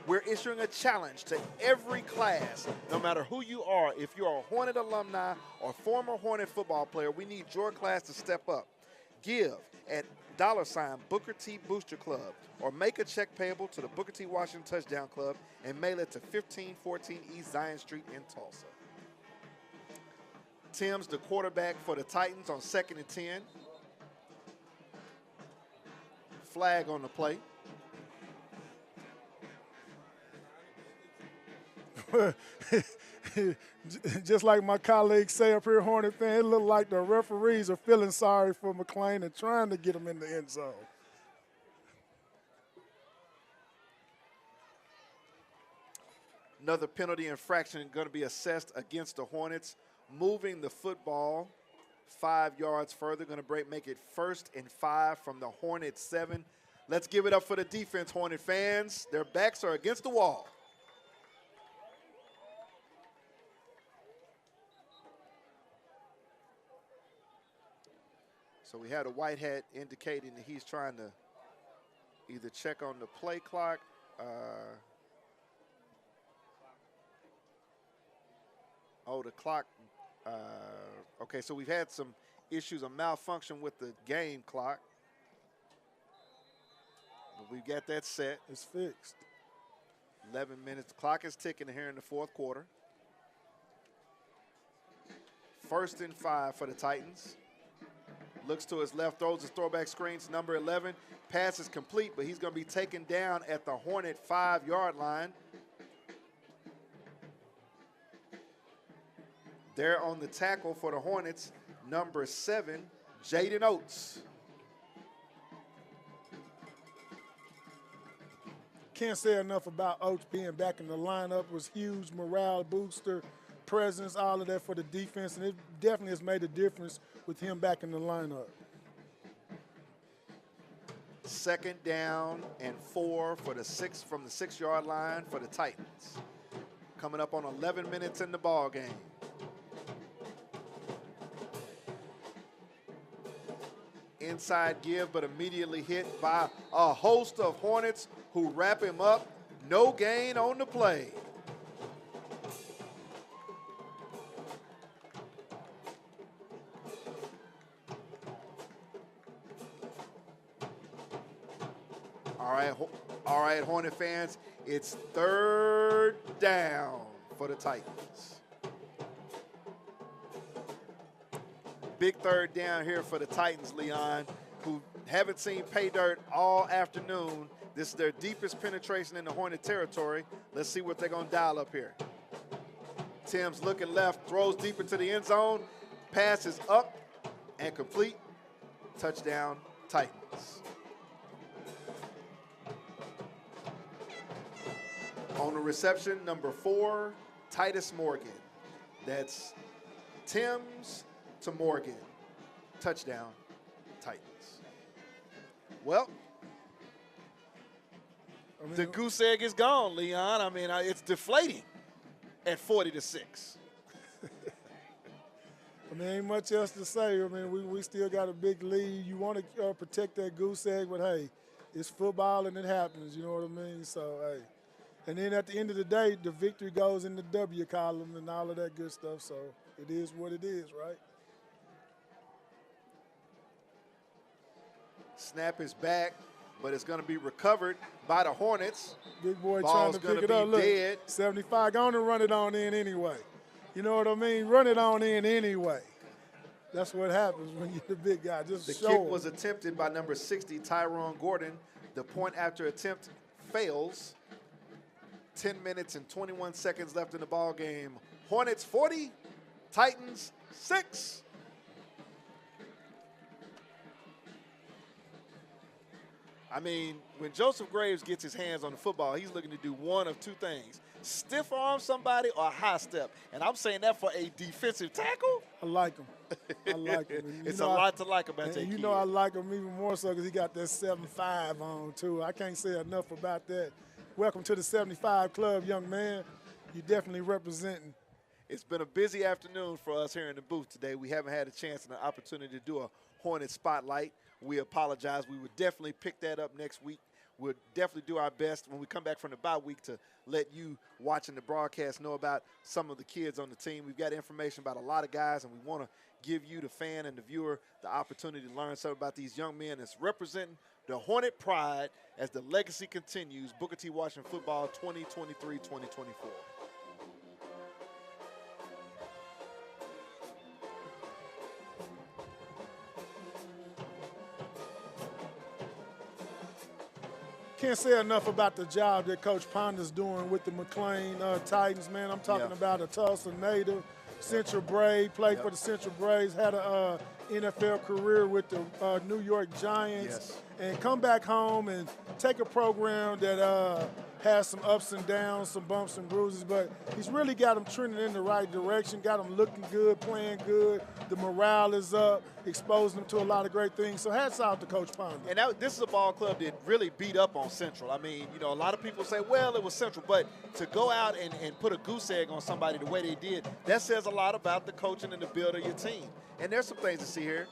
We're issuing a challenge to every class, no matter who you are. If you're a Hornet alumni or former Hornet football player, we need your class to step up. Give at $ Booker T Booster Club, or make a check payable to the Booker T Washington Touchdown Club and mail it to 1514 East Zion Street in Tulsa. Timms, the quarterback for the Titans, on 2nd and 10. Flag on the play. Just like my colleagues say up here, Hornet fan, it looked like the referees are feeling sorry for McLain and trying to get him in the end zone. Another penalty infraction going to be assessed against the Hornets. Moving the football 5 yards further, going to make it 1st and 5 from the Hornets 7. Let's give it up for the defense, Hornet fans. Their backs are against the wall. So we had a white hat indicating that he's trying to either check on the play clock. The clock. Okay, so we've had some issues of malfunction with the game clock. But we've got that set. It's fixed. 11 minutes. The clock is ticking here in the 4th quarter. 1st and 5 for the Titans. Looks to his left, throws his throwback screens, number 11. Pass is complete, but he's going to be taken down at the Hornet 5-yard line. There on the tackle for the Hornets, number 7, Jaden Oates. Can't say enough about Oates being back in the lineup. Was huge morale booster, presence, all of that for the defense, and it definitely has made a difference with him back in the lineup. 2nd down and 4 for the 6 from the 6-yard line for the Titans. Coming up on 11 minutes in the ball game. Inside give, but immediately hit by a host of Hornets who wrap him up. No gain on the play. All right, Hornet fans, it's 3rd down for the Titans. Big 3rd down here for the Titans, Leon, who haven't seen pay dirt all afternoon. This is their deepest penetration in the Hornet territory. Let's see what they're going to dial up here. Tim's looking left, throws deep into the end zone. Pass is up and complete. Touchdown, Titans. On the reception, number 4, Titus Morgan. That's Tim's to Morgan. Touchdown, Titans. Well, the goose egg is gone, Leon. I mean, it's deflating at 40-6. I mean, ain't much else to say. I mean, we still got a big lead. You want to protect that goose egg, but, hey, it's football and it happens. You know what I mean? So, hey. And then at the end of the day, the victory goes in the W column and all of that good stuff. So it is what it is, right? Snap is back, but it's going to be recovered by the Hornets. Big boy Ball's trying to pick it up. Look, dead. 75, going to run it on in anyway. You know what I mean? Run it on in anyway. That's what happens when you're the big guy. Just the show kick him. was attempted by number 60, Tyrone Gordon. The point after attempt fails. 10 minutes and 21 seconds left in the ball game. Hornets 40, Titans 6. I mean, when Joseph Graves gets his hands on the football, he's looking to do one of two things: stiff arm somebody or high step. And I'm saying that for a defensive tackle. I like him. I like him. It's a lot to like about that kid. You know I like him even more so because he got that 7'5" on, too. I can't say enough about that. Welcome to the 75 Club, young man. You're definitely representing. It's been a busy afternoon for us here in the booth today. We haven't had a chance and an opportunity to do a Hornet spotlight. We apologize. We would definitely pick that up next week. We'll definitely do our best when we come back from the bye week to let you watching the broadcast know about some of the kids on the team. We've got information about a lot of guys, and we want to give you, the fan and the viewer, the opportunity to learn something about these young men that's representing the Hornet pride as the legacy continues. Booker T. Washington football 2023-2024. can't say enough about the job that Coach Ponder's doing with the McLain Titans, man. I'm talking about a Tulsa native, Central Brave, played for the Central Braves, had a NFL career with the New York Giants, and come back home and take a program that has some ups and downs, some bumps and bruises, but he's really got them trending in the right direction, got them looking good, playing good. The morale is up, exposing them to a lot of great things. So hats off to Coach Ponder. And this is a ball club that really beat up on Central. I mean, you know, a lot of people say, well, it was Central, but to go out and put a goose egg on somebody the way they did, that says a lot about the coaching and the build of your team. And there's some things to see here.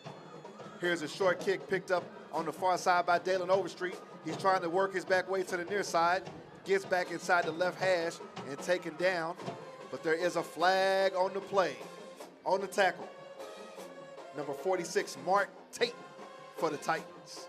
Here's a short kick picked up on the far side by Dalen Overstreet. He's trying to work his back way to the near side. Gets back inside the left hash and taken down. But there is a flag on the play, on the tackle. Number 46, Mark Tate for the Titans.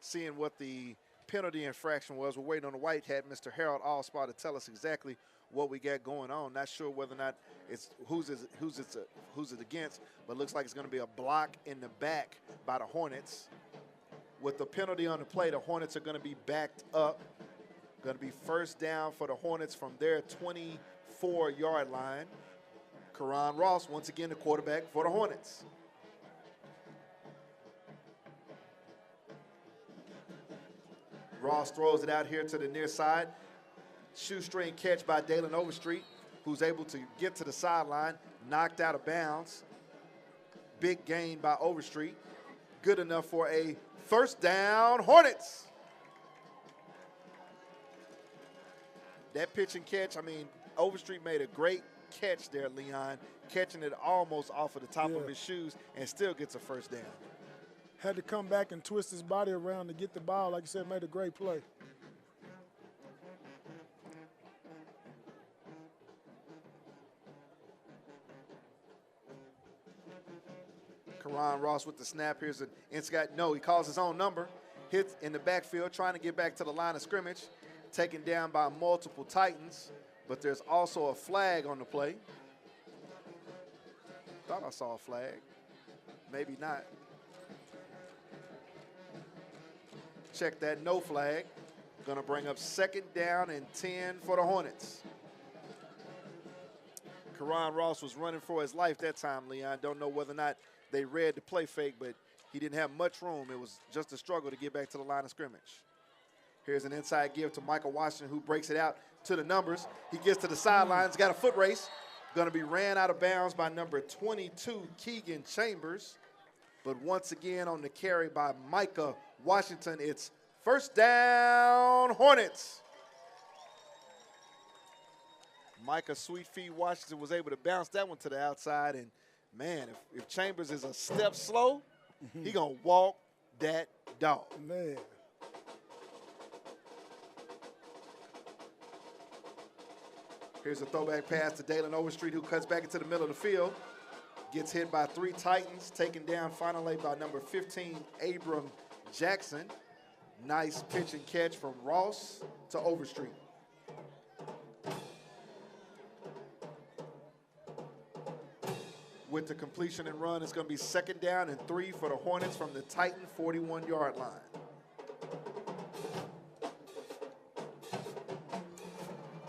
Seeing what the penalty infraction was, we're waiting on the white hat, Mr. Harold Allspaw, to tell us exactly what we got going on. Not sure whether or not it's who's it against, but looks like it's going to be a block in the back by the Hornets. With the penalty on the play, the Hornets are going to be backed up. Going to be first down for the Hornets from their 24-yard line. Karan Ross, once again, the quarterback for the Hornets. Ross throws it out here to the near side. Shoestring catch by Dalen Overstreet, who's able to get to the sideline, knocked out of bounds. Big gain by Overstreet. Good enough for a first down, Hornets. That pitch and catch, I mean, Overstreet made a great catch there, Leon, catching it almost off of the top of his shoes and still gets a first down. Had to come back and twist his body around to get the ball. Like you said, made a great play. Karan Ross with the snap. Here's an inside. No, he calls his own number. Hits in the backfield, trying to get back to the line of scrimmage. Taken down by multiple Titans, but there's also a flag on the play. Thought I saw a flag. Maybe not. Check that, no flag. Gonna bring up second down and 10 for the Hornets. Karan Ross was running for his life that time, Leon. Don't know whether or not they read the play fake, but he didn't have much room. It was just a struggle to get back to the line of scrimmage. Here's an inside give to Michael Washington, who breaks it out to the numbers. He gets to the sidelines, got a foot race. Gonna be ran out of bounds by number 22, Keegan Chambers. But once again on the carry by Micah Washington, it's first down, Hornets. Micah Sweetfeet Washington was able to bounce that one to the outside. And, man, if Chambers is a step slow, he going to walk that dog. Man. Here's a throwback pass to Dalen Overstreet, who cuts back into the middle of the field. Gets hit by 3 Titans, taken down finally by number 15, Abram Jackson. Nice pitch and catch from Ross to Overstreet. With the completion and run, it's going to be second down and 3 for the Hornets from the Titan 41-yard line.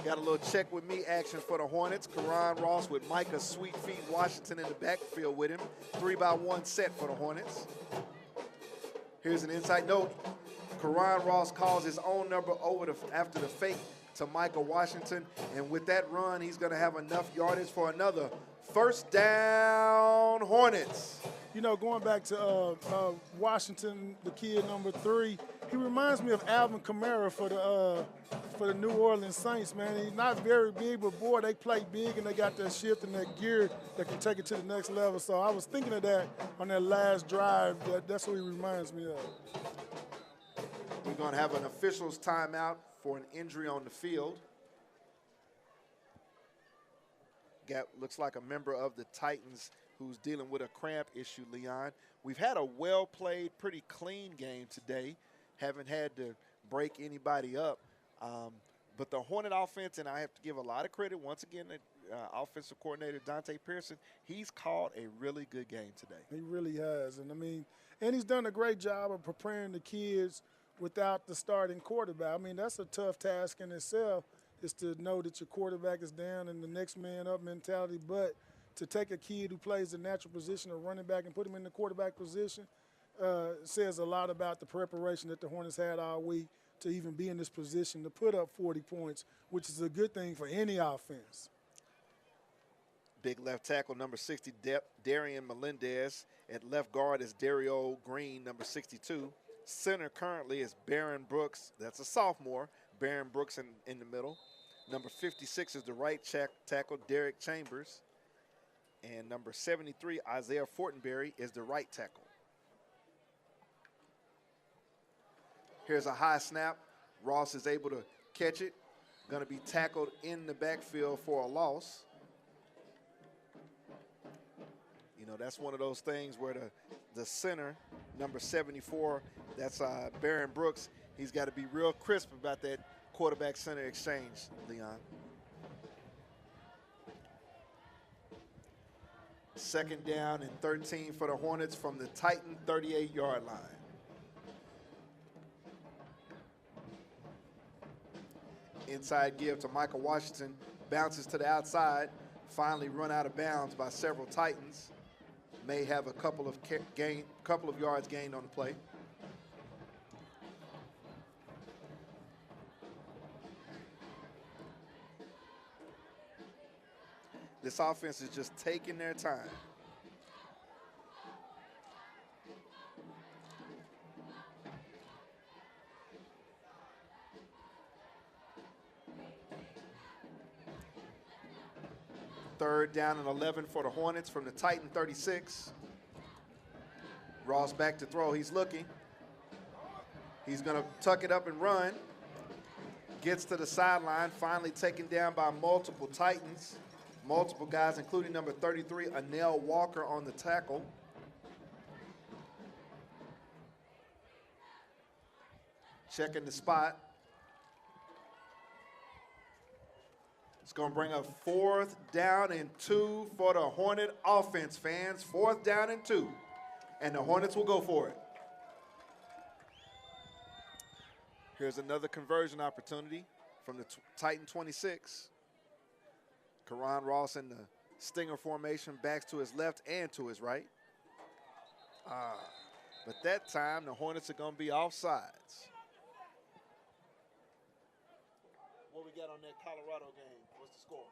Got a little check with me action for the Hornets. Karan Ross with Micah Sweetfeet Washington in the backfield with him. 3-by-1 set for the Hornets. Here's an inside note. Karan Ross calls his own number over after the fake to Micah Washington. And with that run, he's going to have enough yardage for another first down, Hornets. You know, going back to Washington, the kid number 3, he reminds me of Alvin Kamara for the New Orleans Saints, man. He's not very big, but, boy, they play big, and they got that shift and that gear that can take it to the next level. So I was thinking of that on that last drive. That's what he reminds me of. We're going to have an official's timeout for an injury on the field. Looks like a member of the Titans who's dealing with a cramp issue, Leon. We've had a well-played, pretty clean game today. Haven't had to break anybody up. But the Hornet offense, and I have to give a lot of credit, once again, offensive coordinator Dante Pearson, he's called a really good game today. He really has. And, and he's done a great job of preparing the kids without the starting quarterback. That's a tough task in itself, is to know that your quarterback is down and the next man up mentality. But to take a kid who plays the natural position of running back and put him in the quarterback position says a lot about the preparation that the Hornets had all week to even be in this position to put up 40 points, which is a good thing for any offense. Big left tackle, number 60, Darian Melendez. At left guard is Dario Green, number 62. Center currently is Baron Brooks. That's a sophomore. Baron Brooks in the middle. Number 56 is the right tackle, Derek Chambers. And number 73, Isaiah Fortenberry, is the right tackle. Here's a high snap. Ross is able to catch it. Going to be tackled in the backfield for a loss. That's one of those things where the center, number 74, that's Baron Brooks, he's got to be real crisp about that quarterback-center exchange, Leon. Second down and 13 for the Hornets from the Titan 38-yard line. Inside give to Michael Washington, bounces to the outside, finally run out of bounds by several Titans. May have a couple of yards gained on the play. This offense is just taking their time. Third down and 11 for the Hornets from the Titan 36. Ross back to throw. He's looking. He's going to tuck it up and run. Gets to the sideline, finally taken down by multiple Titans. Multiple guys, including number 33, Anel Walker, on the tackle. Checking the spot. It's going to bring up 4th down and 2 for the Hornet offense, fans. 4th down and 2. And the Hornets will go for it. Here's another conversion opportunity from the Titan 26. Karan Ross in the stinger formation, backs to his left and to his right. But that time, the Hornets are going to be offsides. What we got on that Colorado game? What's the score?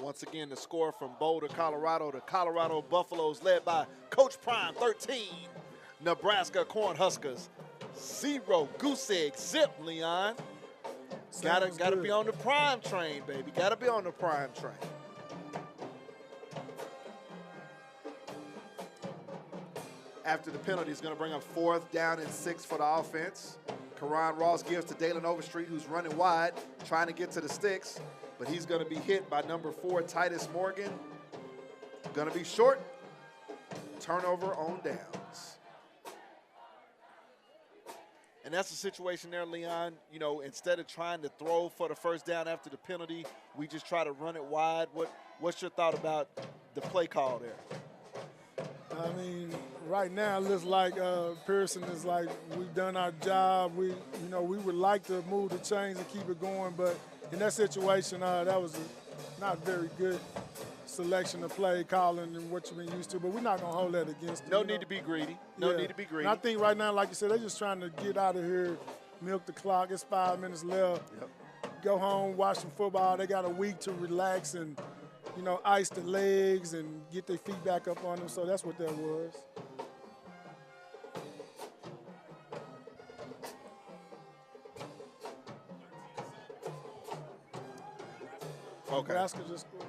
Once again, the score from Boulder, Colorado. The Colorado Buffaloes led by Coach Prime, 13. Nebraska Cornhuskers, 0. Goose egg, zip, Leon. Gotta be on the Prime train, baby. Gotta be on the Prime train. After the penalty, is going to bring up 4th down and 6 for the offense. Karan Ross gives to Dalen Overstreet, who's running wide, trying to get to the sticks, but he's going to be hit by number 4, Titus Morgan. Going to be short. Turnover on downs. And that's the situation there, Leon. Instead of trying to throw for the first down after the penalty, we just try to run it wide. What's your thought about the play call there? Right now it looks like Pearson is like, we've done our job. We would like to move the chains and keep it going, but in that situation, that was a not very good selection of play calling and what you've been used to. But we're not going to hold that against them. No need to be greedy. No need to be greedy. And I think right now, like you said, they're just trying to get out of here, milk the clock. It's 5 minutes left. Yep. Go home, watch some football. They got a week to relax and, ice the legs and get their feet back up on them. So that's what that was. Okay. Nebraska just scored.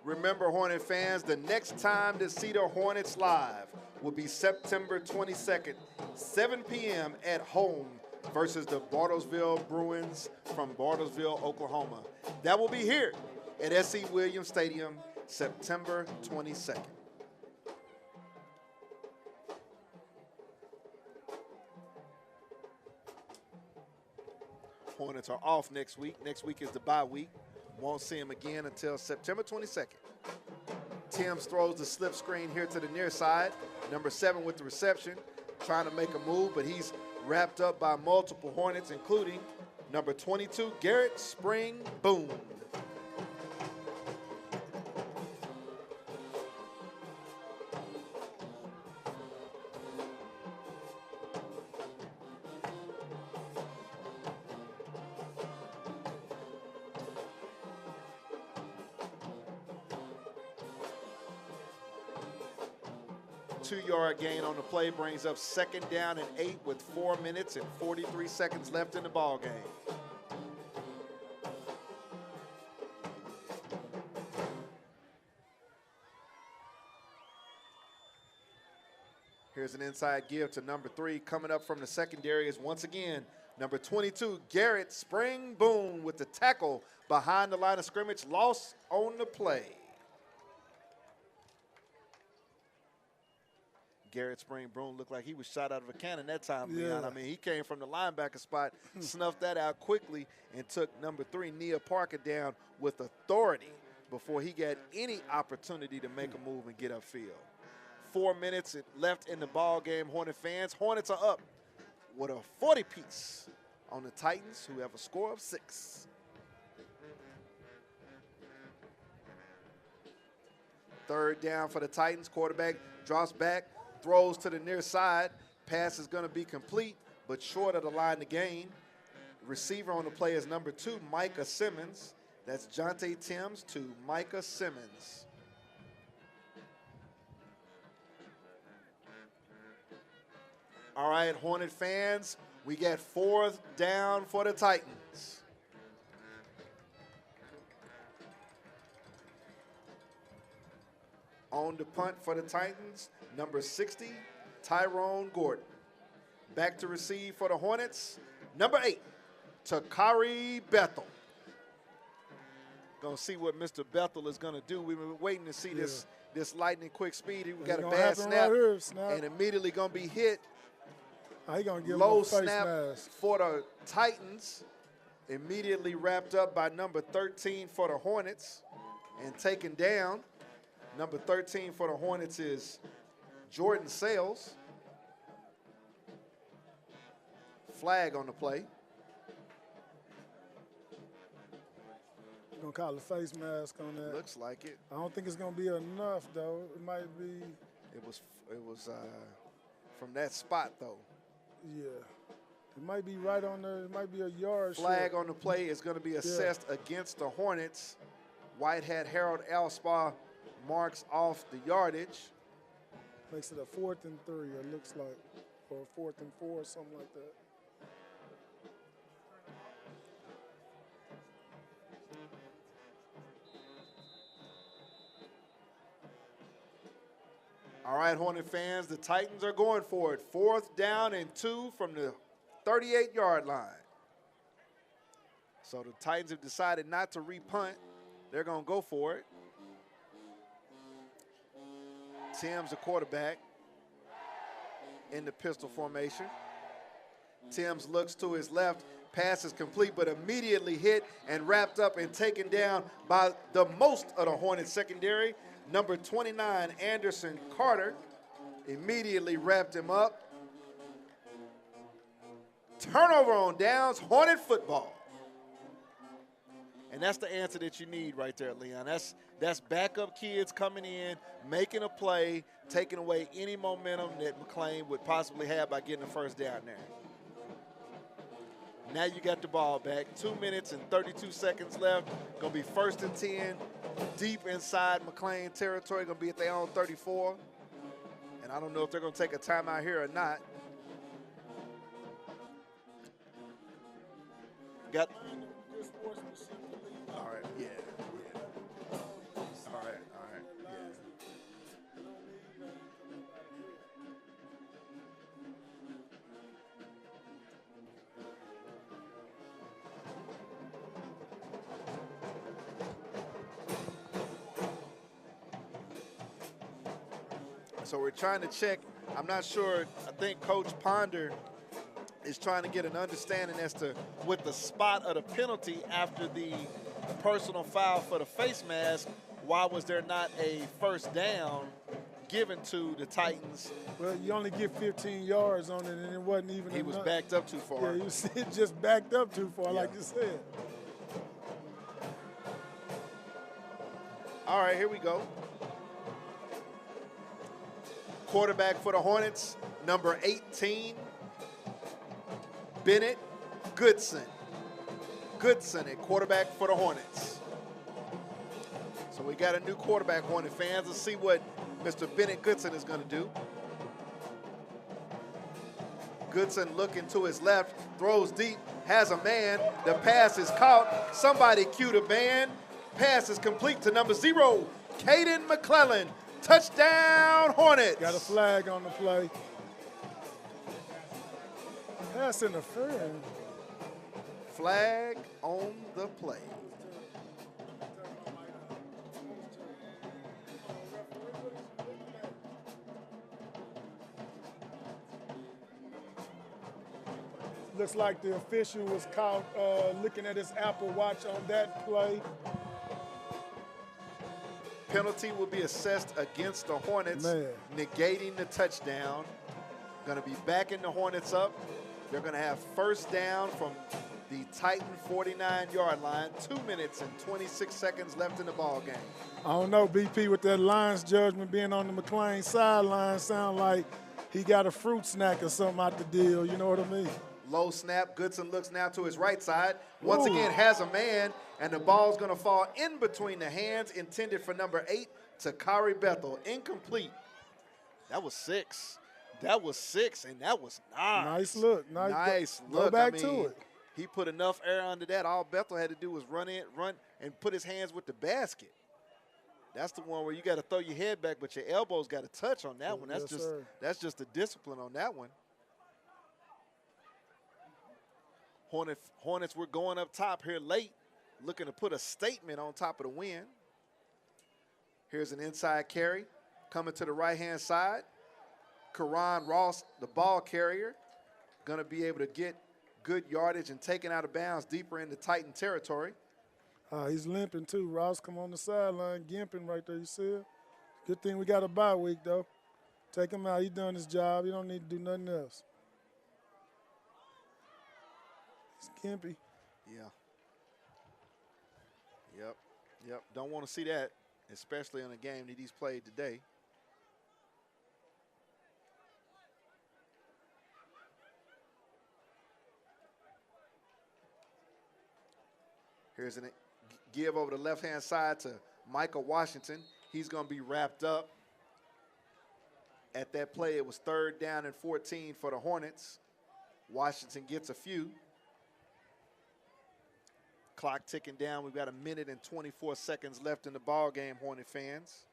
Remember, Hornet fans, the next time to see the Hornets live will be September 22nd, 7 p.m. at home versus the Bartlesville Bruins from Bartlesville, Oklahoma. That will be here at S.C. Williams Stadium, September 22nd. Hornets are off next week. Next week is the bye week. Won't see him again until September 22nd. Timms throws the slip screen here to the near side. Number 7 with the reception, trying to make a move, but he's wrapped up by multiple Hornets, including number 22, Garrett Spring Boone. Two-yard gain on the play brings up 2nd down and 8 with 4 minutes and 43 seconds left in the ball game. Here's an inside give to number 3. Coming up from the secondary is once again number 22, Garrett Spring Boone with the tackle behind the line of scrimmage, lost on the play. Garrett Spring Boone looked like he was shot out of a cannon that time, Leon. I mean, he came from the linebacker spot, snuffed that out quickly, and took number 3, Nia Parker, down with authority before he got any opportunity to make a move and get upfield. 4 minutes left in the ball game, Hornet fans. Hornets are up with a 40-piece on the Titans, who have a score of 6. Third down for the Titans. Quarterback drops back, throws to the near side. Pass is going to be complete, but short of the line to gain. Receiver on the play is number 2, Micah Simmons. That's Jonte Timms to Micah Simmons. All right, Hornet fans, we get 4th down for the Titans. On the punt for the Titans, number 60, Tyrone Gordon. Back to receive for the Hornets, number 8, Takari Bethel. Gonna see what Mr. Bethel is gonna do. We've been waiting to see this lightning quick speed. We got a bad snap, and immediately gonna be hit. He gonna give low him a face snap mask for the Titans. Immediately wrapped up by number 13 for the Hornets and taken down. Number 13 for the Hornets is Jordan Sales. Flag on the play. Gonna call a face mask on that. Looks like it. I don't think it's gonna be enough though. It might be. It was from that spot though. Yeah. It might be right on the. It might be a yard. Flag short. on the play is going to be assessed against the Hornets. White hat Harold Alspaugh marks off the yardage. Makes it a 4th and 3. It looks like, or a 4th and 4, something like that. All right, Hornet fans, the Titans are going for it. 4th down and 2 from the 38-yard line. So the Titans have decided not to repunt. They're going to go for it. Timms, the quarterback, in the pistol formation. Timms looks to his left. Pass is complete, but immediately hit and wrapped up and taken down by the most of the Hornets secondary. Number 29, Anderson Carter, immediately wrapped him up. Turnover on downs, Hornet football. And that's the answer that you need right there, Leon. That's backup kids coming in, making a play, taking away any momentum that McLain would possibly have by getting the first down there. Now you got the ball back. 2 minutes and 32 seconds left. Going to be 1st and 10, deep inside McLain territory. Going to be at their own 34. And I don't know if they're going to take a timeout here or not. Got. All right, yeah. All right, yeah. So we're trying to check. I'm not sure. I think Coach Ponder is trying to get an understanding as to With the spot of the penalty after the personal foul for the face mask, why was there not a first down given to the Titans? Well, you only get 15 yards on it, and it wasn't even He was enough. backed up too far. Yeah, you see, it just backed up too far, like Yeah. you said. All right, here we go. Quarterback for the Hornets, number 18, Bennett Goodson. Goodson at quarterback for the Hornets. So we got a new quarterback, Hornet fans. Let's see what Mr. Bennett Goodson is going to do. Goodson looking to his left, throws deep, has a man. The pass is caught. Somebody cue the band. Pass is complete to number 0, Caden McLain. Touchdown, Hornets. Got a flag on the play. Pass interference. Flag on the play. Looks like the official was caught looking at his Apple Watch on that play. Penalty will be assessed against the Hornets, negating the touchdown. Going to be backing the Hornets up. They're going to have first down from the Titan 49-yard line. 2 minutes and 26 seconds left in the ball game. I don't know, BP, with that Lions judgment being on the McLain sideline, sound like he got a fruit snack or something out the deal. You know what I mean? Low snap. Goodson looks now to his right side. Once again, has a man, and the ball's going to fall in between the hands, intended for number 8, Takari Bethel. Incomplete. That was 6. That was 6, and that was 9. Nice look. Nice look. Go back I mean, to it. He put enough air under that. All Bethel had to do was run and put his hands with the basket. That's the one where you got to throw your head back, but your elbows got to touch on that one. That's just the discipline on that one. Hornets, we're going up top here late, looking to put a statement on top of the win. Here's an inside carry coming to the right-hand side. Karan Ross, the ball carrier, going to be able to get good yardage and taken out of bounds deeper into Titan territory. He's limping too. Ross come on the sideline, gimping right there, you see it? Good thing we got a bye week, though. Take him out. He done his job. He don't need to do nothing else. He's gimpy. Yeah. Yep. Don't want to see that, especially in a game that he's played today. Here's a give over the left-hand side to Michael Washington. He's going to be wrapped up. At that play, it was 3rd down and 14 for the Hornets. Washington gets a few. Clock ticking down. We've got 1 minute and 24 seconds left in the ball game, Hornet fans.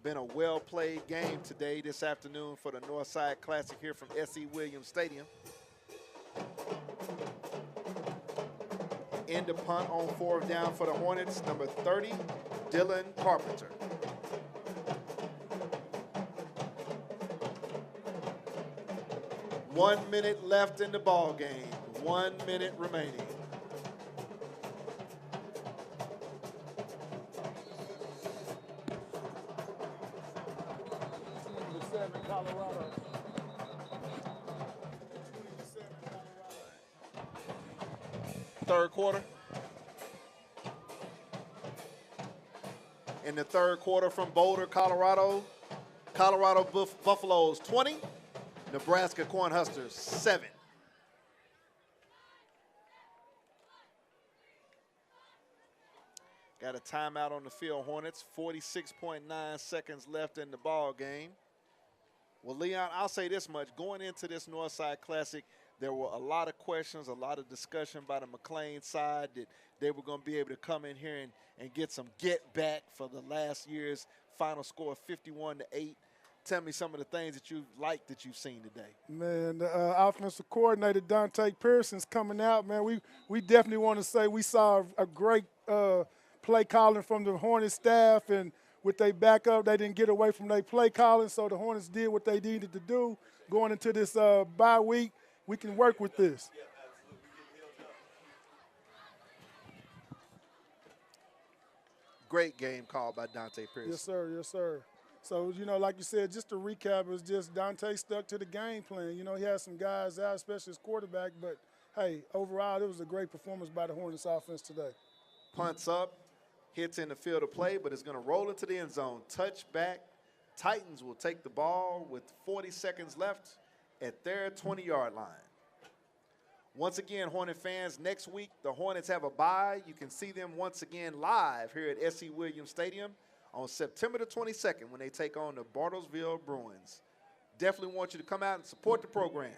Been a well-played game today, this afternoon, for the Northside Classic here from S.E. Williams Stadium. End of punt on 4th down for the Hornets, number 30, Dylan Carpenter. One minute left in the ball game. 1 minute remaining. Third quarter. In the third quarter from Boulder, Colorado, Buffaloes 20, Nebraska Cornhuskers 7. Got a timeout on the field, Hornets. 46.9 seconds left in the ball game. Well, Leon, I'll say this much. Going into this Northside Classic, There were a lot of questions, a lot of discussion by the McLain side that they were going to be able to come in here and get some get back for the last year's final score of 51-8. Tell me some of the things that you've liked that you've seen today. Man, the offensive coordinator, Dante Pearson's coming out, man. We definitely want to say we saw a great play calling from the Hornets staff, and with their backup, they didn't get away from their play calling, so the Hornets did what they needed to do. Going into this bye week, we can work with this. Great game called by Dante Pearson. Yes, sir. Yes, sir. So, like you said, just to recap, it was just Dante stuck to the game plan. He had some guys out, especially his quarterback, but, hey, overall, it was a great performance by the Hornets offense today. Punts up, hits in the field of play, but it's going to roll into the end zone. Touchback. Titans will take the ball with 40 seconds left at their 20-yard line. Once again, Hornet fans, next week the Hornets have a bye. You can see them once again live here at S.C. Williams Stadium on September the 22nd when they take on the Bartlesville Bruins. Definitely want you to come out and support the program.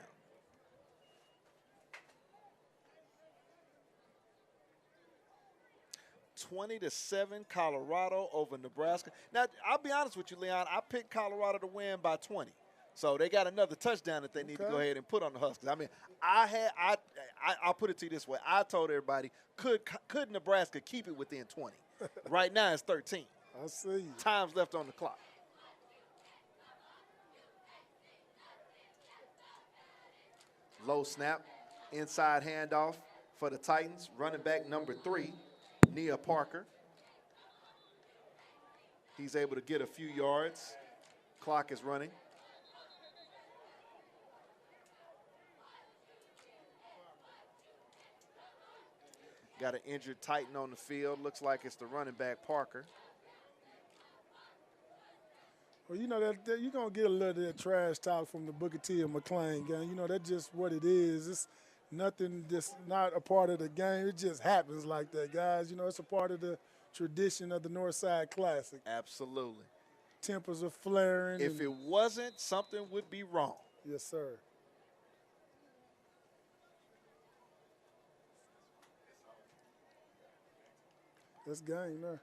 $20-7 Colorado over Nebraska. Now, I'll be honest with you, Leon. I picked Colorado to win by 20. So they got another touchdown that they need to go ahead and put on the Huskers. I mean, I'll put it to you this way. I told everybody, could Nebraska keep it within 20? Right now it's 13. I see. Time's left on the clock. Low snap, inside handoff for the Titans. Running back number 3, Nia Parker. He's able to get a few yards. Clock is running. Got an injured Titan on the field. Looks like it's the running back, Parker. Well, that you're going to get a little of that trash talk from the Booker T and McLain gang. That's just what it is. It's nothing, just not a part of the game. It just happens like that, guys. It's a part of the tradition of the Northside Classic. Absolutely. Tempers are flaring. If it wasn't, something would be wrong. Yes, sir. That's game there.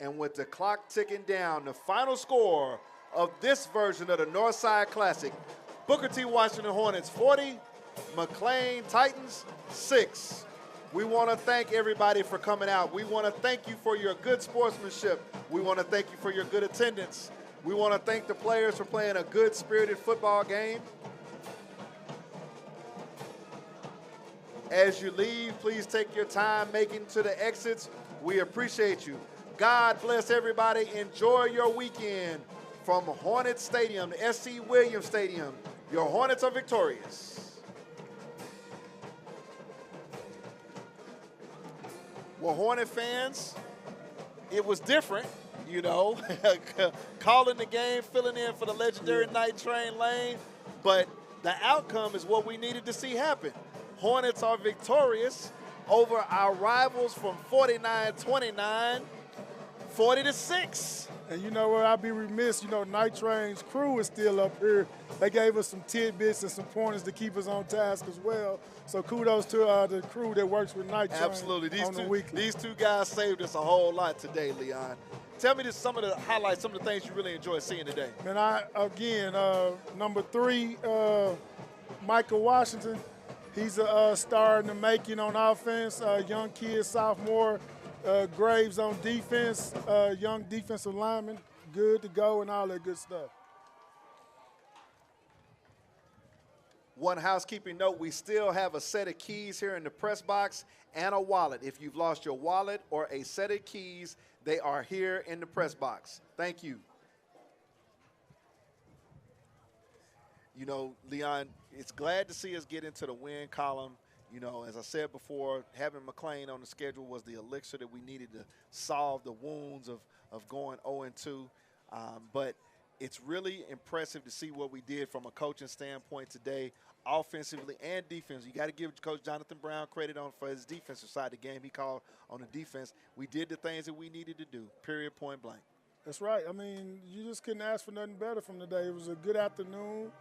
And with the clock ticking down, the final score of this version of the Northside Classic, Booker T. Washington Hornets 40, McLain Titans 6. We want to thank everybody for coming out. We want to thank you for your good sportsmanship. We want to thank you for your good attendance. We want to thank the players for playing a good spirited football game. As you leave, please take your time making to the exits. We appreciate you. God bless everybody. Enjoy your weekend from Hornets Stadium, the S.C. Williams Stadium. Your Hornets are victorious. Well, Hornet fans, it was different, calling the game, filling in for the legendary Night Train Lane, but the outcome is what we needed to see happen. Hornets are victorious over our rivals from 49-29, 40-6. And you know what? I'd be remiss. Night Train's crew is still up here. They gave us some tidbits and some pointers to keep us on task as well. So kudos to the crew that works with Night Train. Absolutely. On the weekly. These two guys saved us a whole lot today, Leon. Tell me some of the highlights, some of the things you really enjoyed seeing today. Man, number 3, Michael Washington. He's a star in the making on offense. Young kid, sophomore. Graves on defense, young defensive lineman, good to go and all that good stuff. One housekeeping note, we still have a set of keys here in the press box and a wallet. If you've lost your wallet or a set of keys, they are here in the press box. Thank you. Leon, it's glad to see us get into the win column. As I said before, having McLain on the schedule was the elixir that we needed to solve the wounds of going 0-2. But it's really impressive to see what we did from a coaching standpoint today, offensively and defensively. You got to give Coach Jonathan Brown credit for his defensive side of the game. He called on the defense. We did the things that we needed to do, period, point blank. That's right. I mean, you just couldn't ask for nothing better from today. It was a good afternoon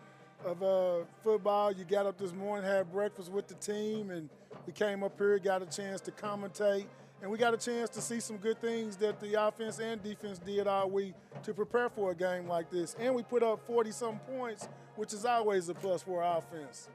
of football. You got up this morning, had breakfast with the team, and we came up here, got a chance to commentate, and we got a chance to see some good things that the offense and defense did all week to prepare for a game like this. And we put up 40-something points, which is always a plus for our offense.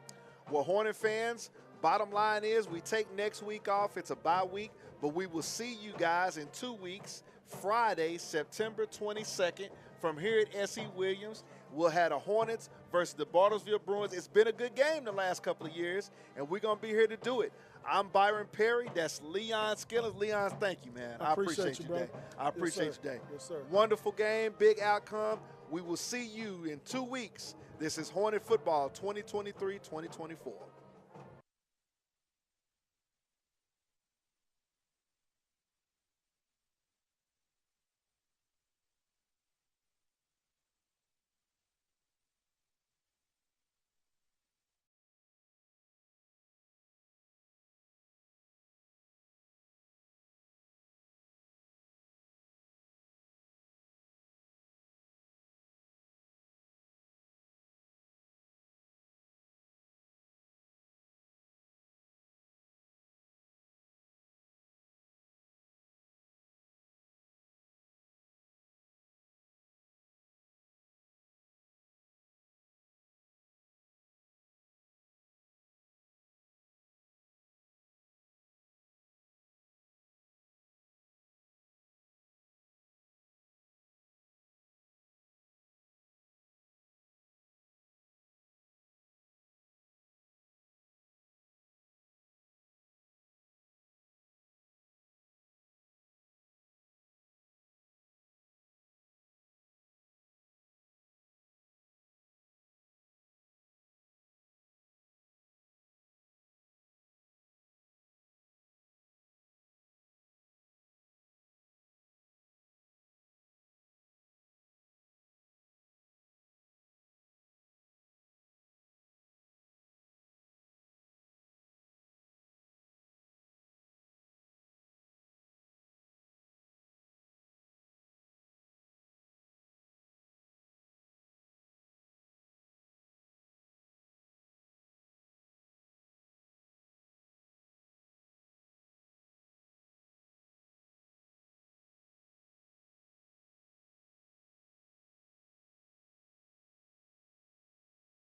Well, Hornet fans, bottom line is we take next week off. It's a bye week, but we will see you guys in 2 weeks, Friday, September 22nd, from here at S.E. Williams. We'll have the Hornets versus the Bartlesville Bruins. It's been a good game the last couple of years, and we're going to be here to do it. I'm Byron Perry. That's Leon Skillins. Leon, thank you, man. I appreciate you today. I appreciate you today. Yes, sir. Wonderful game, big outcome. We will see you in 2 weeks. This is Hornet Football 2023-2024.